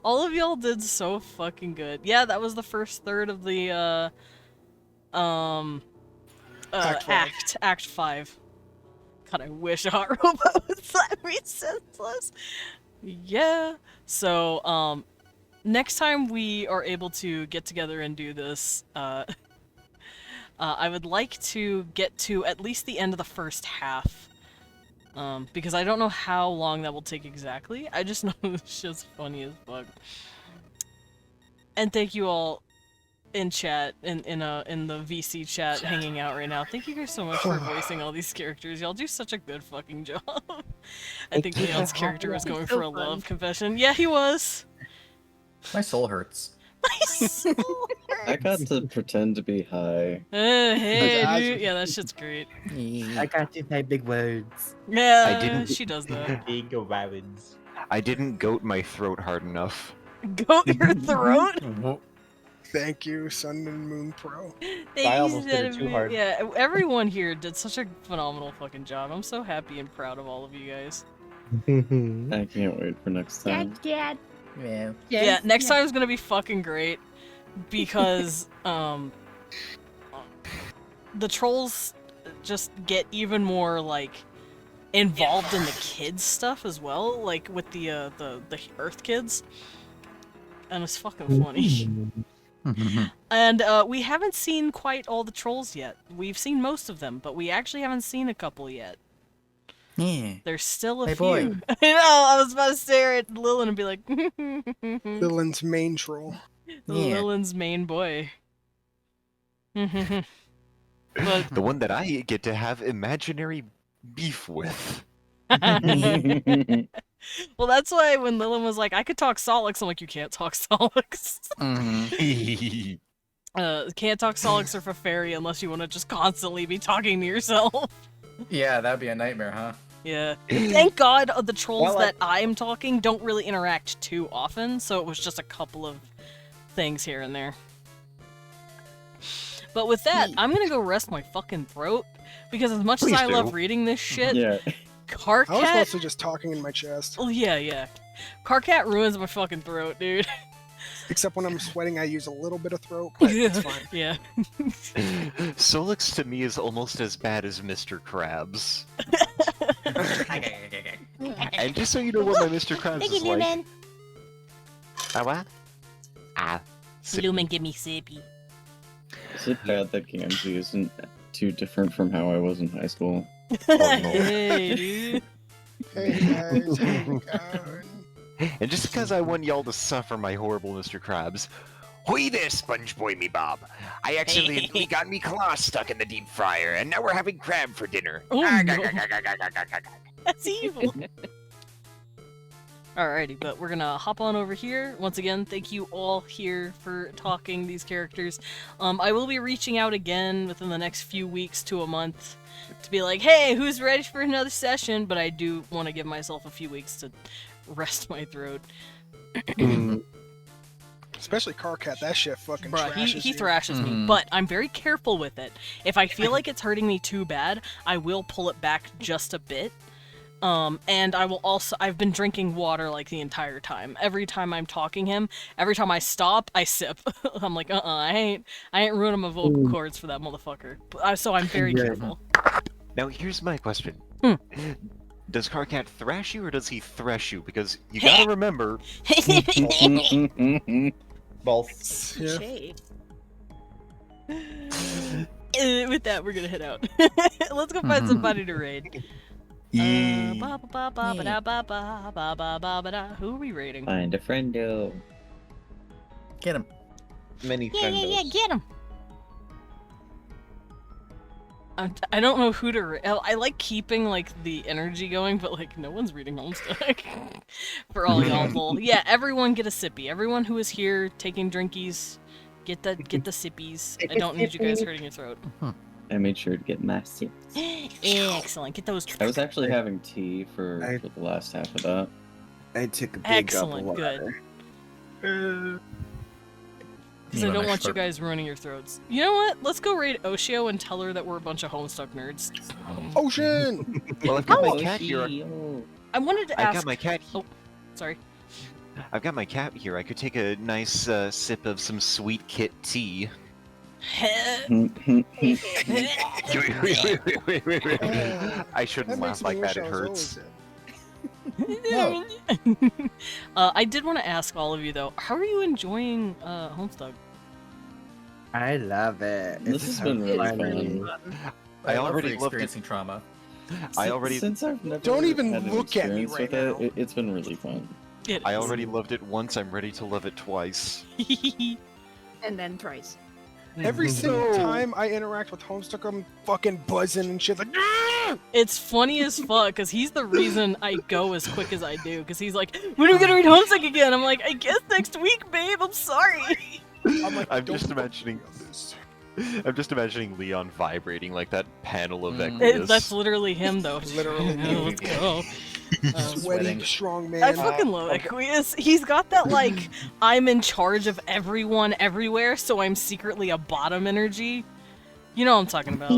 All of y'all did so fucking good. Yeah, that was the first third of the Act 5. God, I wish a hot robot would slap me senseless. Yeah. So, next time we are able to get together and do this, I would like to get to at least the end of the first half. Because I don't know how long that will take exactly. I just know this shit's funny as fuck. And thank you all in chat, in the VC chat hanging out right now. Thank you guys so much for voicing all these characters. Y'all do such a good fucking job. I think Leon's character was going for a love confession. Yeah, he was. My soul hurts. My soul hurts. I got to pretend to be high. Hey, dude. Yeah, that shit's great. I got to say big words. Yeah, I didn't- she does that. Big ravens. I didn't goat my throat hard enough. Goat your throat? Thank you, Sun and Moon Pro. I almost did it too hard. Yeah, everyone here did such a phenomenal fucking job. I'm so happy and proud of all of you guys. I can't wait for next time. Dad. Yeah. Yeah, next time is gonna be fucking great because the trolls just get even more like involved in the kids stuff as well, like with the Earth kids, and it's fucking funny. And we haven't seen quite all the trolls yet. We've seen most of them, but we actually haven't seen a couple yet. Yeah. There's still a Hey, few. boy. I know, I was about to stare at Lilin and be like, Dylan's main troll. Yeah. Lilin's main boy. But The one that I get to have imaginary beef with. well, that's why when Lilin was like, I could talk Solix, I'm like, you can't talk Solix. Can't talk Solix or for fairy unless you want to just constantly be talking to yourself. Yeah, that'd be a nightmare, huh? Yeah. Thank God the trolls that I'm talking don't really interact too often, so it was just a couple of things here and there. But with that, I'm gonna go rest my fucking throat, because as much as Please I do. love reading this shit, Yeah. I was Carcat... mostly just talking in my chest. Oh, yeah. Carcat ruins my fucking throat, dude. Except when I'm sweating, I use a little bit of throat, but it's fine. Yeah. Solix to me is almost as bad as Mr. Krabs. And just so you know what my Mr. Krabs is like, What? Lumen, give me sippy. Is it bad that Gamgee isn't too different from how I was in high school? Hey, dude. Hey guys, how's it going? And just because I want y'all to suffer my horrible Mr. Krabs, hoy there, Sponge Boy me Bob. I accidentally got me claw stuck in the deep fryer, and now we're having crab for dinner. Oh, no. That's evil. Alrighty, but we're gonna hop on over here. Once again, thank you all here for talking these characters. I will be reaching out again within the next few weeks to a month to be like, hey, who's ready for another session? But I do want to give myself a few weeks to rest my throat. Especially Carcat, that shit fucking Bruh, trashes he you. thrashes me, but I'm very careful with it. If I feel like it's hurting me too bad, I will pull it back just a bit. And I will also, I've been drinking water like the entire time. Every time I'm talking him, every time I stop, I sip. I'm like, I ain't ruining my vocal cords for that motherfucker. So I'm very careful. Now here's my question. Does Carcat thrash you or does he thresh you? Because you gotta remember... Both. Yeah. With that, we're gonna head out. Let's go find somebody to raid. Who are we raiding? Find a friendo. Get him. Many Yeah, get him. I don't know who to I like keeping like the energy going, but like no one's reading Homestuck. For all y'all. Yeah, everyone get a sippy. Everyone who is here taking drinkies, get the sippies. I don't need you guys hurting your throat. I made sure to get my sips. Excellent. Get those. I was actually having tea for the last half of that. I took a big Excellent. gulp of Good. water. Because I don't want you guys ruining your throats. You know what? Let's go raid Oshio and tell her that we're a bunch of Homestuck nerds. Ocean! Well, I've got my cat here. I wanted to ask. I've got my cat. Oh, sorry. I've got my cat here. I could take a nice sip of some sweet kit tea. I shouldn't laugh like that. It hurts. I did want to ask all of you though, how are you enjoying Homestuck? I love it. This has been really fun. I already loved it. experiencing trauma. I already Since I've never Don't even had an look at me experience right with it's been really fun. I already loved it once. I'm ready to love it twice. And then thrice. Every single time I interact with Homestuck, I'm fucking buzzing and shit like. "Ah!" It's funny as fuck because he's the reason I go as quick as I do. Because he's like, "When are we gonna read Homestuck again?" I'm like, "I guess next week, babe. I'm sorry." I'm like, I'm "Don't just fuck imagining. with this." I'm just imagining Leon vibrating like that panel of Equius. That's literally him though. Literally. Let's go. Sweaty, strong man. I fucking love Equius. He's got that like I'm in charge of everyone everywhere, so I'm secretly a bottom energy. You know what I'm talking about.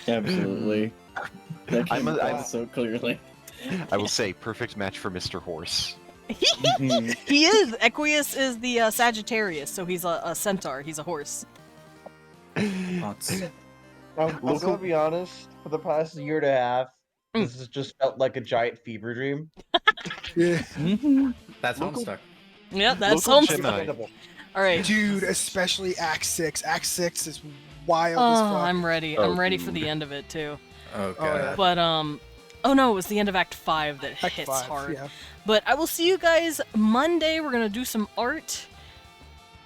Absolutely. That came I'm across so clearly. I will say, perfect match for Mr. Horse. He is. Equius is the Sagittarius, so he's a centaur. He's a horse. I'm gonna be honest, for the past year and a half, this has just felt like a giant fever dream. Yeah. That's Homestuck. Yeah, that's Local Homestuck. Gemini. All right. Dude, especially Act 6. Act 6 is wild as Oh, fuck. I'm ready. Oh, I'm ready for dude. the end of it too. Oh Oh, yeah. god. But oh no, it was the end of Act 5 that Act hits 5, hard. yeah. But I will see you guys Monday. We're gonna do some art.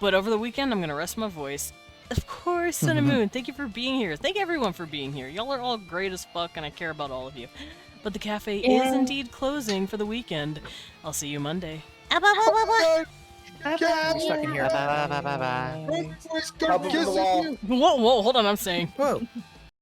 But over the weekend, I'm gonna rest my voice. Of course, Sun and Moon, thank you for being here. Thank everyone for being here. Y'all are all great as fuck, and I care about all of you. But the cafe is indeed closing for the weekend. I'll see you Monday. Cat, Stuck in here. Bye. boys, Top go of the kissing wall. you. Whoa, hold on, I'm saying. Whoa.